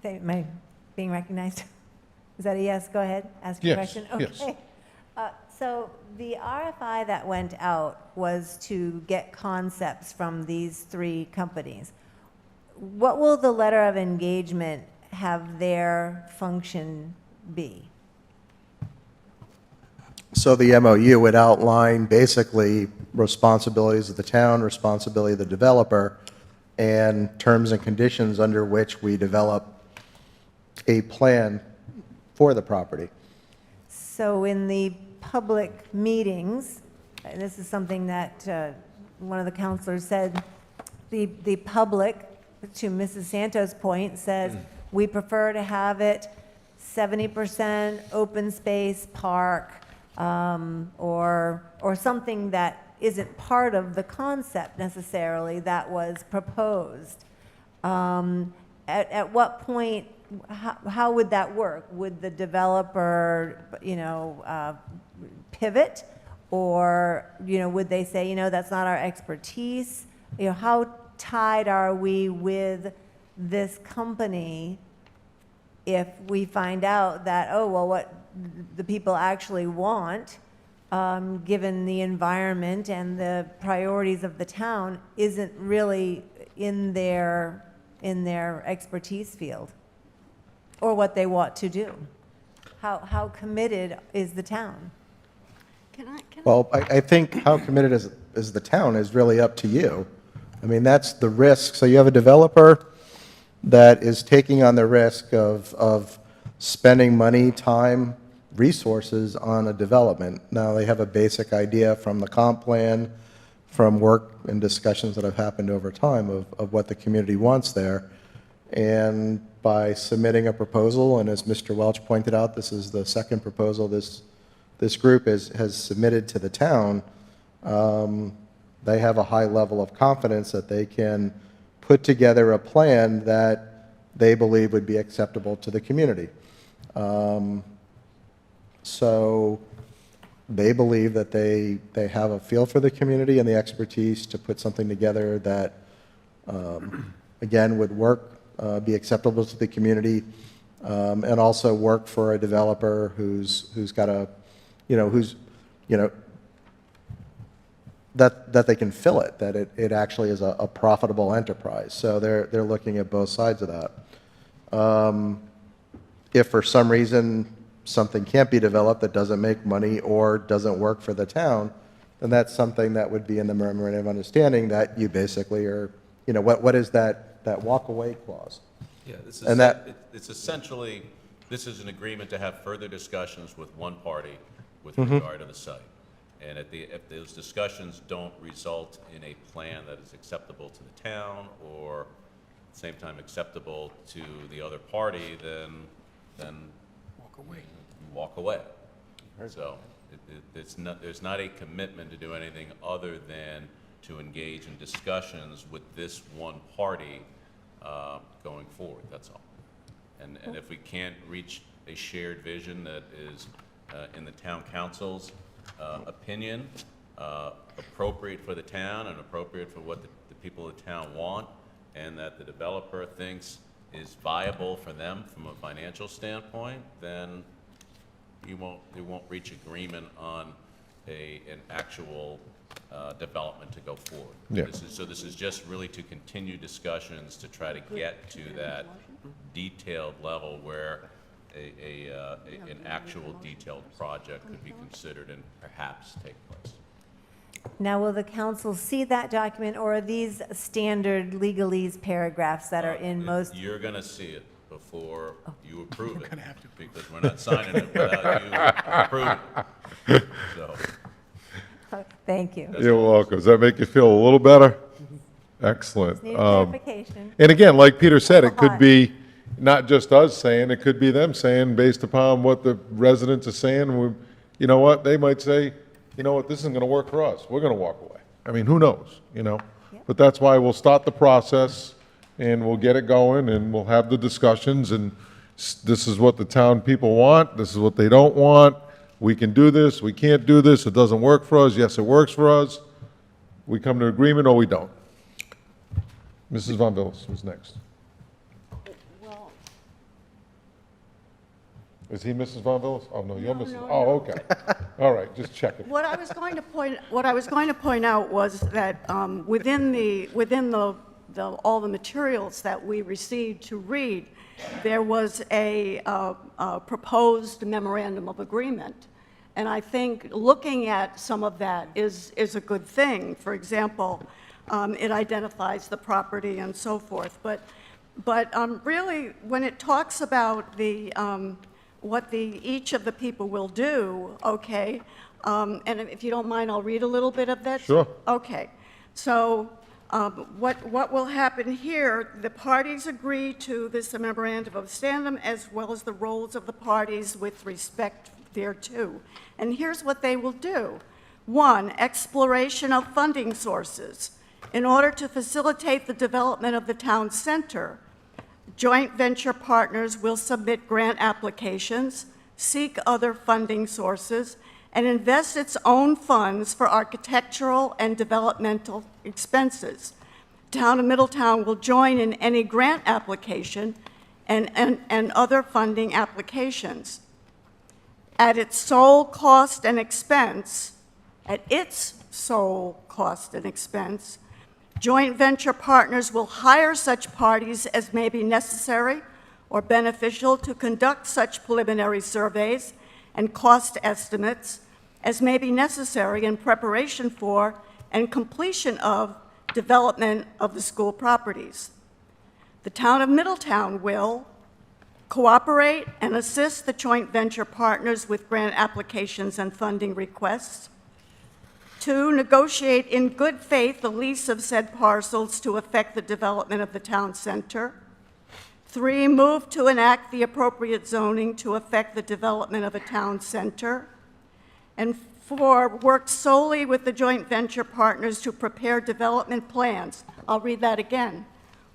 I being recognized? Is that a yes? Go ahead, ask your Yes, question. yes. Okay. So the RFI that went out was to get concepts from these 3 companies. What will the letter of engagement have their function be? So the MOU would outline basically responsibilities of the town, responsibility of the developer, and terms and conditions under which we develop a plan for the property. So in the public meetings, and this is something that one of the counselors said, the public, to Mrs. Santos' point, says, we prefer to have it 70% open space park, or something that isn't part of the concept necessarily that was proposed. At what point, how would that work? Would the developer, pivot? Or, would they say, that's not our expertise? How tied are we with this company if we find out that, oh, well, what the people actually want, given the environment and the priorities of the town, isn't really in their expertise field, or what they want to do? How committed is the town? Well, I think how committed is the town is really up to you. I mean, that's the risk. So you have a developer that is taking on the risk of spending money, time, resources on a development. Now, they have a basic idea from the comp plan, from work and discussions that have happened over time of what the community wants there. And by submitting a proposal, and as Mr. Welch pointed out, this is the second proposal this group has submitted to the town, they have a high level of confidence that they can put together a plan that they believe would be acceptable to the community. So they believe that they have a feel for the community and the expertise to put something together that, again, would work, be acceptable to the community, and also work for a developer who's got a, that they can fill it, that it actually is a profitable enterprise. So they're looking at both sides of that. If for some reason something can't be developed that doesn't make money or doesn't work for the town, then that's something that would be in the memorandum of understanding that you basically are, what is that walk-away clause? Yeah, this And is, that- it's essentially, this is an agreement to have further discussions with one party with regard to the site. And if those discussions don't result in a plan that is acceptable to the town, or at the same time acceptable to the other party, then walk away. So there's not a commitment to do anything other than to engage in discussions with this one party going forward, that's all. And if we can't reach a shared vision that is in the town council's opinion, appropriate for the town and appropriate for what the people of the town want, and that the developer thinks is viable for them from a financial standpoint, then they won't reach agreement on an actual development to go forward. Yeah. This is just really to continue discussions to try to get to that detailed level where an actual detailed project could be considered and perhaps take place. Now, will the council see that document, or are these standard legalese paragraphs that are in most? You're going to see it before you approve it, because we're not signing it without you approving it. So, Thank you. You're welcome. Does that make you feel a little better? Excellent. Need clarification. And again, like Peter said, it Hot. could be not just us saying, it could be them saying, based upon what the residents are saying, you know what, they might say, you know what, this isn't going to work for us. We're going to walk away. I mean, who knows, you know? Yep. But that's why we'll start the process, and we'll get it going, and we'll have the discussions, and this is what the town people want, this is what they don't want. We can do this, we can't do this, it doesn't work for us, yes, it works for us. We come to agreement or we don't. Mrs. Von Villis was next. Well, Is he Mrs. Von Villis? Oh, no, you're Mrs. no, Oh, okay. All right, just checking. what I was going to point out was that within all the materials that we received to read, there was a proposed memorandum of agreement. And I think looking at some of that is a good thing. For example, it identifies the property and so forth. But really, when it talks about what each of the people will do, okay, and if you don't mind, I'll read a little bit of that. Sure. Okay. So what will happen here, the parties agree to this memorandum of understanding as well as the roles of the parties with respect thereto. And here's what they will do. 1, exploration of funding sources. In order to facilitate the development of the town center, joint venture partners will submit grant applications, seek other funding sources, and invest its own funds for architectural and developmental expenses. Town of Middletown will join in any grant application and other funding applications. At its sole cost and expense, joint venture partners will hire such parties as may be necessary or beneficial to conduct such preliminary surveys and cost estimates as may be necessary in preparation for and completion of development of the school properties. The town of Middletown will cooperate and assist the joint venture partners with grant applications and funding requests. 2, negotiate in good faith the lease of said parcels to effect the development of the town center. 3, move to enact the appropriate zoning to effect the development of a town center. And 4, work solely with the joint venture partners to prepare development plans. I'll read that again.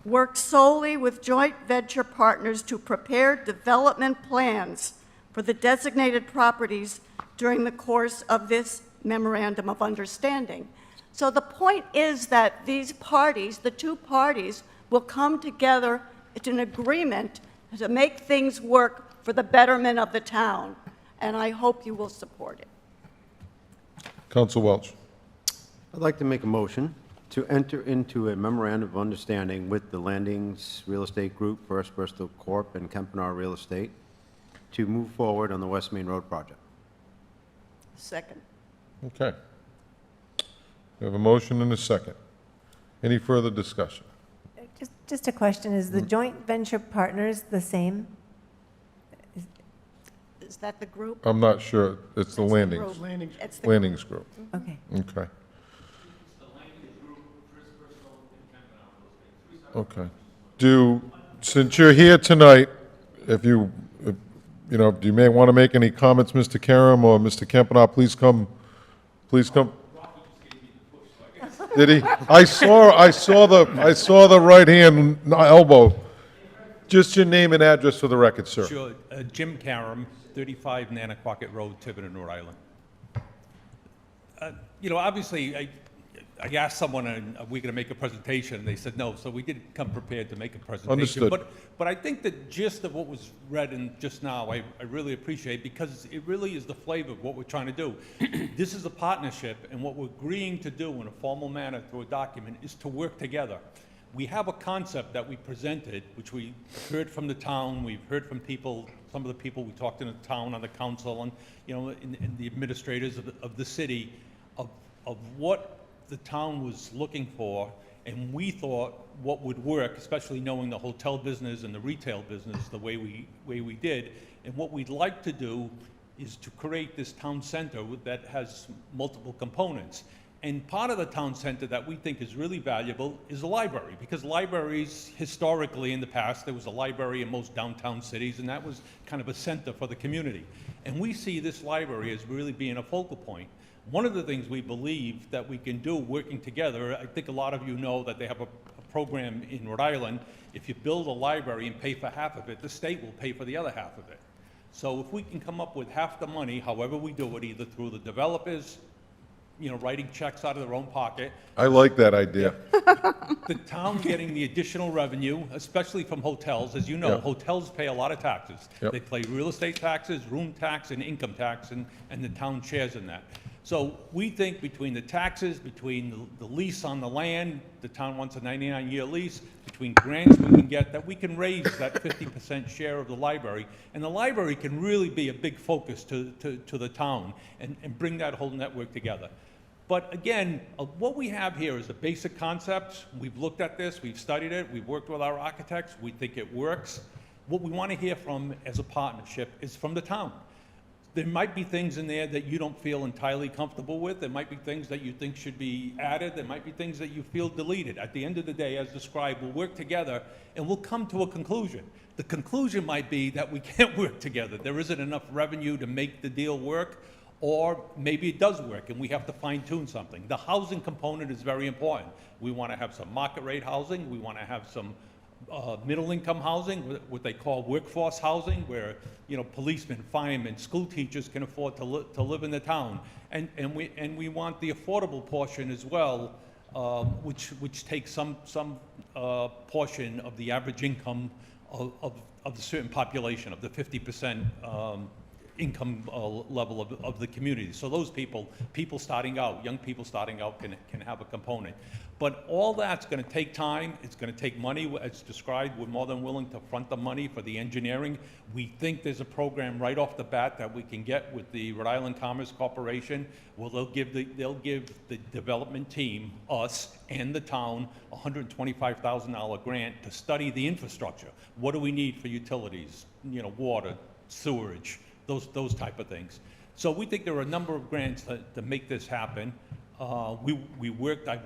Work solely with joint venture partners to prepare development plans for the designated properties during the course of this memorandum of understanding. So the point is that these parties, the two parties, will come together to an agreement to make things work for the betterment of the town, and I hope you will support it. Counsel Welch. I'd like to make a motion to enter into a memorandum of understanding with the Landings Real Estate Group, First Bristol Corp., and Kempenar Real Estate to move forward on the West Main Road project. Second. Okay. We have a motion and a second. Any further discussion? Just a question, is the joint venture partners the same? Is that the group? I'm not sure. It's the Landings. It's the Landings Group. Okay. Okay. Okay. Since you're here tonight, if you may want to make any comments, Mr. Karam or Mr. Kempenaar, please come. Did he? I saw the right hand elbow. Just your name and address for the record, sir. Sure. Jim Karam, 35 Nanaquacket Road, Tiverton, Rhode Island. Obviously, I asked someone, are we going to make a presentation? And they said no, so we didn't come prepared to make a presentation. Understood. But I think the gist of what was read in just now, I really appreciate, because it really is the flavor of what we're trying to do. This is a partnership, and what we're agreeing to do in a formal manner through a document is to work together. We have a concept that we presented, which we heard from the town, we've heard from people, some of the people we talked in the town, on the council, and, and the administrators of the city, of what the town was looking for, and we thought what would work, especially knowing the hotel business and the retail business the way we did. And what we'd like to do is to create this town center that has multiple components. And part of the town center that we think is really valuable is a library, because libraries, historically in the past, there was a library in most downtown cities, and that was kind of a center for the community. And we see this library as really being a focal point. One of the things we believe that we can do working together, I think a lot of you know that they have a program in Rhode Island. If you build a library and pay for half of it, the state will pay for the other half of it. So if we can come up with half the money, however we do it, either through the developers, writing checks out of their own pocket, I like that idea. the town getting the additional revenue, especially from hotels. As you know, Yep. hotels pay a lot of taxes. Yep. They pay real estate taxes, room tax, and income tax, and the town shares in that. So we think between the taxes, between the lease on the land, the town wants a 99-year lease, between grants we can get, that we can raise that 50% share of the library. And the library can really be a big focus to the town and bring that whole network together. But again, what we have here is a basic concept. We've looked at this, we've studied it, we've worked with our architects, we think it works. What we want to hear from as a partnership is from the town. There might be things in there that you don't feel entirely comfortable with. There might be things that you think should be added. There might be things that you feel deleted. At the end of the day, as described, we'll work together and we'll come to a conclusion. The conclusion might be that we can't work together. There isn't enough revenue to make the deal work, or maybe it does work and we have to fine-tune something. The housing component is very important. We want to have some market rate housing. We want to have some middle-income housing, what they call workforce housing, where policemen, firemen, school teachers can afford to live in the town, and we want the affordable portion as well, which takes some portion of the average income of the certain population, of the 50% income level of the community. So those people starting out, young people starting out, can have a component. But all that's going to take time. It's going to take money. As described, we're more than willing to front the money for the engineering. We think there's a program right off the bat that we can get with the Rhode Island Commerce Corporation. Well, they'll give the development team, us and the town, a $125,000 grant to study the infrastructure. What do we need for utilities? Water, sewerage, those type of things. So we think there are a number of grants to make this happen. I've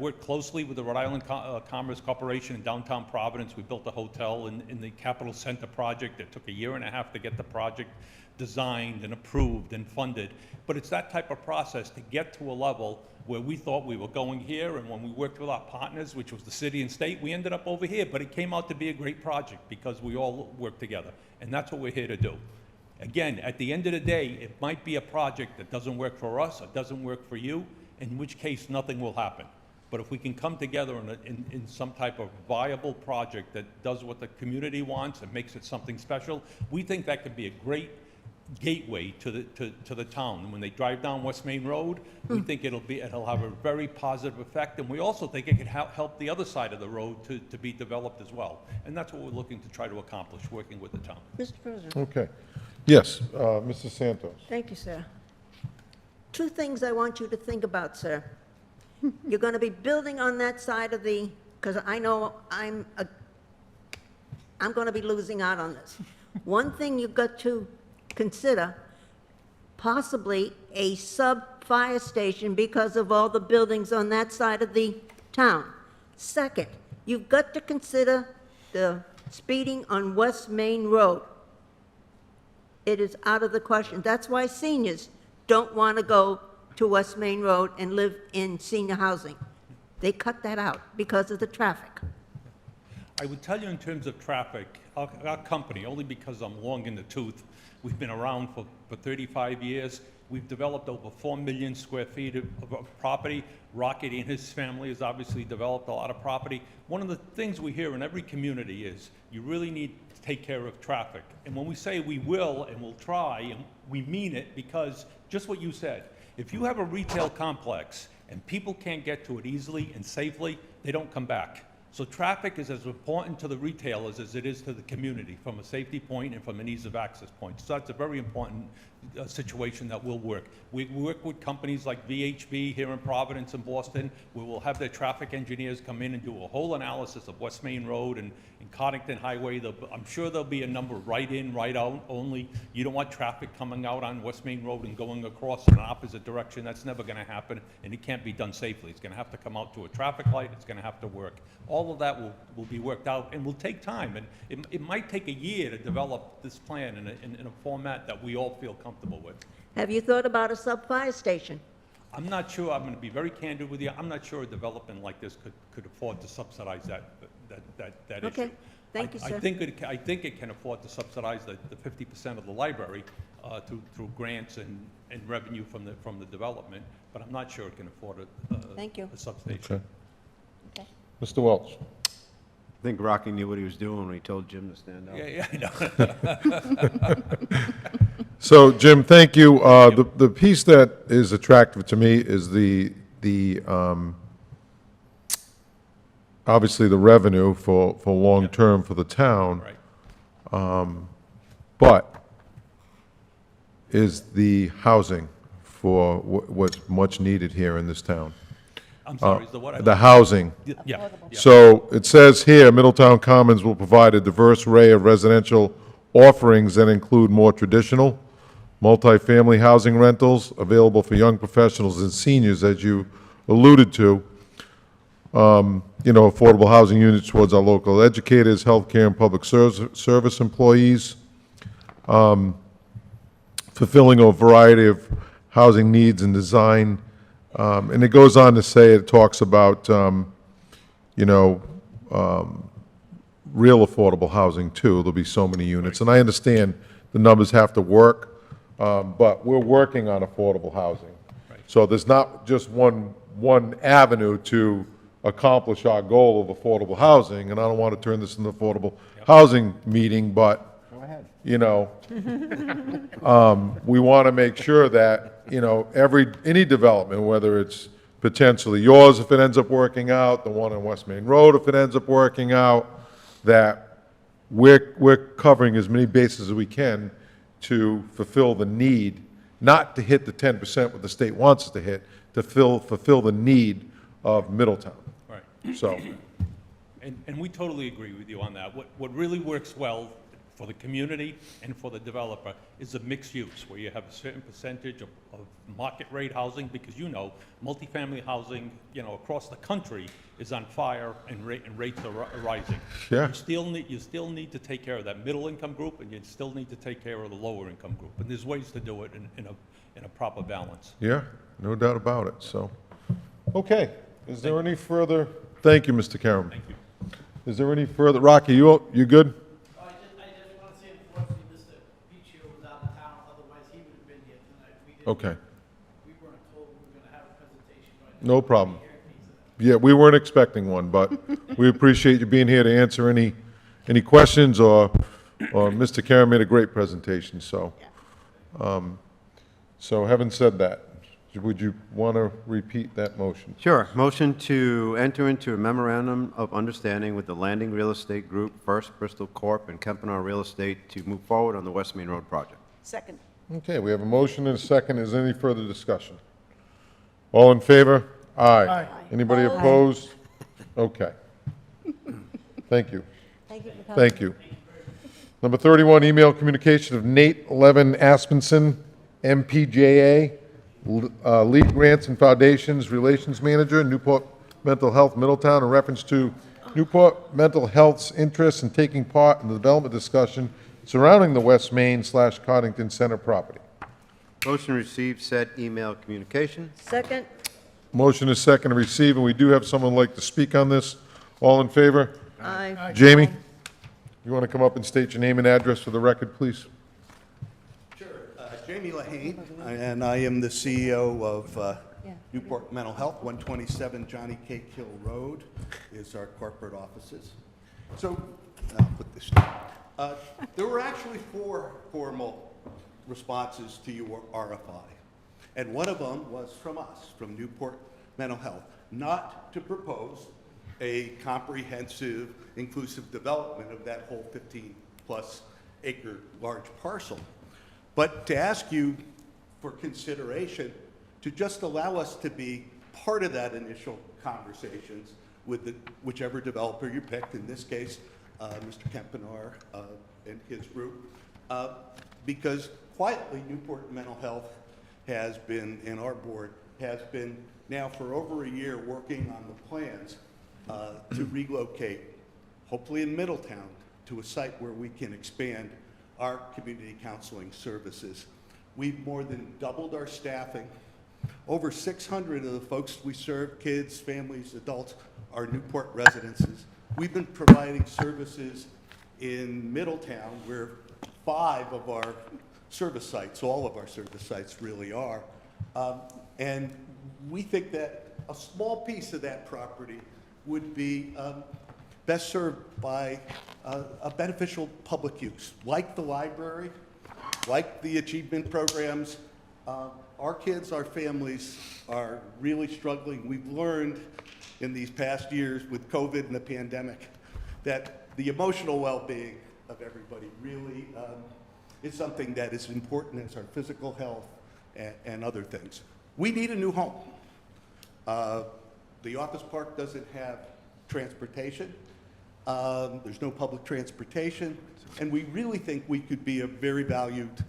worked closely with the Rhode Island Commerce Corporation in downtown Providence. We built a hotel in the Capitol Center project. It took a year and a half to get the project designed and approved and funded. But it's that type of process to get to a level where we thought we were going here, and when we worked with our partners, which was the city and state, we ended up over here. But it came out to be a great project because we all worked together, and that's what we're here to do. Again, at the end of the day, it might be a project that doesn't work for us or doesn't work for you, in which case nothing will happen. But if we can come together in some type of viable project that does what the community wants and makes it something special, we think that could be a great gateway to the town. And when they drive down West Main Road, we think it'll have a very positive effect, and we also think it can help the other side of the road to be developed as well. And that's what we're looking to try to accomplish, working with the town. Mr. President. Okay. Yes, Mrs. Santos. Thank you, sir. Two things I want you to think about, sir. You're going to be building on that side of because I know I'm going to be losing out on this. One thing you've got to consider, possibly a sub-fire station because of all the buildings on that side of the town. Second, you've got to consider the speeding on West Main Road. It is out of the question. That's why seniors don't want to go to West Main Road and live in senior housing. They cut that out because of the traffic. I would tell you in terms of traffic, our company, only because I'm long in the tooth, we've been around for 35 years. We've developed over 4 million square feet of property. Rocky and his family has obviously developed a lot of property. One of the things we hear in every community is you really need to take care of traffic. And when we say we will and we'll try, and we mean it, because just what you said, if you have a retail complex and people can't get to it easily and safely, they don't come back. So traffic is as important to the retailers as it is to the community from a safety point and from an ease of access point. So that's a very important situation that will work. We work with companies like VHB here in Providence and Boston. We will have their traffic engineers come in and do a whole analysis of West Main Road and Cottington Highway. I'm sure there'll be a number right in, right out only. You don't want traffic coming out on West Main Road and going across in an opposite direction. That's never going to happen, and it can't be done safely. It's going to have to come out to a traffic light. It's going to have to work. All of that will be worked out and will take time. And it might take a year to develop this plan in a format that we all feel comfortable with. Have you thought about a sub-fire station? I'm not sure, I'm going to be very candid with you, I'm not sure a development like this could afford to subsidize that issue. Okay, thank you, sir. I think it can afford to subsidize the 50% of the library through grants and revenue from the development, but I'm not sure it can afford Thank you. a substation. Okay. Mr. Welch? I think Rocky knew what he was doing when he told Jim to stand up. Yeah, I know. So, Jim, thank you. The piece that is attractive to me is the obviously the revenue for long-term for the town. Right. But is the housing for what's much needed here in this town. I'm sorry, is the what? The housing. Yeah. So it says here, Middletown Commons will provide a diverse array of residential offerings that include more traditional, multifamily housing rentals available for young professionals and seniors, as you alluded to. Affordable housing units towards our local educators, healthcare and public service employees, fulfilling a variety of housing needs and design. And it goes on to say, it talks about, real affordable housing too. There'll be so many units. And I understand the numbers have to work, but we're working on affordable housing. So there's not just one avenue to accomplish our goal of affordable housing, and I don't want to turn this into an affordable housing meeting, but, we want to make sure that, any development, whether it's potentially yours if it ends up working out, the one on West Main Road if it ends up working out, that we're covering as many bases as we can to fulfill the need, not to hit the 10% what the state wants us to hit, to fulfill the need of Middletown. Right. So, And we totally agree with you on that. What really works well for the community and for the developer is a mixed use, where you have a certain percentage of market rate housing, because multifamily housing, across the country is on fire and rates are rising. Yeah. You still need to take care of that middle income group, and you still need to take care of the lower income group. And there's ways to do it in a proper balance. yeah, no doubt about it, so. Okay, is there any further, thank you, Mr. Karam. Thank you. Is there any further, Rocky, you good? I just want to say, unfortunately, Mr. Beechio was out of town, otherwise he would have been here tonight. Okay, We weren't told we were going to have a presentation right now. no problem. Yeah, we weren't expecting one, but we appreciate you being here to answer any questions, or Mr. Karam made a great presentation, so. So having said that, would you want to repeat that motion? Sure. Motion to enter into a memorandum of understanding with the Landing Real Estate Group, First Bristol Corp., and Kempenhar Real Estate to move forward on the West Main Road project. Second. Okay, we have a motion and a second. Is there any further discussion? All in favor? Aye. Aye. Anybody opposed? Okay. Thank you. Thank you for coming. Thank you. Number 31, email communication of Nate Levin Aspenson, MPJA, Lead Grants and Foundations Relations Manager, Newport Mental Health Middletown, in reference to Newport Mental Health's interest in taking part in the development discussion surrounding the West Main/Cottington Center property. Motion to receive said email communication. Second? Motion is second to receive, and we do have someone like to speak on this. All in favor? Aye. Jamie, you want to come up and state your name and address for the record, please? Sure. Jamie Lahane, and I am the CEO of Newport Mental Health. 127 Johnny K. Kill Road is our corporate offices. So, I'll put this down. There were actually 4 formal responses to your RFI, and one of them was from us, from Newport Mental Health, not to propose a comprehensive, inclusive development of that whole 15-plus acre large parcel, but to ask you for consideration to just allow us to be part of that initial conversations with whichever developer you picked, in this case, Mr. Kempinar and his group, because quietly Newport Mental Health has been, and our board, has been now for over a year working on the plans to relocate, hopefully in Middletown, to a site where we can expand our community counseling services. We've more than doubled our staffing. Over 600 of the folks we serve, kids, families, adults, are Newport residences. We've been providing services in Middletown, where 5 of our service sites, all of our service sites really are. And we think that a small piece of that property would be best served by a beneficial public use, like the library, like the achievement programs. Our kids, our families are really struggling. We've learned in these past years with COVID and the pandemic that the emotional well-being of everybody really is something that is important as our physical health and other things. We need a new home. The office park doesn't have transportation. There's no public transportation, and we really think we could be a very valued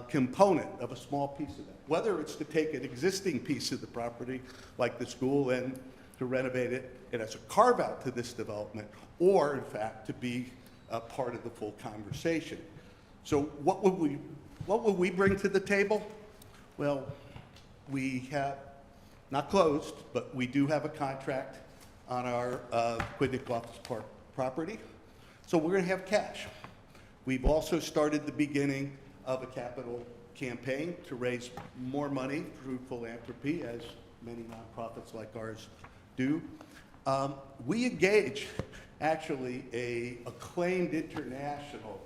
component of a small piece of that. Whether it's to take an existing piece of the property, like the school, and to renovate it, and as a carve-out to this development, or in fact to be a part of the full conversation. So what would we bring to the table? Well, we have not closed, but we do have a contract on our Quidnick Office Park property. So we're going to have cash. We've also started the beginning of a capital campaign to raise more money through philanthropy, as many nonprofits like ours do. We engage actually a acclaimed international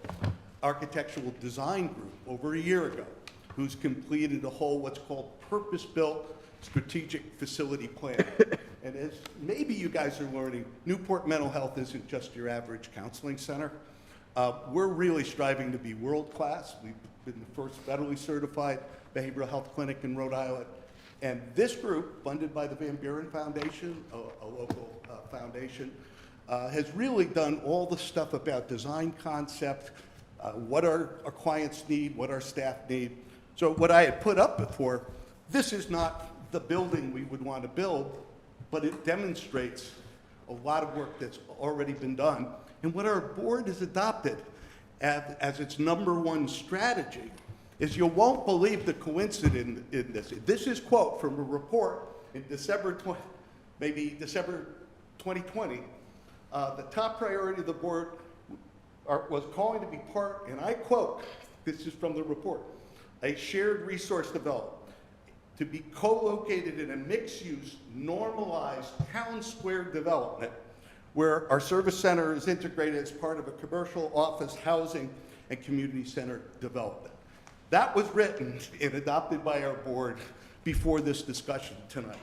architectural design group over a year ago, who's completed a whole what's called purpose-built strategic facility plan. And as maybe you guys are learning, Newport Mental Health isn't just your average counseling center. We're really striving to be world-class. We've been the first federally certified behavioral health clinic in Rhode Island. And this group, funded by the Van Buren Foundation, a local foundation, has really done all the stuff about design concept, what our clients need, what our staff need. So what I had put up before, this is not the building we would want to build, but it demonstrates a lot of work that's already been done. And what our board has adopted as its #1 strategy is, you won't believe the coincidence in this. This is quote from a report in December 2020. The top priority of the board was calling to be part, and I quote, this is from the report, a shared resource development to be co-located in a mixed-use, normalized town square development where our service center is integrated as part of a commercial, office, housing, and community center development. That was written and adopted by our board before this discussion tonight.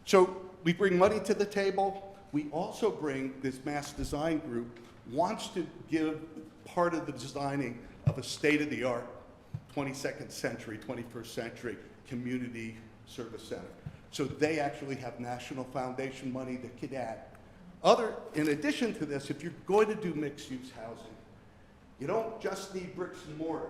So we bring money to the table. We also bring, this mass design group wants to give part of the designing of a state-of-the-art 22nd century, 21st century community service center. So they actually have National Foundation money that could add. In addition to this, if you're going to do mixed-use housing, you don't just need bricks and mortar.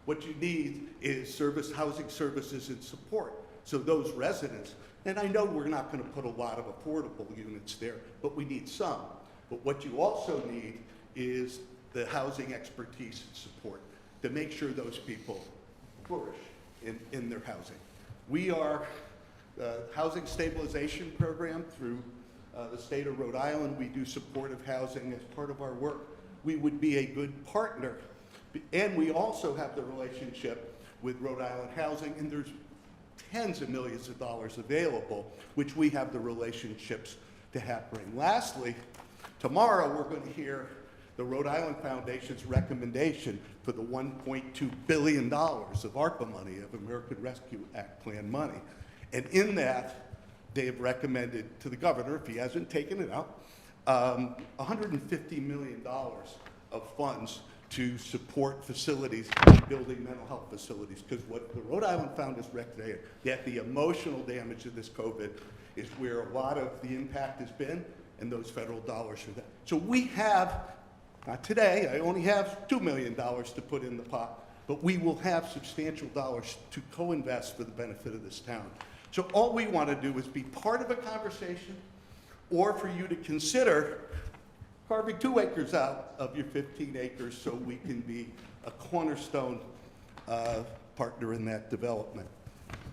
What you need is housing services and support. So those residents, and I know we're not going to put a lot of affordable units there, but we need some. But what you also need is the housing expertise and support to make sure those people flourish in their housing. We are the housing stabilization program through the state of Rhode Island. We do supportive housing as part of our work. We would be a good partner. And we also have the relationship with Rhode Island Housing, and there's tens of millions of dollars available, which we have the relationships to help bring. Lastly, tomorrow we're going to hear the Rhode Island Foundation's recommendation for the $1.2 billion of ARPA money, of American Rescue Act Plan money. And in that, they have recommended to the governor, if he hasn't taken it out, $150 million of funds to support facilities, building mental health facilities. Because what the Rhode Island Founders recommend, that the emotional damage of this COVID is where a lot of the impact has been, and those federal dollars are that. So we have, not today, I only have $2 million to put in the pot, but we will have substantial dollars to co-invest for the benefit of this town. So all we want to do is be part of a conversation, or for you to consider carving 2 acres out of your 15 acres so we can be a cornerstone partner in that development.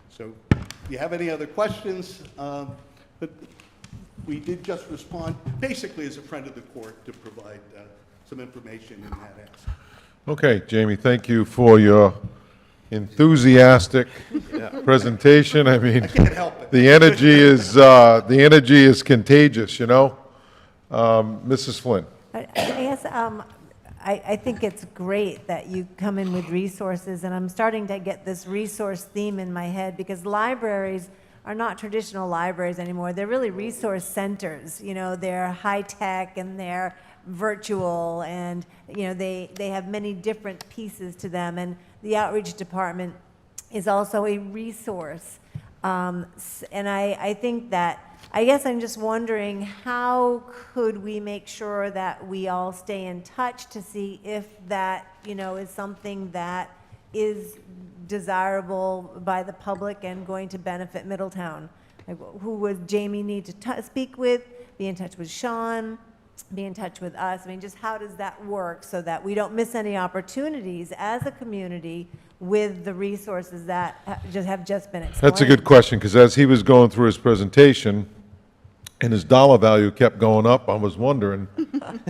So if you have any other questions, but we did just respond basically as a friend of the court to provide some information in that aspect. Okay, Jamie, thank you for your enthusiastic presentation. I mean, can't help it. the energy is contagious, you know? Mrs. Flynn. I guess I think it's great that you come in with resources, and I'm starting to get this resource theme in my head, because libraries are not traditional libraries anymore. They're really resource centers. You know, they're high-tech and they're virtual, and, you know, they have many different pieces to them, and the outreach department is also a resource. And I think that, I guess I'm just wondering, how could we make sure that we all stay in touch to see if that, you know, is something that is desirable by the public and going to benefit Middletown? Like, who would Jamie need to speak with, be in touch with Sean, be in touch with us? I mean, just how does that work so that we don't miss any opportunities as a community with the resources that have just been explained? That's a good question, because as he was going through his presentation, and his dollar value kept going up, I was wondering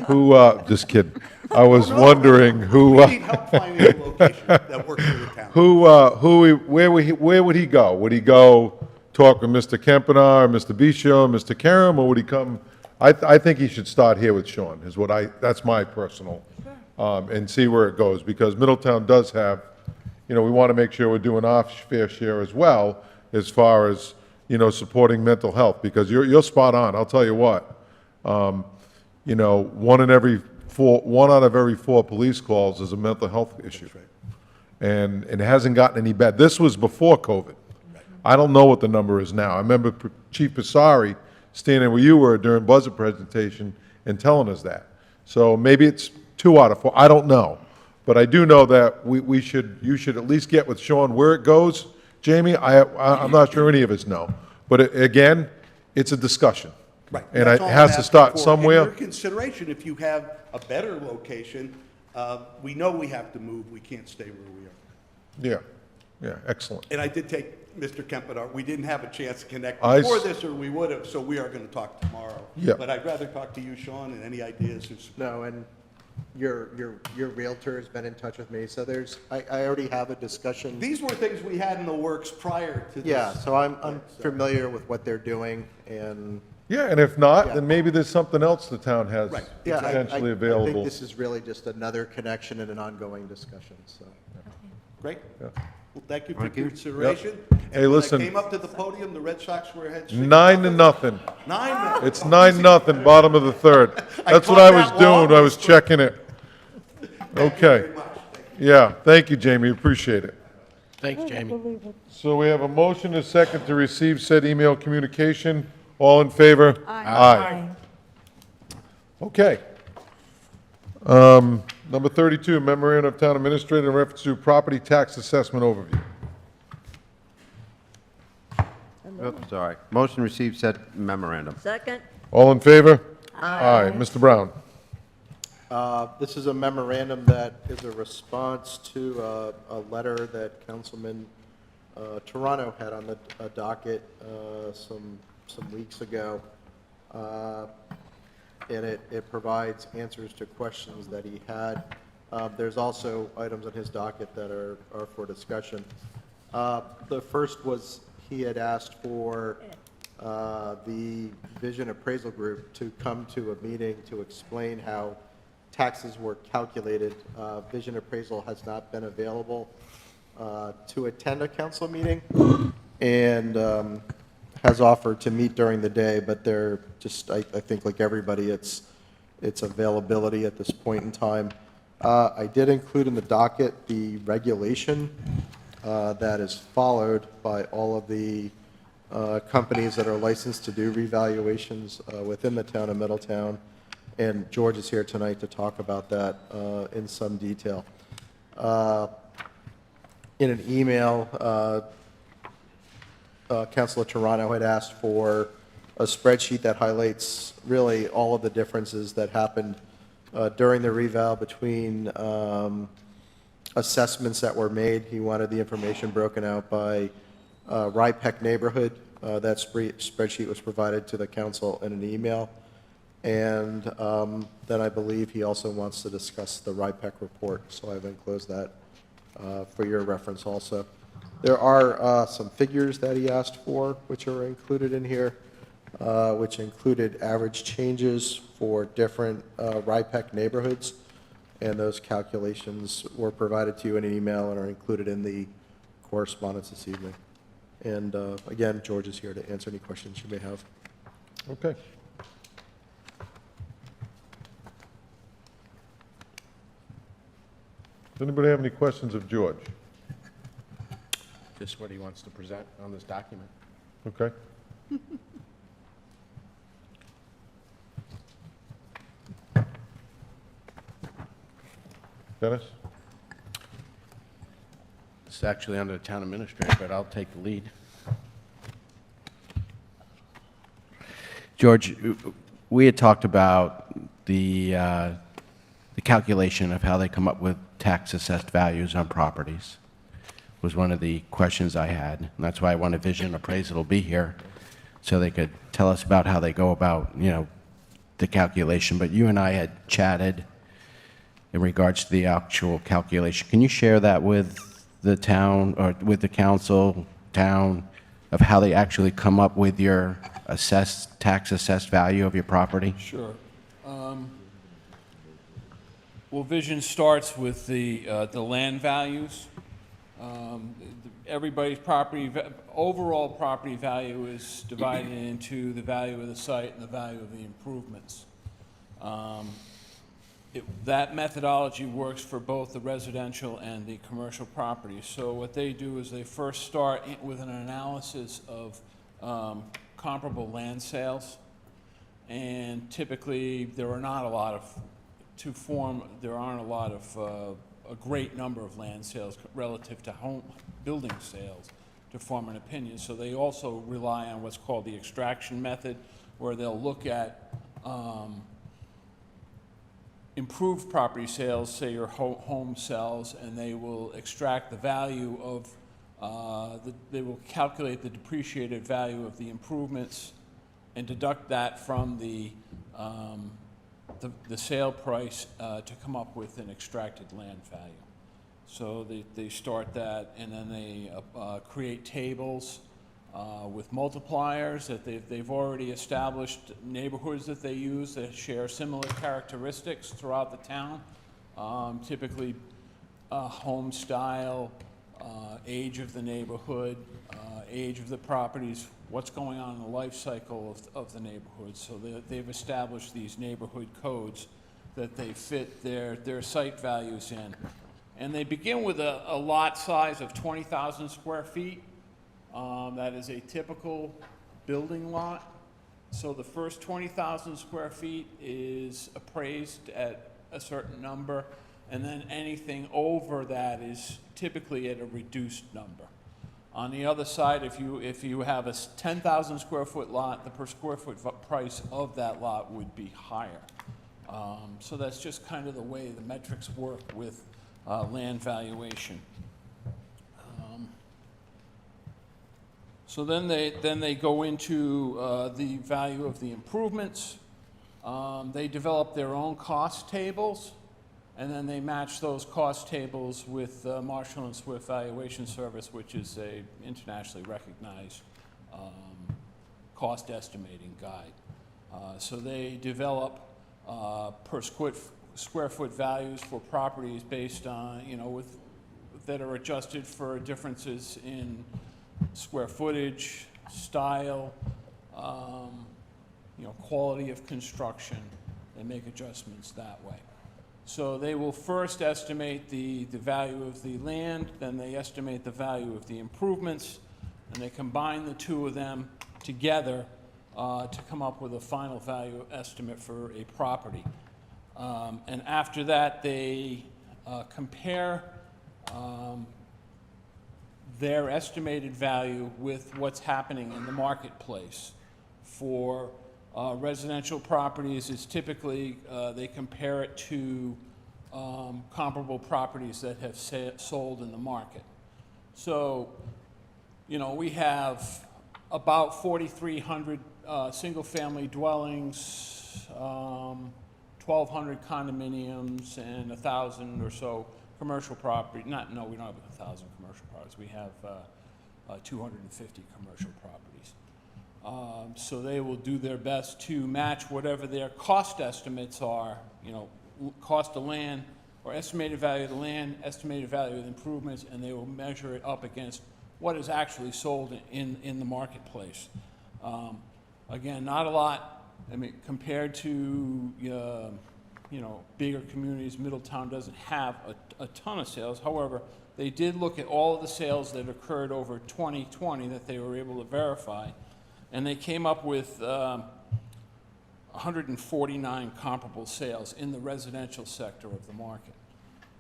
who, just kidding. I was wondering who, We need help finding a location that works for the town. where would he go? Would he go talk with Mr. Kempenar, Mr. Bisho, Mr. Karam, or would he come? I think he should start here with Sean, that's my personal, and see where it goes, because Middletown does have, you know, we want to make sure we're doing our fair share as well, as far as, you know, supporting mental health, because you're spot on. I'll tell you what, you know, one out of every 4 police calls is a mental health issue. And it hasn't gotten any better. This was before COVID. I don't know what the number is now. I remember Chief Passari standing where you were during budget presentation and telling us that. So maybe it's 2 out of 4. I don't know. But I do know that you should at least get with Sean where it goes. Jamie, I'm not sure any of us know. But again, it's a discussion. Right. And That's it all has I'm to asking start for. somewhere. In your consideration, if you have a better location, we know we have to move. We can't stay where we are. Yeah, excellent. And I did take Mr. Kempenar. We didn't have a chance to connect I before s- this, or we would have, so we are going to talk tomorrow. Yeah. But I'd rather talk to you, Sean, and any ideas. No, and your Realtor has been in touch with me, so I already have a discussion. These were things we had in the works prior to this. Yeah, so I'm familiar with what they're doing, and Yeah, and if not, Yeah. then maybe there's something else the town has Right. yeah, potentially I available. think this is really just another connection and an ongoing discussion, so. Great. Yeah. Well, thank you for Thank you. your consideration. Hey, And listen. when I came up to the podium, the Red Sox were ahead 6-0. 9-0. 9-0. It's 9-0, bottom of the third. I That's what caught I was that long. doing, I was checking it. Thank you Okay. very much. Yeah, thank you, Jamie, appreciate it. Thanks, Jamie. So we have a motion and a second to receive said email communication. All in favor? Aye. Okay. Number 32, memorandum of town administrator in reference to property tax assessment overview. Oops, sorry. Motion received said memorandum. Second? All in favor? Aye. Mr. Brown? This is a memorandum that is a response to a letter that Councilman Toronto had on the docket some weeks ago. and it provides answers to questions that he had. There's also items on his docket that are for discussion. The first was he had asked for the Vision Appraisal Group to come to a meeting to explain how taxes were calculated. Vision Appraisal has not been available to attend a council meeting and has offered to meet during the day, but they're just, I think like everybody, it's availability at this point in time. I did include in the docket the regulation that is followed by all of the companies that are licensed to do revaluations within the town of Middletown, and George is here tonight to talk about that in some detail. In an email, Councilor Toronto had asked for a spreadsheet that highlights really all of the differences that happened during the reval between assessments that were made. He wanted the information broken out by Ripek neighborhood. That spreadsheet was provided to the council in an email. And then I believe he also wants to discuss the Ripek report, so I've enclosed that for your reference also. There are some figures that he asked for, which are included in here, which included average changes for different Ripek neighborhoods, and those calculations were provided to you in an email and are included in the correspondence this evening. And again, George is here to answer any questions you may have. Okay. Does anybody have any questions of George? Just what he wants to present on this document. Okay. Dennis? It's actually under the town administrator, but I'll take the lead. George, we had talked about the calculation of how they come up with tax assessed values on properties. Was one of the questions I had. And that's why I wanted Vision Appraisal to be here, so they could tell us about how they go about, the calculation. But you and I had chatted in regards to the actual calculation. Can you share that with the town, or with the council, town, of how they actually come up with your tax assessed value of your property? Sure. Well, Vision starts with the land values. Everybody's overall property value is divided into the value of the site and the value of the improvements. That methodology works for both the residential and the commercial properties. So what they do is they first start with an analysis of comparable land sales, and typically there are not a lot of, there aren't a lot of, a great number of land sales relative to home building sales to form an opinion. So they also rely on what's called the extraction method, where they'll look at improved property sales, say your home sells, and they will extract the value of, they will calculate the depreciated value of the improvements and deduct that from the sale price to come up with an extracted land value. So they start that, and then they create tables with multipliers that they've already established neighborhoods that they use that share similar characteristics throughout the town. Typically home style, age of the neighborhood, age of the properties, what's going on in the life cycle of the neighborhood. So they've established these neighborhood codes that they fit their site values in. And they begin with a lot size of 20,000 square feet. That is a typical building lot. So the first 20,000 square feet is appraised at a certain number, and then anything over that is typically at a reduced number. On the other side, if you have a 10,000 square foot lot, the per square foot price of that lot would be higher. So that's just kind of the way the metrics work with land valuation. So then they go into the value of the improvements. They develop their own cost tables, and then they match those cost tables with Marshall and Swift Valuation Service, which is a internationally recognized cost estimating guide. So they develop per square foot values for properties based on, that are adjusted for differences in square footage, style, quality of construction. They make adjustments that way. So they will first estimate the value of the land, then they estimate the value of the improvements, and they combine the two of them together to come up with a final value estimate for a property. And after that, they compare their estimated value with what's happening in the marketplace. For residential properties, it's typically, they compare it to comparable properties that have sold in the market. So, we have about 4,300 single-family dwellings, 1,200 condominiums, and 1,000 or so commercial property. No, we don't have 1,000 commercial properties. We have 250 commercial properties. So they will do their best to match whatever their cost estimates are, cost of land, or estimated value of the land, estimated value of the improvements, and they will measure it up against what is actually sold in the marketplace. Again, not a lot. I mean, compared to, bigger communities, Middletown doesn't have a ton of sales. However, they did look at all of the sales that occurred over 2020 that they were able to verify, and they came up with 149 comparable sales in the residential sector of the market.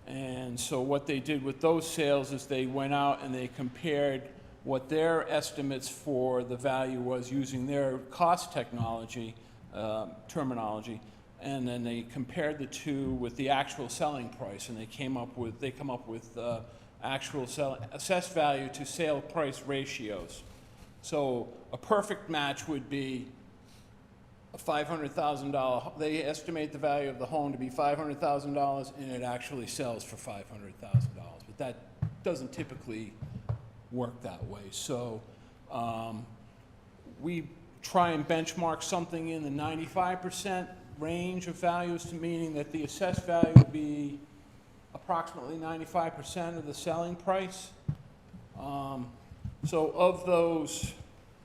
And so what they did with those sales is they went out and they compared what their estimates for the value was using their cost technology, terminology, and then they compared the two with the actual selling price, and they come up with actual assessed value to sale price ratios. So a perfect match would be a $500,000, they estimate the value of the home to be $500,000, and it actually sells for $500,000. But that doesn't typically work that way. So we try and benchmark something in the 95% range of values, to meaning that the assessed value would be approximately 95% of the selling price. So of those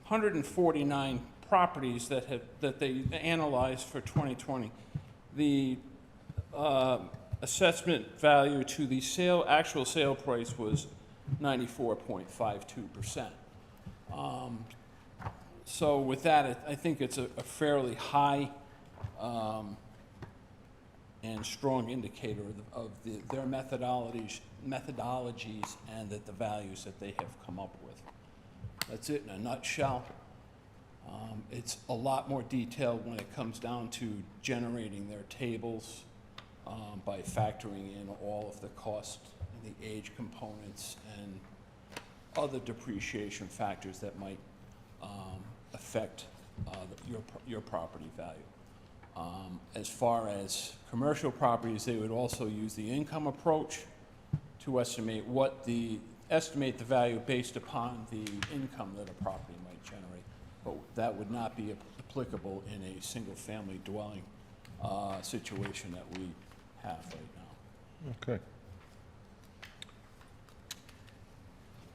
149 properties that they analyzed for 2020, the assessment value to the actual sale price was 94.52%. So with that, I think it's a fairly high and strong indicator of their methodologies and that the values that they have come up with. That's it in a nutshell. It's a lot more detailed when it comes down to generating their tables by factoring in all of the cost and the age components and other depreciation factors that might affect your property value. As far as commercial properties, they would also use the income approach to estimate estimate the value based upon the income that a property might generate. But that would not be applicable in a single-family dwelling situation that we have right now. Okay.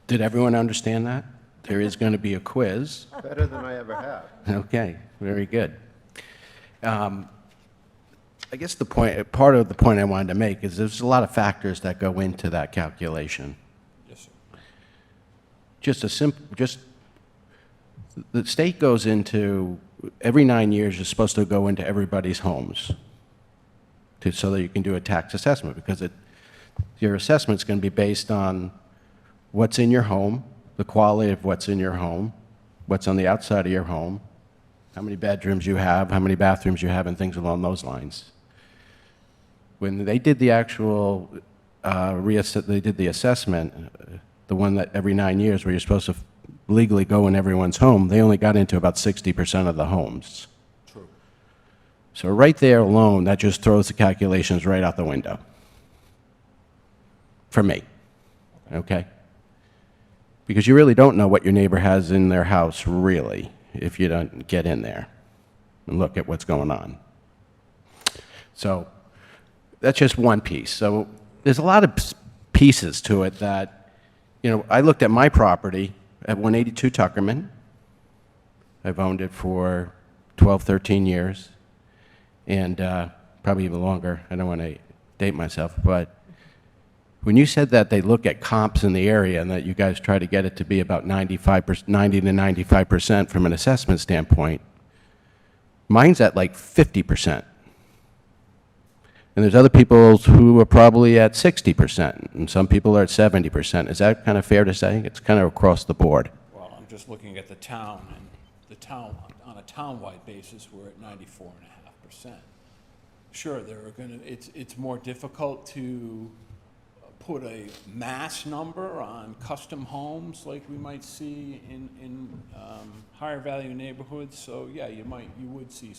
Did everyone understand that? There is going to be a quiz. Better than I ever have. Okay, very good. I guess part of the point I wanted to make is there's a lot of factors that go into that calculation. Yes, The sir. state goes into, every 9 years, you're supposed to go into everybody's homes so that you can do a tax assessment, because your assessment's going to be based on what's in your home, the quality of what's in your home, what's on the outside of your home, how many bedrooms you have, how many bathrooms you have, and things along those lines. When they did the actual, they did the assessment, the one that every 9 years where you're supposed to legally go in everyone's home, they only got into about 60% of the homes. True. So right there alone, that just throws the calculations right out the window. For me, okay? Because you really don't know what your neighbor has in their house, really, if you don't get in there and look at what's going on. So that's just one piece. So there's a lot of pieces to it that, you know, I looked at my property at 182 Tuckerman. I've owned it for 12, 13 years, and probably even longer. I don't want to date myself, but when you said that they look at comps in the area and that you guys try to get it to be about 90 to 95% from an assessment standpoint, mine's at like 50%. And there's other people who are probably at 60%, and some people are at 70%. Is that kind of fair to say? It's kind of across the board. Well, I'm just looking at the town, and the town, on a town-wide basis, we're at 94.5%. Sure, there are going to, it's more difficult to put a mass number on custom homes like we might see in higher value neighborhoods. So yeah, you would see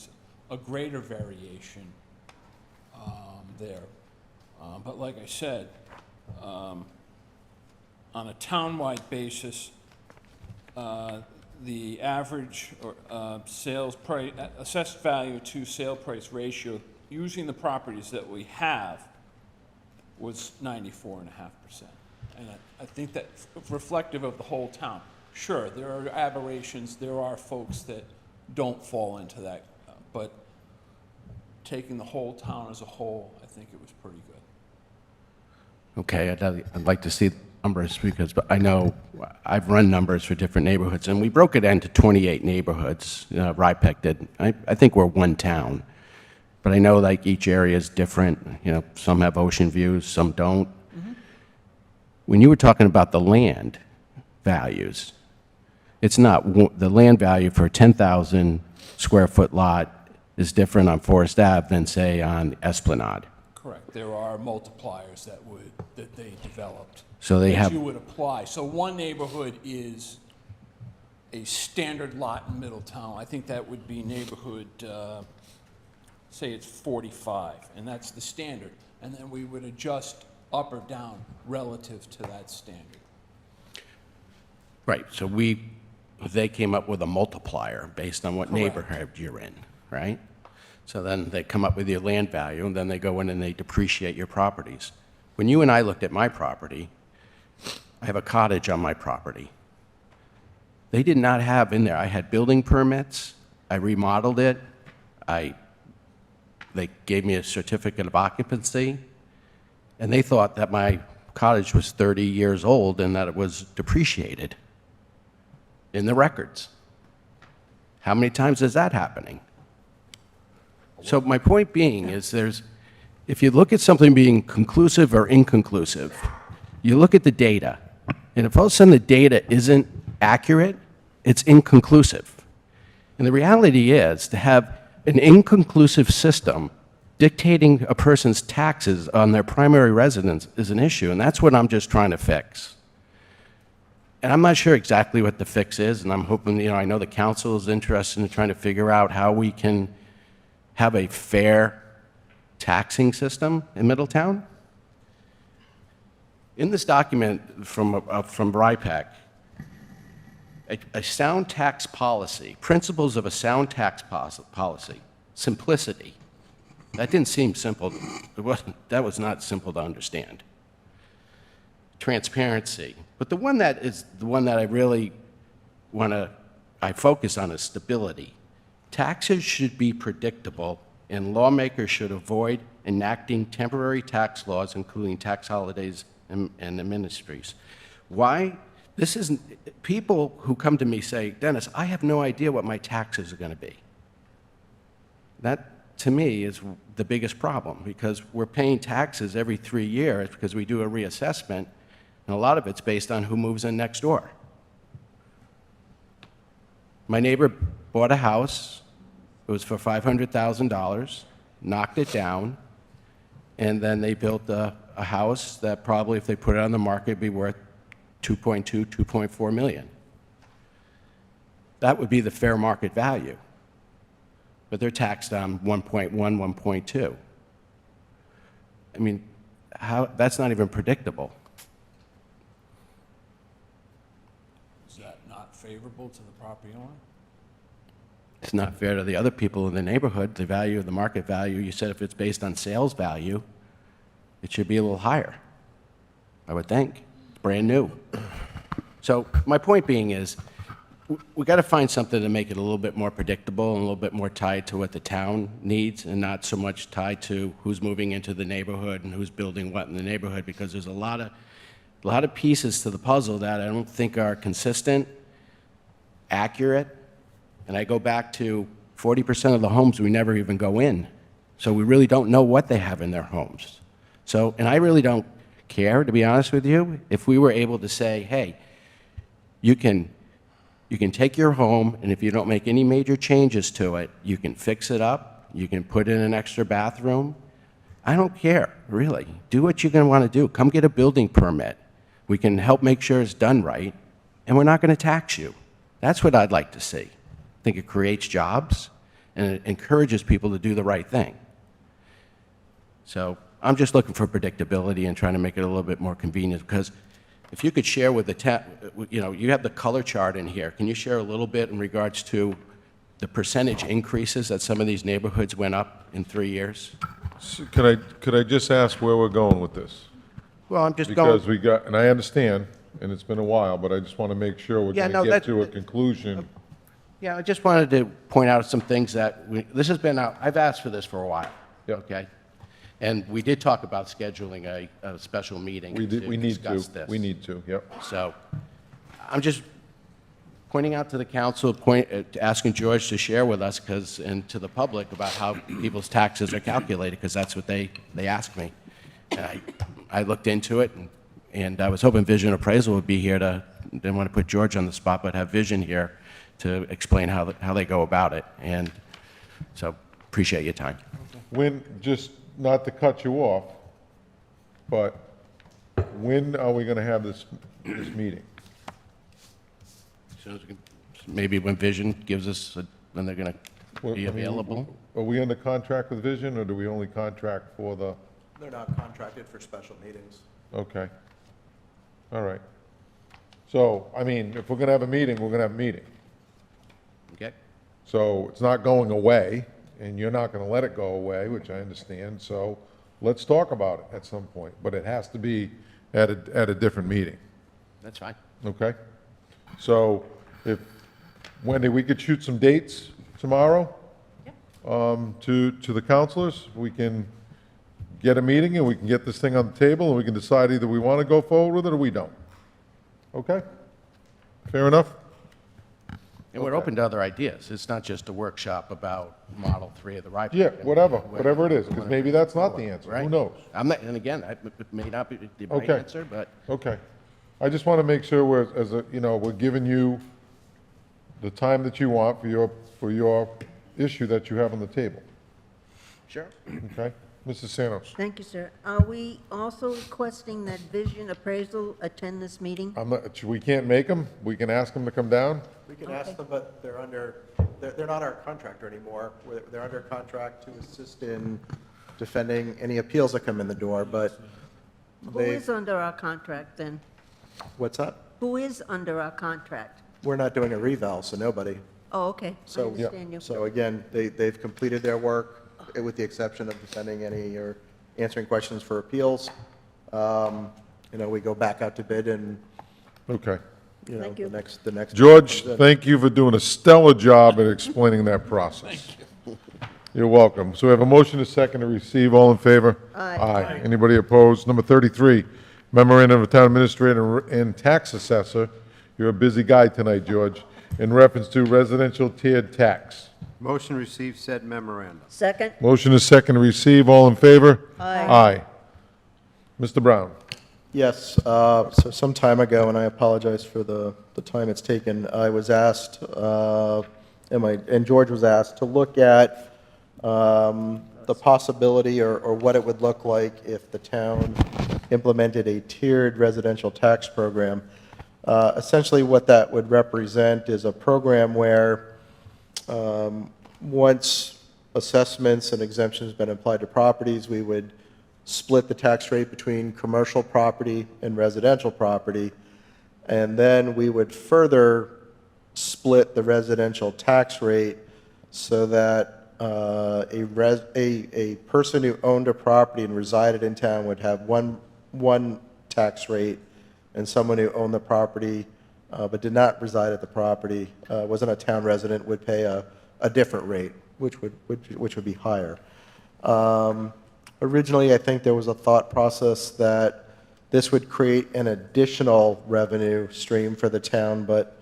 a greater variation there. But like I said, on a town-wide basis, the average or sales price, assessed value to sale price ratio using the properties that we have was 94.5%. And I think that's reflective of the whole town. Sure, there are aberrations, there are folks that don't fall into that, but taking the whole town as a whole, I think it was pretty good. Okay, I'd like to see the numbers because I know I've run numbers for different neighborhoods, and we broke it into 28 neighborhoods. RIPEC did. I think we're one town, but I know like each area is different. You know, some have ocean views, some don't. Mm-hmm. When you were talking about the land values, it's not the land value for a 10,000 square foot lot is different on Forest Ave than say on Esplanade. Correct. There are multipliers that they developed. So they that have. you would apply. So one neighborhood is a standard lot in Middletown. I think that would be neighborhood, say it's 45, and that's the standard. And then we would adjust up or down relative to that standard. Right. So they came up with a multiplier based on what neighborhood you're in, right? So then they come up with your land value, and then they go in and they depreciate your properties. When you and I looked at my property, I have a cottage on my property. They did not have in there, I had building permits, I remodeled it, they gave me a certificate of occupancy, and they thought that my cottage was 30 years old and that it was depreciated in the records. How many times is that happening? So my point being is if you look at something being conclusive or inconclusive, you look at the data, and if all of a sudden the data isn't accurate, it's inconclusive. And the reality is to have an inconclusive system dictating a person's taxes on their primary residence is an issue, and that's what I'm just trying to fix. And I'm not sure exactly what the fix is, and I'm hoping, I know the council is interested in trying to figure out how we can have a fair taxing system in Middletown. In this document from RIPEC, a sound tax policy, principles of a sound tax policy, simplicity. That didn't seem simple. That was not simple to understand. Transparency. But the one that I really I focus on is stability. Taxes should be predictable, and lawmakers should avoid enacting temporary tax laws, including tax holidays and the ministries. Why? People who come to me say, Dennis, I have no idea what my taxes are going to be. That, to me, is the biggest problem, because we're paying taxes every 3 years because we do a reassessment, and a lot of it's based on who moves in next door. My neighbor bought a house. It was for $500,000, knocked it down, and then they built a house that probably, if they put it on the market, would be worth $2.2, $2.4 million. That would be the fair market value. But they're taxed on 1.1, 1.2. I mean, that's not even predictable. Is that not favorable to the property owner? It's not fair to the other people in the neighborhood. The value of the market value, you said if it's based on sales value, it should be a little higher, I would think. It's brand new. So my point being is, we got to find something to make it a little bit more predictable and a little bit more tied to what the town needs and not so much tied to who's moving into the neighborhood and who's building what in the neighborhood, because there's a lot of pieces to the puzzle that I don't think are consistent, accurate, and I go back to 40% of the homes we never even go in. So we really don't know what they have in their homes. So, and I really don't care, to be honest with you, if we were able to say, hey, you can take your home, and if you don't make any major changes to it, you can fix it up, you can put in an extra bathroom. I don't care, really. Do what you're going to want to do. Come get a building permit. We can help make sure it's done right, and we're not going to tax you. That's what I'd like to see. I think it creates jobs, and it encourages people to do the right thing. So I'm just looking for predictability and trying to make it a little bit more convenient, because if you could share with the town, you have the color chart in here. Can you share a little bit in regards to the percentage increases that some of these neighborhoods went up in 3 years? So could I just ask where we're going with this? Well, I'm just going... Because we got, and I understand, and it's been a while, but I just want to make sure we're Yeah, going no, to get that- to a conclusion. Yeah, I just wanted to point out some things that, this has been out, I've asked for this for a while. Yeah. Okay? And we did talk about scheduling a special meeting We to need discuss to, this. we need to, yep. So I'm just pointing out to the council, asking George to share with us, and to the public, about how people's taxes are calculated, because that's what they asked me. And I looked into it, and I was hoping Vision Appraisal would be here to, didn't want to put George on the spot, but have Vision here to explain how they go about it. And so appreciate your time. When, just not to cut you off, but when are we going to have this meeting? As soon as we can, maybe when Vision gives us, when they're going to be I mean, available. Are we under contract with Vision, or do we only contract for the, They're not contracted for special meetings. okay. All right. So, I mean, if we're going to have a meeting, we're going to have a meeting. Okay? So it's not going away, and you're not going to let it go away, which I understand, so let's talk about it at some point, but it has to be at a different meeting, That's fine. okay? So if, Wendy, we could shoot some dates tomorrow to the counselors, we can get a meeting, and we can get this thing on the table, and we can decide either we want to go forward with it or we don't. Okay? Fair enough? And we're open to other ideas. It's not just a workshop about Model 3 of the RIPE. Yeah, whatever it is, because maybe that's not the answer, who Right. knows? I'm not, and again, it may not be the right Okay. answer, but Okay. I just want to make sure we're giving you the time that you want for your issue that you have on the table, sure. okay? Mrs. Sanos, Thank you, sir. Are we also requesting that Vision Appraisal attend this meeting? we can't make them, we can ask them to come down? We can ask them, but they're not our contractor anymore. They're under contract to assist in defending any appeals that come in the door, but Who is under our contract then? what's that? Who is under our contract? We're not doing a reval, so nobody. Oh, okay, I So, understand you. so again, they've completed their work, with the exception of defending any or answering questions for appeals. We go back out to bid and, Okay. Thank you. the next. George, thank you for doing a stellar job at explaining that process. You're welcome. So we have a motion, a second to receive, all in favor? Aye. Anybody opposed? Number 33, memorandum of town administrator and tax assessor. You're a busy guy tonight, George, in reference to residential tiered tax. Motion to receive said memorandum. Second? Motion is second to receive, all in favor? Aye. Aye. Mr. Brown? Yes, so some time ago, and I apologize for the time it's taken, I was asked, and George was asked, to look at the possibility or what it would look like if the town implemented a tiered residential tax program. Essentially, what that would represent is a program where once assessments and exemptions have been applied to properties, we would split the tax rate between commercial property and residential property, and then we would further split the residential tax rate so that a person who owned a property and resided in town would have one tax rate, and someone who owned the property but did not reside at the property, wasn't a town resident, would pay a different rate, which would be higher. Originally, I think there was a thought process that this would create an additional revenue stream for the town, but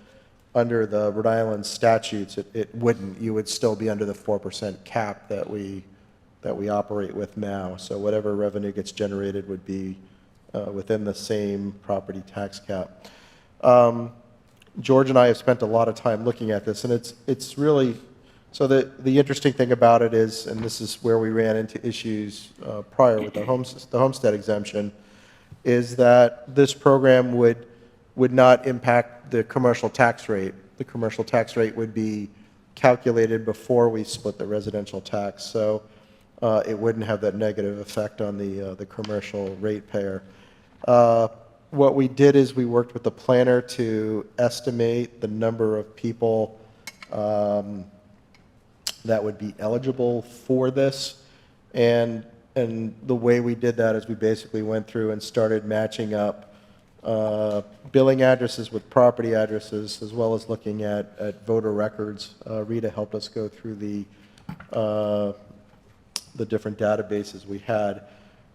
under the Rhode Island statutes, it wouldn't. You would still be under the 4% cap that we operate with now. So whatever revenue gets generated would be within the same property tax cap. George and I have spent a lot of time looking at this, and it's really, so the interesting thing about it is, and this is where we ran into issues prior with the homestead exemption, is that this program would not impact the commercial tax rate. The commercial tax rate would be calculated before we split the residential tax, so it wouldn't have that negative effect on the commercial ratepayer. What we did is we worked with the planner to estimate the number of people that would be eligible for this, and the way we did that is we basically went through and started matching up billing addresses with property addresses, as well as looking at voter records. Rita helped us go through the different databases we had.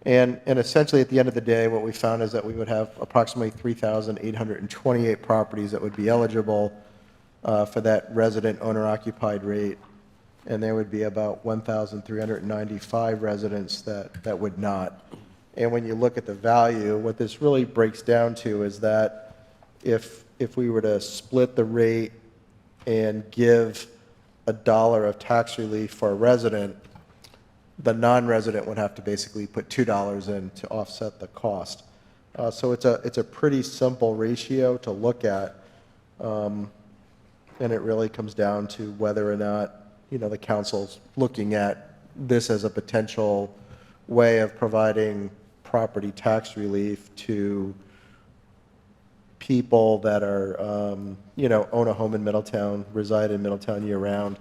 And essentially, at the end of the day, what we found is that we would have approximately 3,828 properties that would be eligible for that resident owner-occupied rate, and there would be about 1,395 residents that would not. And when you look at the value, what this really breaks down to is that if we were to split the rate and give $1 of tax relief for a resident, the non-resident would have to basically put $2 in to offset the cost. So it's a pretty simple ratio to look at, and it really comes down to whether or not the council's looking at this as a potential way of providing property tax relief to people that are, own a home in Middletown, reside in Middletown year-round,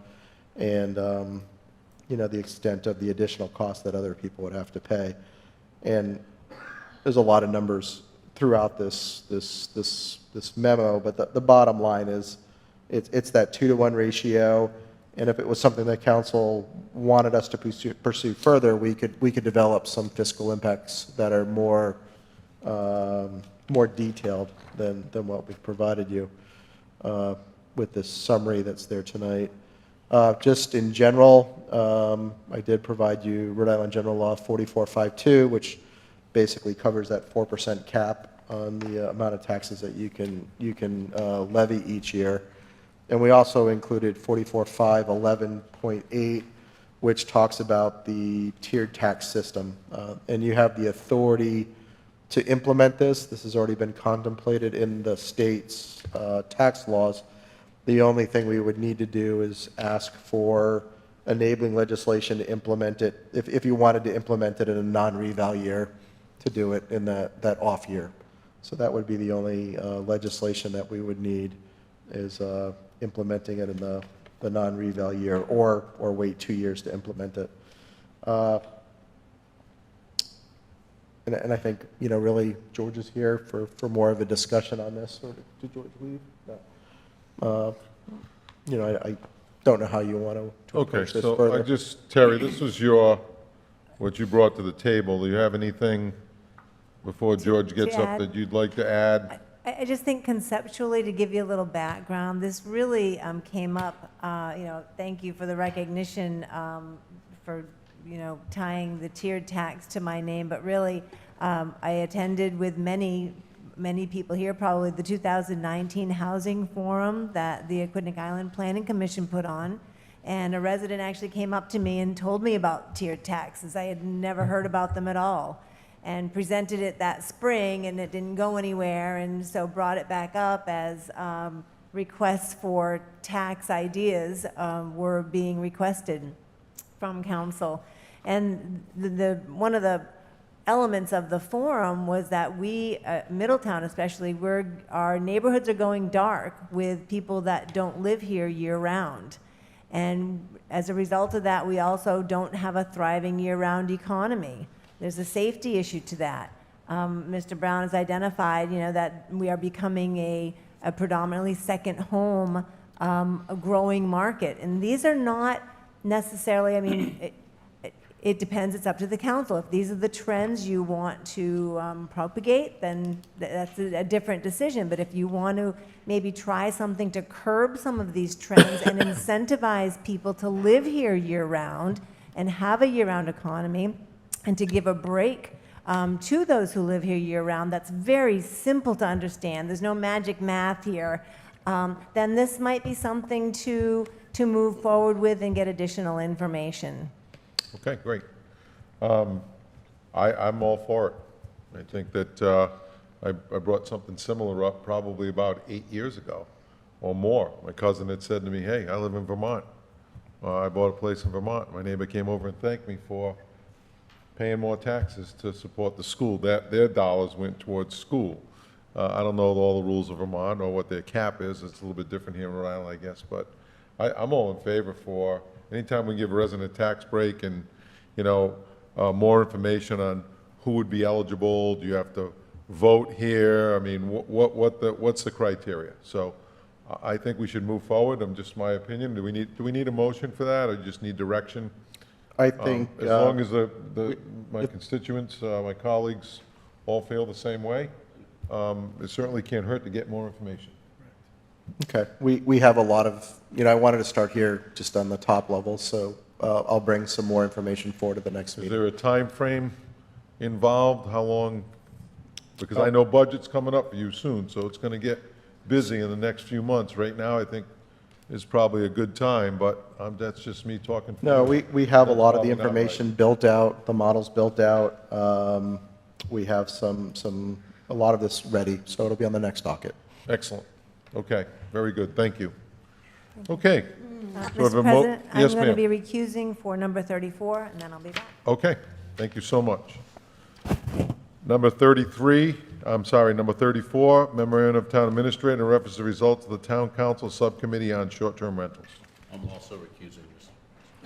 and the extent of the additional cost that other people would have to pay. And there's a lot of numbers throughout this memo, but the bottom line is it's that 2-to-1 ratio. And if it was something that council wanted us to pursue further, we could develop some fiscal impacts that are more detailed than what we've provided you with this summary that's there tonight. Just in general, I did provide you Rhode Island General Law 4452, which basically covers that 4% cap on the amount of taxes that you can levy each year. And we also included 44511.8, which talks about the tiered tax system. And you have the authority to implement this. This has already been contemplated in the state's tax laws. The only thing we would need to do is ask for enabling legislation to implement it, if you wanted to implement it in a non-reval year, to do it in that off year. So that would be the only legislation that we would need, is implementing it in the non-reval year, or wait 2 years to implement it. And I think, really, George is here for more of a discussion on this. Or did George leave? No. I don't know how you want to approach this further. Okay, so Terry, this was what you brought to the table. Do you have anything before George gets up that you'd like to add? I just think conceptually, to give you a little background, this really came up, thank you for the recognition for, tying the tiered tax to my name, but really, I attended with many people here, probably the 2019 Housing Forum that the Aquidneck Island Planning Commission put on, and a resident actually came up to me and told me about tiered taxes. I had never heard about them at all. and presented it that spring, and it didn't go anywhere, and so brought it back up as requests for tax ideas were being requested from council. And one of the elements of the forum was that we, Middletown especially, our neighborhoods are going dark with people that don't live here year-round. And as a result of that, we also don't have a thriving year-round economy. There's a safety issue to that. Mr. Brown has identified, that we are becoming a predominantly second home, a growing market. And these are not necessarily, I mean, it depends, it's up to the council. If these are the trends you want to propagate, then that's a different decision. But if you want to maybe try something to curb some of these trends and incentivize people to live here year-round and have a year-round economy, and to give a break to those who live here year-round, that's very simple to understand. There's no magic math here. Then this might be something to move forward with and get additional information. Okay, great. I'm all for it. I think that I brought something similar up probably about 8 years ago or more. My cousin had said to me, hey, I live in Vermont. I bought a place in Vermont. My neighbor came over and thanked me for paying more taxes to support the school. Their dollars went towards school. I don't know all the rules of Vermont or what their cap is. It's a little bit different here in Rhode Island, I guess. But I'm all in favor for anytime we give a resident a tax break and, more information on who would be eligible. Do you have to vote here? I mean, what's the criteria? So I think we should move forward. Just my opinion. Do we need a motion for that, or just need direction? I think. As long as my constituents, my colleagues all feel the same way, it certainly can't hurt to get more information. Okay, we have a lot of, I wanted to start here just on the top level, so I'll bring some more information forward at the next Is meeting. there a time frame involved? How long? Because I know budget's coming up for you soon, so it's going to get busy in the next few months. Right now, I think is probably a good time, but that's just me talking. No, we have a lot of the That's all information built out, the models built out. We have a lot of this ready, so it'll be on the next docket. Excellent. Okay, very good. Thank you. Okay. So I have Mr. a President, I'm yes, going to be ma'am. recusing for number 34, and then I'll be back. Okay, thank you so much. Number 34, memorandum of town administrator in reference to results of the town council subcommittee on short-term rentals. I'm also recusing this.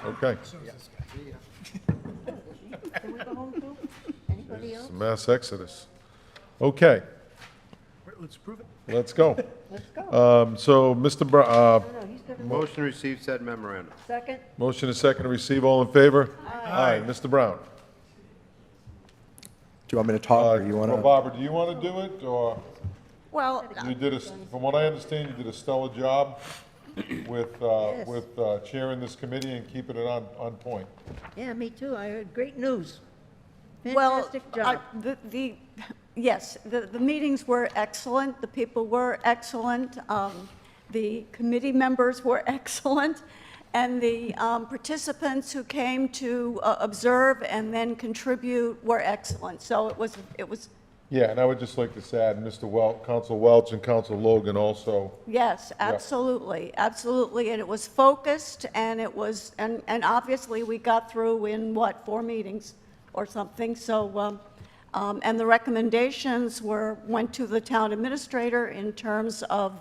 Okay. Can we go home too? Anybody It's else? a mass exodus. Okay, Let's prove it. let's go. Let's go. So, Mr. Brown, No, he's got to Motion to receive said memorandum. second. motion is second to receive. All in favor? Aye. Mr. Brown? Do you want me to talk, or you want Well, to? Barbara, do you want to do it, or Well, you did from what I understand, you did a stellar job with chairing this committee and keeping it on point. Yeah, me too. I heard great news. well, Fantastic job. yes, the meetings were excellent, the people were excellent, the committee members were excellent, and the participants who came to observe and then contribute were excellent. So it was. Yeah, and I would just like to add, Mr. Welch, Council Welch and Council Logan also. Yes, absolutely, absolutely, and it was focused, and it was, and obviously we got through in what, 4 meetings or something. So, and the recommendations went to the town administrator in terms of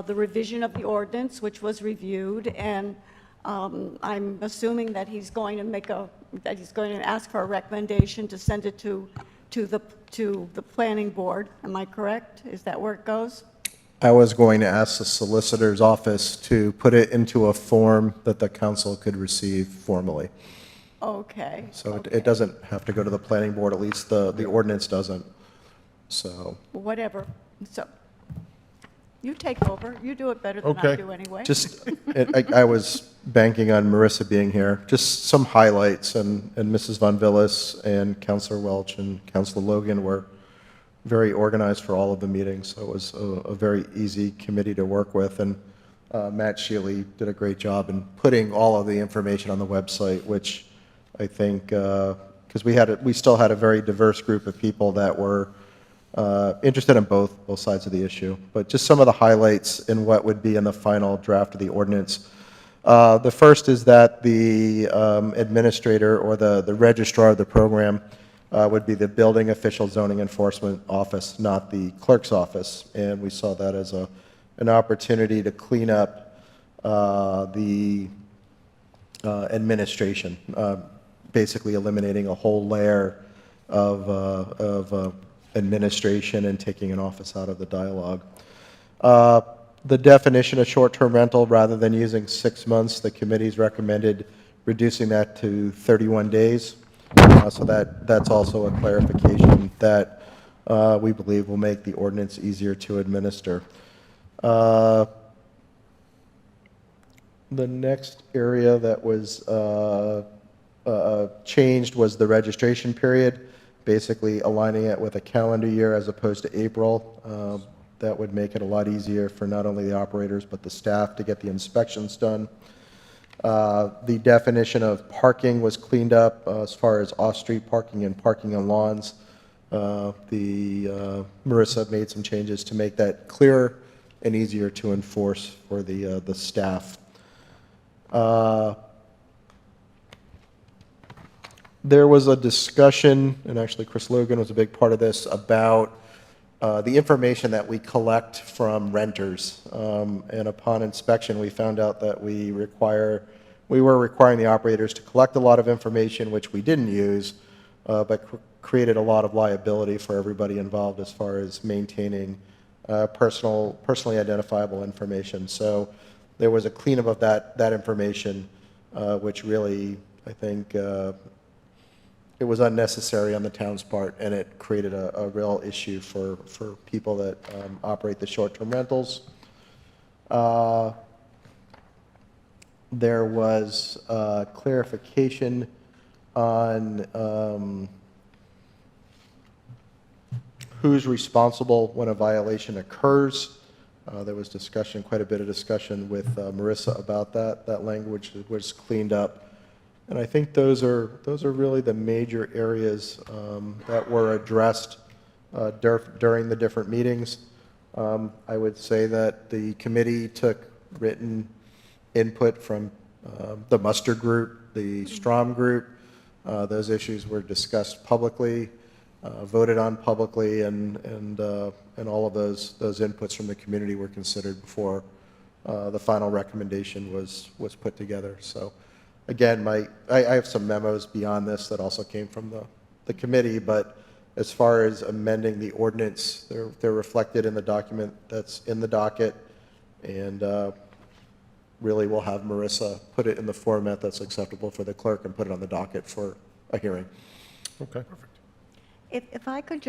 the revision of the ordinance, which was reviewed, and I'm assuming that he's going to ask for a recommendation to send it to the planning board. Am I correct? Is that where it goes? I was going to ask the solicitor's office to put it into a form that the council could receive formally. Okay. So okay. it doesn't have to go to the planning board, at least the ordinance doesn't, so. Whatever. So, you take over. You do it better than I Okay. do anyway. Just, I was banking on Marissa being here, just some highlights, and Mrs. Von Villis and Councilor Welch and Councilor Logan were very organized for all of the meetings, so it was a very easy committee to work with, and Matt Shealy did a great job in putting all of the information on the website, which I think because we still had a very diverse group of people that were interested in both sides of the issue. But just some of the highlights in what would be in the final draft of the ordinance. The first is that the administrator or the registrar of the program would be the building official zoning enforcement office, not the clerk's office. And we saw that as an opportunity to clean up the administration, basically eliminating a whole layer of administration and taking an office out of the dialogue. The definition of short-term rental, rather than using 6 months, the committee's recommended reducing that to 31 days. So that's also a clarification that we believe will make the ordinance easier to administer. The next area that was changed was the registration period, basically aligning it with a calendar year as opposed to April. That would make it a lot easier for not only the operators but the staff to get the inspections done. The definition of parking was cleaned up as far as off-street parking and parking on lawns. Marissa made some changes to make that clearer and easier to enforce for the staff. There was a discussion, and actually Chris Logan was a big part of this, about the information that we collect from renters. And upon inspection, we found out that we were requiring the operators to collect a lot of information, which we didn't use, but created a lot of liability for everybody involved as far as maintaining personally identifiable information. So there was a cleanup of that information, which really, I think, it was unnecessary on the town's part, and it created a real issue for people that operate the short-term rentals. There was clarification on who's responsible when a violation occurs. There was discussion, quite a bit of discussion with Marissa about that. That language was cleaned up. And I think those are really the major areas that were addressed during the different meetings. I would say that the committee took written input from the Muster Group, the Strom Group. Those issues were discussed publicly, voted on publicly, and all of those inputs from the community were considered before the final recommendation was put together. So. Again, I have some memos beyond this that also came from the committee, but as far as amending the ordinance, they're reflected in the document that's in the docket, and really we'll have Marissa put it in the format that's acceptable for the clerk and put it on the docket for a hearing. Okay. Perfect. If I could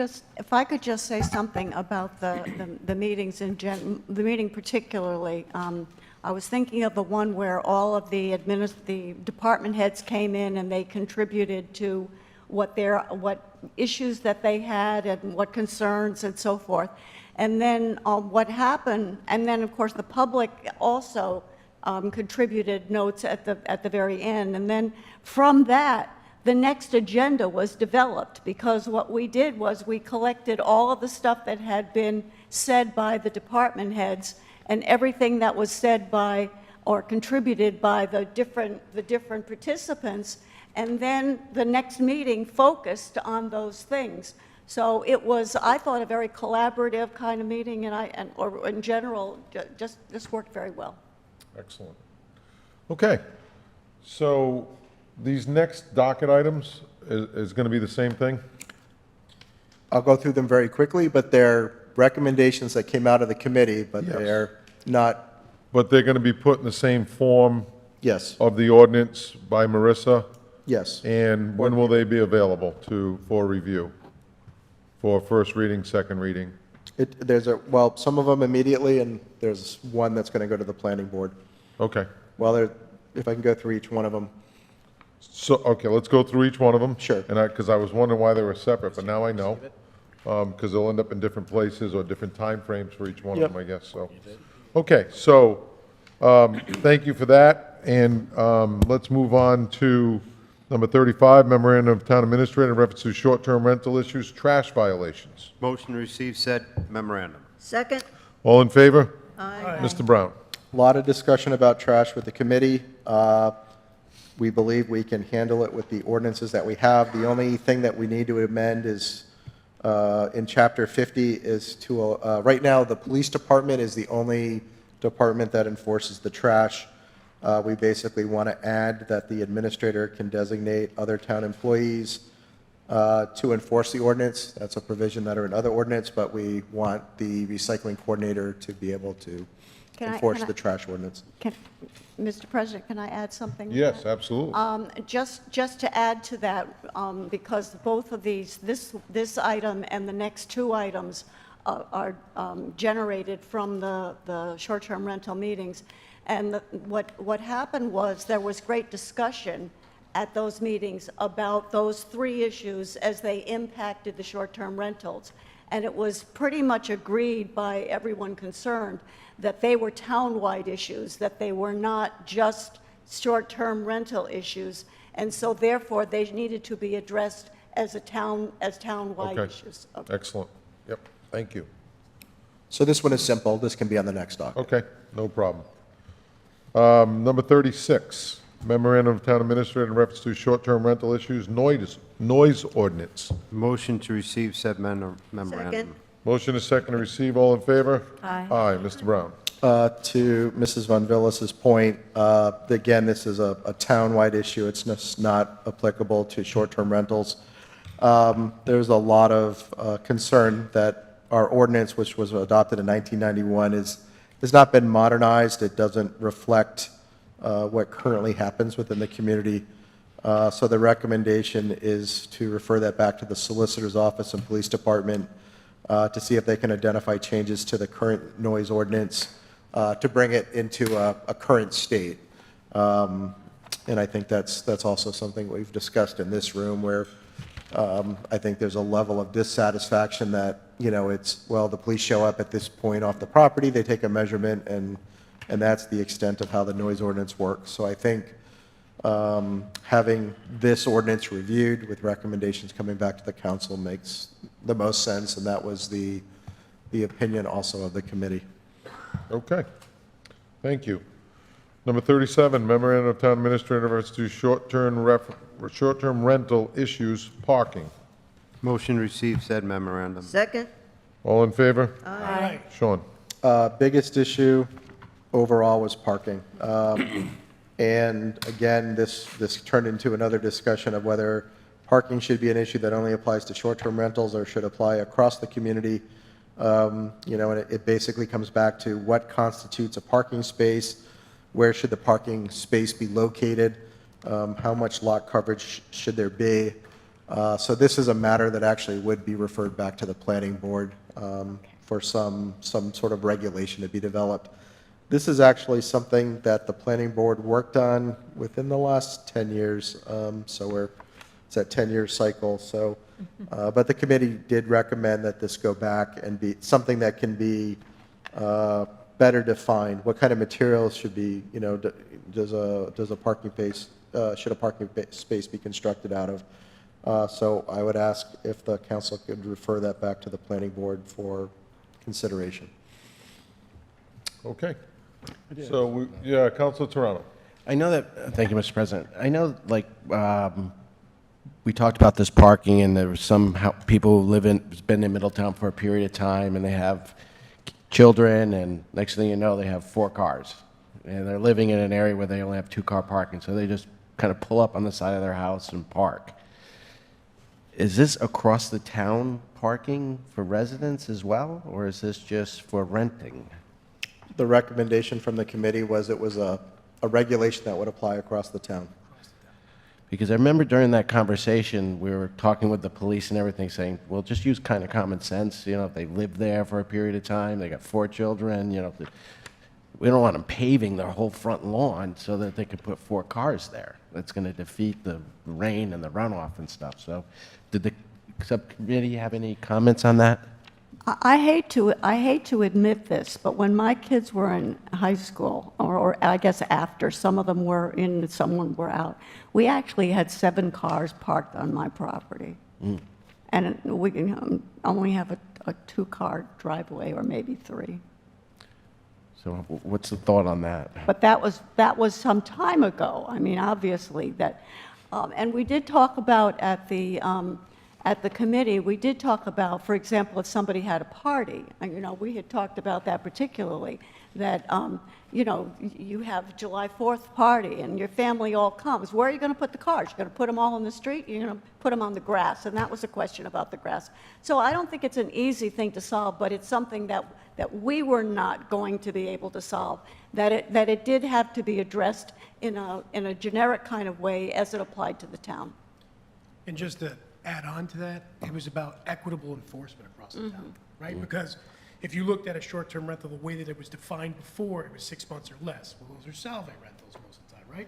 just say something about the meetings the meeting particularly. I was thinking of the one where all of the department heads came in and they contributed to what issues that they had and what concerns and so forth. And then what happened, and then of course the public also contributed notes at the very end. And then from that, the next agenda was developed, because what we did was we collected all of the stuff that had been said by the department heads and everything that was said by or contributed by the different participants, and then the next meeting focused on those things. So it was, I thought, a very collaborative kind of meeting, or in general, just this worked very well. Excellent. Okay, so these next docket items is going to be the same thing? I'll go through them very quickly, but they're recommendations that came out of the committee, but Yes. they're not. But they're going to be put in the same form Yes. of the ordinance by Marissa? Yes. And when will they be available for review? For first reading, second reading? Well, some of them immediately, and there's one that's going to go to the planning board. Okay. Well, if I can go through each one of them. So, okay, let's go through each one of them. Sure. And because I was wondering why they were separate, but now I know. Because they'll end up in different places or different time frames for each one Yep. of them, I guess, so. Okay, so, thank you for that, and let's move on to Number 35, memorandum of town administrator in reference to short-term rental issues, trash violations. Motion to receive said memorandum. Second? All in favor? Aye. Mr. Brown? A lot of discussion about trash with the committee. We believe we can handle it with the ordinances that we have. The only thing that we need to amend is, in Chapter 50, is to, right now, the police department is the only department that enforces the trash. We basically want to add that the administrator can designate other town employees to enforce the ordinance. That's a provision that are in other ordinance, but we want the recycling coordinator to be able to enforce the trash ordinance. Mr. President, can I add something? to Yes, that? absolutely. Just to add to that, because both of these, this item and the next two items are generated from the short-term rental meetings. And what happened was there was great discussion at those meetings about those three issues as they impacted the short-term rentals. And it was pretty much agreed by everyone concerned that they were town-wide issues, that they were not just short-term rental issues. And so therefore, they needed to be addressed as town-wide Okay. issues. Excellent. Yep, thank you. So this one is simple. This can be on the next docket. Okay, no problem. Number 36, memorandum of town administrator in reference to short-term rental issues, noise ordinance. Motion to receive said memorandum. Second? Motion is second to receive. All in favor? Aye. Aye. Mr. Brown? To Mrs. Von Villas's point, again, this is a town-wide issue. It's just not applicable to short-term rentals. There's a lot of concern that our ordinance, which was adopted in 1991, has not been modernized. It doesn't reflect what currently happens within the community. So the recommendation is to refer that back to the Solicitor's Office and Police Department to see if they can identify changes to the current noise ordinance to bring it into a current state. And I think that's also something we've discussed in this room where I think there's a level of dissatisfaction that, it's, well, the police show up at this point off the property, they take a measurement, and that's the extent of how the noise ordinance works. So I think having this ordinance reviewed with recommendations coming back to the council makes the most sense, and that was the opinion also of the committee. Okay, thank you. Number 37, memorandum of town administrator in reference to short-term rental issues, parking. Motion to receive said memorandum. Second? All in favor? Aye. Sean? Biggest issue overall was parking. And again, this turned into another discussion of whether parking should be an issue that only applies to short-term rentals or should apply across the community. And it basically comes back to what constitutes a parking space, where should the parking space be located, how much lot coverage should there be. So this is a matter that actually would be referred back to the planning board for some sort of regulation to be developed. This is actually something that the planning board worked on within the last 10 years. So it's that 10-year cycle. So, but the committee did recommend that this go back and be something that can be better defined. What kind of materials should be, does a parking space, should a parking space be constructed out of? So I would ask if the council could refer that back to the planning board for consideration. Okay. So, Councilor Toronto. I know that, thank you, Mr. President. I know, we talked about this parking, and there were some people who been in Middletown for a period of time, and they have children, and next thing you know, they have 4 cars. And they're living in an area where they only have 2-car parking, so they just kind of pull up on the side of their house and park. Is this across the town parking for residents as well, or is this just for renting? The recommendation from the committee was it was a regulation that would apply across the town. Because I remember during that conversation, we were talking with the police and everything, saying, well, just use kind of common sense. If they live there for a period of time, they got 4 children, we don't want them paving their whole front lawn so that they can put 4 cars there. That's going to defeat the rain and the runoff and stuff. So did the subcommittee have any comments on that? I hate to admit this, but when my kids were in high school, or I guess after, some of them were in, some were out, we actually had 7 cars parked on my property. And we can only have a 2-car driveway, or maybe 3. So what's the thought on that? But that was some time ago. I mean, obviously, that, and we did talk about at the committee, we did talk about, for example, if somebody had a party, and, we had talked about that particularly, that, you have July 4th party and your family all comes. Where are you going to put the cars? You're going to put them all in the street? You're going to put them on the grass? And that was a question about the grass. So I don't think it's an easy thing to solve, but it's something that we were not going to be able to solve, that it did have to be addressed in a generic kind of way as it applied to the town. And just to add on to that, it was about equitable enforcement across the town, right? Because if you looked at a short-term rental, the way that it was defined before, it was 6 months or less. Well, those are salve rentals most of the time, right?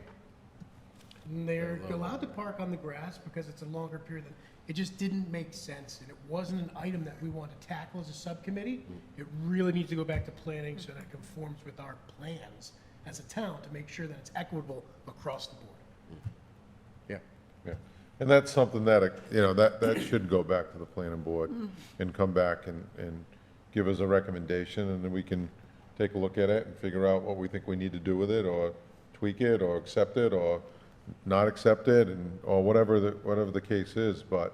And they're allowed to park on the grass because it's a longer period. It just didn't make sense, and it wasn't an item that we wanted to tackle as a subcommittee. It really needs to go back to planning so that it conforms with our plans as a town to make sure that it's equitable across the board. Yeah. Yeah. And that's something that, that should go back to the planning board and come back and give us a recommendation, and then we can take a look at it and figure out what we think we need to do with it, or tweak it, or accept it, or not accept it, or whatever the case is, but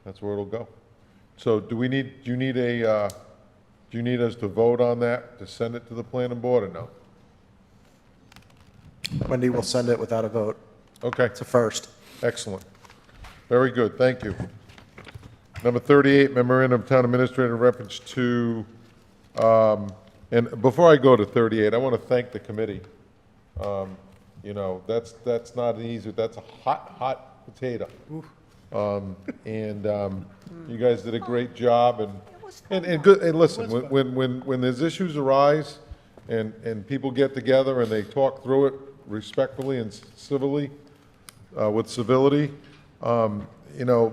that's where it'll go. So do you need us to vote on that, to send it to the planning board, or no? Wendy will send it without a vote. Okay. It's a first. Excellent. Very good, thank you. Number 38, memorandum of town administrator in reference to, and before I go to 38, I want to thank the committee. That's not an easy, that's a hot potato. You guys did a great job, and good, and listen, when there's issues arise, and people get together and they talk through it respectfully and civilly, with civility, a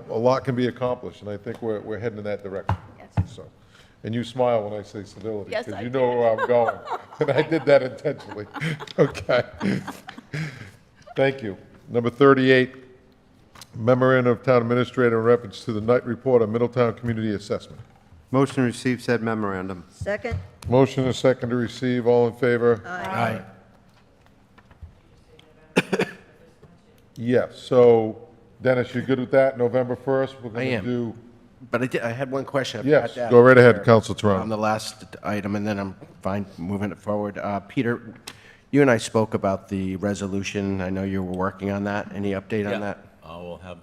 lot can be accomplished, and I think we're heading in that direction. Yes. So, and you smile when I say civility, Yes, because I you know where I'm going, and I did that intentionally. Okay. Thank you. Number 38, memorandum of town administrator in reference to the night report on Middletown Community Assessment. Motion to receive said memorandum. Second? Motion is second to receive. All in favor? Aye. Yes. So, Dennis, you good with that? November 1st? We're I going to am. do. But I had one question. I Yes, forgot to go ask right ahead, Peter Council Toronto. On the last item, and then I'm fine moving it forward. Peter, you and I spoke about the resolution. I know you were working on that. Any update on that? I will have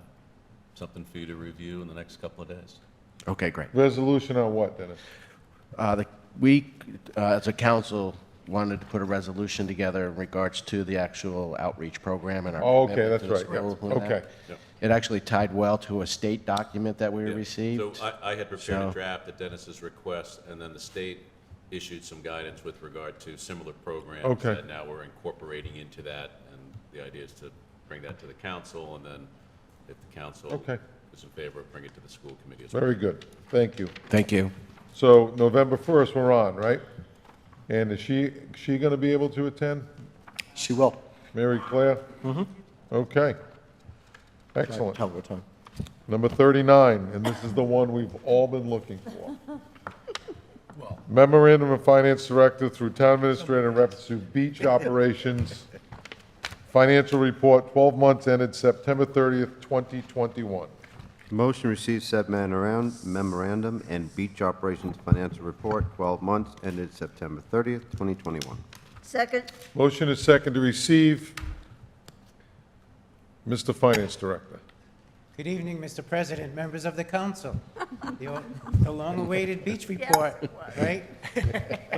something for you to review in the next couple of days. Okay, great. Resolution on what, Dennis? We, as a council, wanted to put a resolution together in regards to the actual outreach program and our Oh, okay, commitment that's to the right, yeah. schools and that. Okay. Yep. It actually tied well to a state document that we Yeah. received. So I had prepared So- a draft at Dennis's request, and then the state issued some guidance with regard to similar programs. Okay. That now we're incorporating into that, and the idea is to bring that to the council, and then if the council Okay. is in favor, bring it to the school committee as well. Very good. Thank you. Thank you. So November 1st, we're on, right? And is she going to be able to attend? She will. Mary Claire? Mm-hmm. Okay. Excellent. Hell of a time. Number 39, and this is the one we've all been looking for. Memorandum of Finance Director through Town Administrator in reference to beach operations. Financial report, 12 months ended September 30th, 2021. Motion to receive said memorandum and beach operations financial report, 12 months, ended September 30th, 2021. Second? Motion is second to receive. Mr. Finance Director. Good evening, Mr. President, members of the council. The long-awaited beach report, right?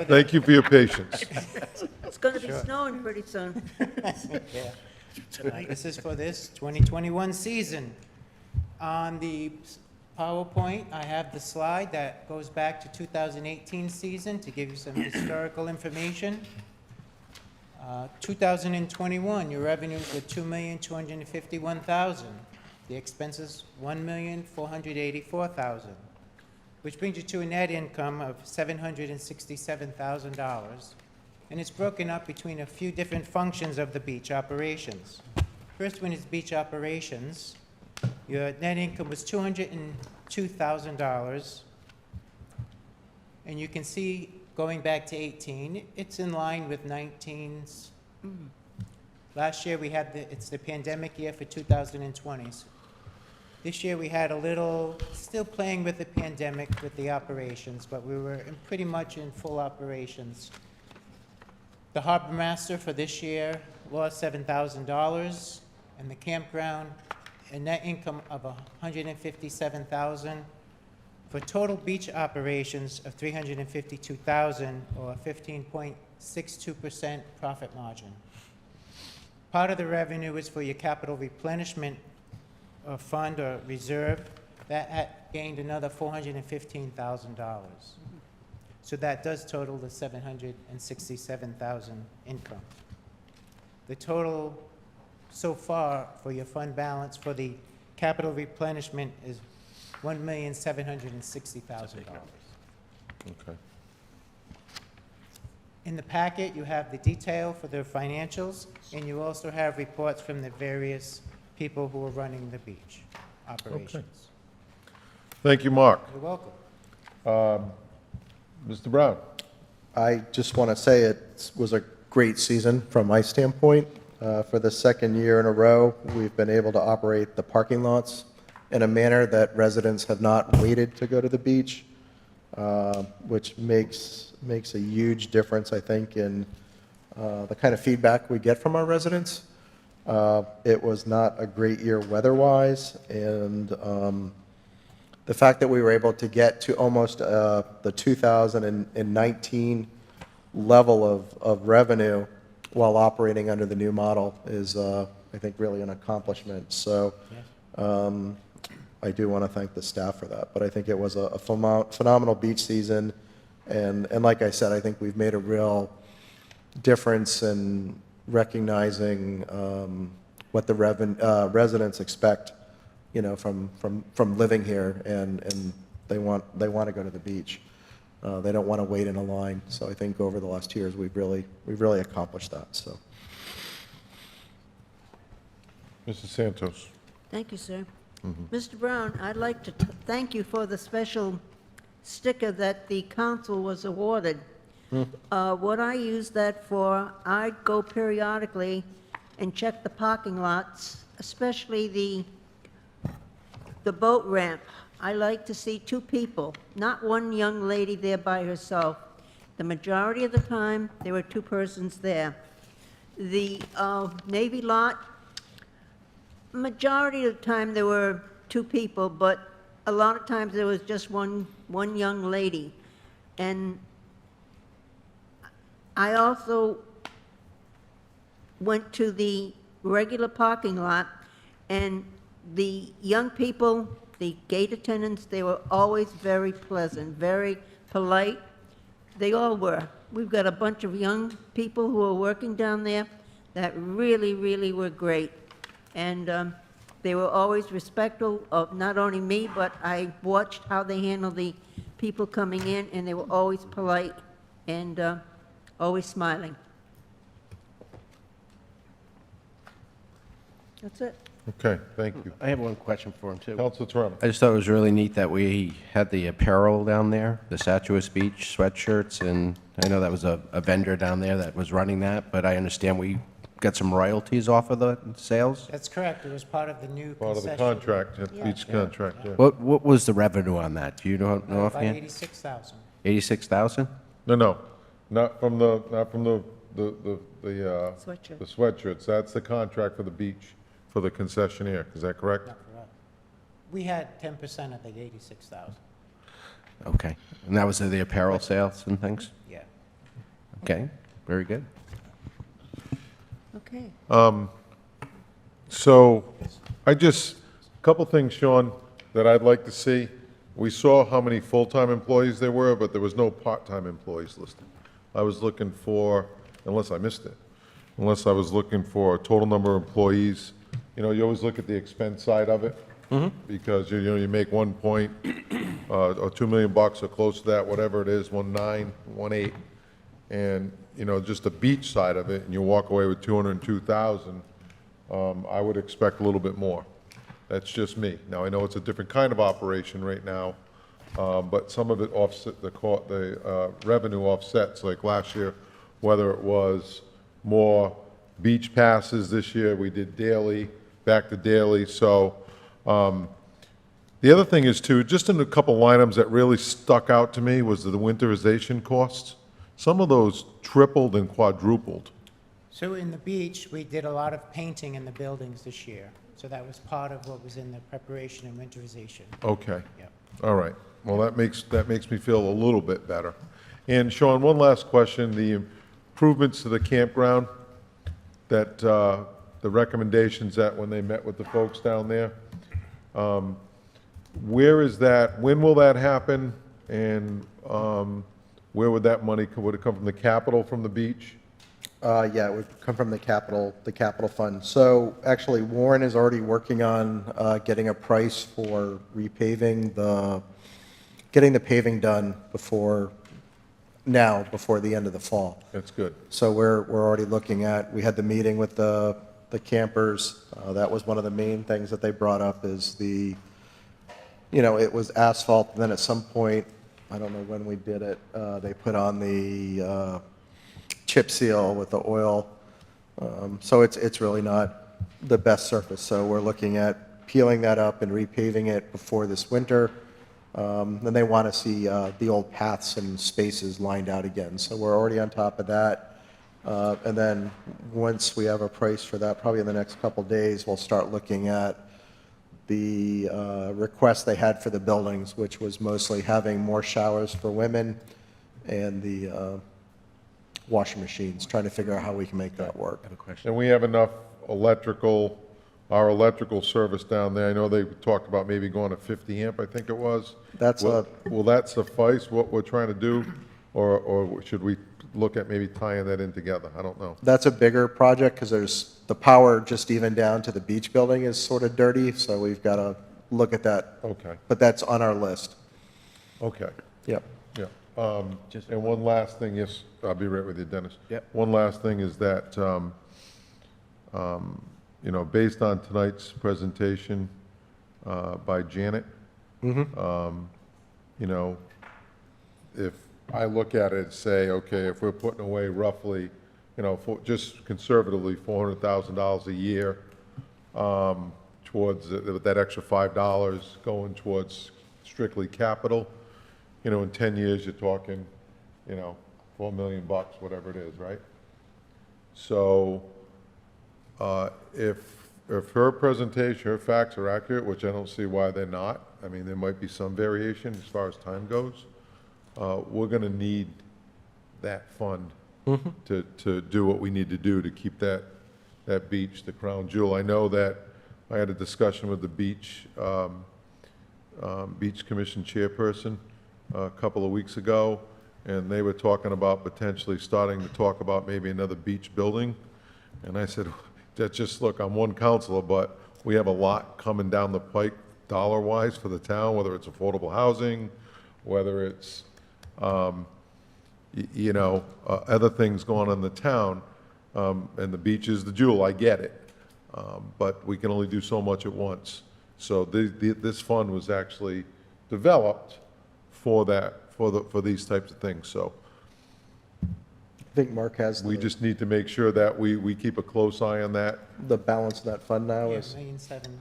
Thank you for your patience. It's going to be snowing pretty soon. Yeah. This is for this 2021 season. On the PowerPoint, I have the slide that goes back to 2018 season to give you some historical information. 2021, your revenues were $2,251,000. The expenses, $1,484,000. which brings you to a net income of $767,000. And it's broken up between a few different functions of the beach operations. First one is beach operations. Your net income was $202,000. And you can see, going back to 18, it's in line with 19's. Last year, we had it's the pandemic year for 2020s. This year, we had a little, still playing with the pandemic with the operations, but we were pretty much in full operations. The harbor master for this year lost $7,000, and the campground, a net income of $157,000, for total beach operations of $352,000, or 15.62% profit margin. Part of the revenue is for your capital replenishment fund or reserve. That had gained another $415,000. So that does total the $767,000 income. The total so far for your fund balance for the capital replenishment is $1,760,000. Okay. In the packet, you have the detail for the financials, and you also have reports from the various people who are running the beach operations. Thank you, Mark. You're welcome. Mr. Brown? I just want to say it was a great season from my standpoint. For the second year in a row, we've been able to operate the parking lots in a manner that residents have not waited to go to the beach, which makes a huge difference, I think, in the kind of feedback we get from our residents. It was not a great year weather-wise, and the fact that we were able to get to almost the 2019 level of revenue while operating under the new model is, I think, really an accomplishment. So I do want to thank the staff for that. But I think it was a phenomenal beach season. And like I said, I think we've made a real difference in recognizing what the residents expect, you know, from living here, and they want to go to the beach. They don't want to wait in a line. So I think over the last years, we've really accomplished that. So, Mrs. Santos? Thank you, sir. Mr. Brown, I'd like to thank you for the special sticker that the council was awarded. What I use that for, I go periodically and check the parking lots, especially the boat ramp. I like to see two people, not one young lady there by herself. The majority of the time, there were two persons there. The Navy lot, majority of the time there were two people, but a lot of times there was just one young lady. And I also went to the regular parking lot, and the young people, the gate attendants, they were always very pleasant, very polite. They all were. We've got a bunch of young people who are working down there that really, really were great. And they were always respectful of not only me, but I watched how they handled the people coming in, and they were always polite and always smiling. That's it. Okay, thank you. I have one question for him, too. Council Toronto? I just thought it was really neat that we had the apparel down there, the Statues Beach sweatshirts, and I know that was a vendor down there that was running that, but I understand we got some royalties off of the sales? That's correct. It was part of the new Part of the concession. contract, beach contract, yeah. What was the revenue on that? Do you know About offhand? 86,000. 86,000? No, not from the Sweatshirt. the sweatshirts. That's the contract for the beach, for the concessionaire. Is that correct? Not correct. We had 10% of the 86,000. Okay. And that was the apparel sales and things? Yeah. Okay, very good. Okay. So, a couple things, Sean, that I'd like to see. We saw how many full-time employees there were, but there was no part-time employees listed. I was looking for, unless I missed it, unless I was looking for a total number of employees. You know, you always look at the expense side of it, Because, you know, you make 1 point, or 2 million bucks or close to that, whatever it is, 1.9, 1.8, and, you know, just the beach side of it, and you walk away with 202,000, I would expect a little bit more. That's just me. Now, I know it's a different kind of operation right now, but some of it offset, the revenue offsets, like last year, whether it was more beach passes this year, we did daily, back to daily, so, the other thing is too, just in a couple line items that really stuck out to me was the winterization costs. Some of those tripled and quadrupled. So in the beach, we did a lot of painting in the buildings this year. So that was part of what was in the preparation and winterization. Okay. Yep. All right. Well, that makes me feel a little bit better. And Sean, one last question, the improvements to the campground, that, the recommendations that when they met with the folks down there, where is that, when will that happen? And, where would that money, would it come from the capital, from the beach? Yeah, it would come from the capital fund. So actually, Warren is already working on getting a price for repaving getting the paving done before the end of the fall. That's good. So we're already looking at, we had the meeting with the campers. That was one of the main things that they brought up is it was asphalt, and then at some point, I don't know when we did it, they put on the chip seal with the oil. So it's really not the best surface. So we're looking at peeling that up and repaving it before this winter. Then they want to see the old paths and spaces lined out again. So we're already on top of that. And then once we have a price for that, probably in the next couple days, we'll start looking at the request they had for the buildings, which was mostly having more showers for women and the washing machines, trying to figure out how we can make that work. I have a question. And we have enough our electrical service down there. I know they talked about maybe going to 50 amp, I think it was. Will that suffice, what we're trying to do? Or should we look at maybe tying that in together? I don't know. That's a bigger project because there's the power just even down to the beach building is sort of dirty, so we've got to look at that. Okay. But that's on our list. Okay. Yep. Yeah. And one last thing, yes, I'll be right with you, Dennis. Yep. One last thing is that, based on tonight's presentation by Janet, if I look at it and say, okay, if we're putting away roughly, just conservatively $400,000 a year towards that extra $5 going towards strictly capital, in 10 years, you're talking, $4 million, whatever it is, right? So, if her presentation, her facts are accurate, which I don't see why they're not, I mean, there might be some variation as far as time goes, we're gonna need that fund to do what we need to do to keep that beach the crown jewel. I know that I had a discussion with the Beach Commission chairperson a couple of weeks ago, and they were talking about potentially starting to talk about maybe another beach building. And I said, look, I'm one counselor, but we have a lot coming down the pike dollar-wise for the town, whether it's affordable housing, whether it's, other things going on in the town, and the beach is the jewel, I get it. But we can only do so much at once. So this fund was actually developed for these types of things, so. I think Mark has We just need to make sure that we keep a close eye on that. the balance of that fund now Yeah, is. $1,700,000.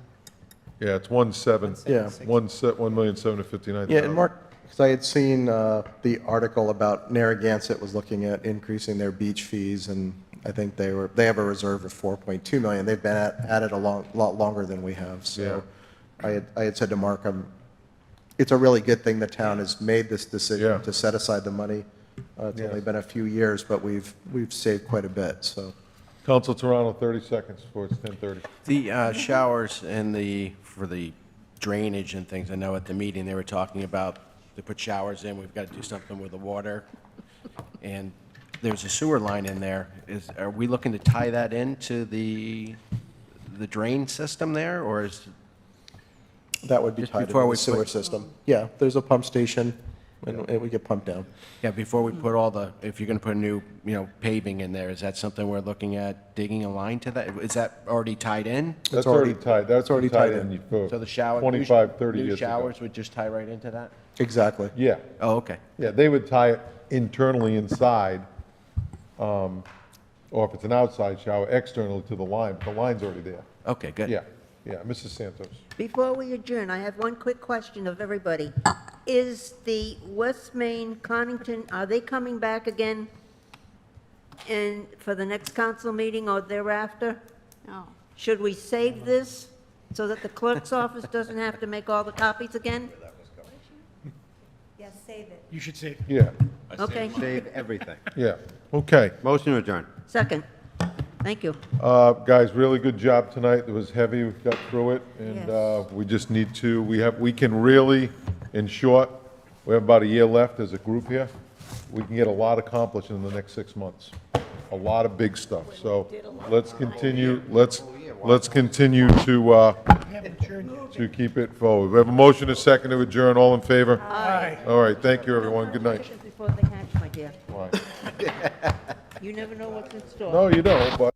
Yeah, it's 1.7. Yeah. 1,759,000. Yeah, and Mark, because I had seen the article about Narragansett was looking at increasing their beach fees, and I think they have a reserve of 4.2 million. They've been at it a lot longer than we have. So I had said to Mark, it's a really good thing the town has made this decision to set aside the money. It's only been a few years, but we've saved quite a bit, so. Council Toronto, 30 seconds before it's 10:30. The showers and for the drainage and things, I know at the meeting, they were talking about, they put showers in, we've got to do something with the water. And there's a sewer line in there. Are we looking to tie that into the drain system there, or is? That would be Just tied into before we the sewer put- system. Yeah, there's a pump station, and it would get pumped down. Yeah, before we put all the, if you're going to put a new, paving in there, is that something we're looking at, digging a line to that? Is that already tied in? That's already tied, that's already tied in for So the shower? 25, 30 New years ago. showers would just tie right into that? Exactly. Yeah, Oh, okay. yeah, they would tie it internally inside, or if it's an outside shower, externally to the line, but the line's already there. Okay, good. Yeah, yeah, Mrs. Santos. Before we adjourn, I have one quick question of everybody. Is the West Main Connington, are they coming back again for the next council meeting or thereafter? No. Should we save this so that the clerk's office doesn't have to make all the copies again? Yes, save it. You should say, Yeah, Okay, Save everything. yeah, okay. Motion to adjourn. second. Thank you. Guys, really good job tonight. It was heavy, we got through it, and Yes. we just need to, we can really, in short, we have about a year left as a group here. We can get a lot accomplished in the next 6 months, a lot of big stuff. So let's continue, let's continue to keep it forward. We have a motion, a second to adjourn. All in favor? aye. All right, thank you, everyone. Good night. Before they hatch, my dear. Bye. You never know what's in store. No, you don't, but.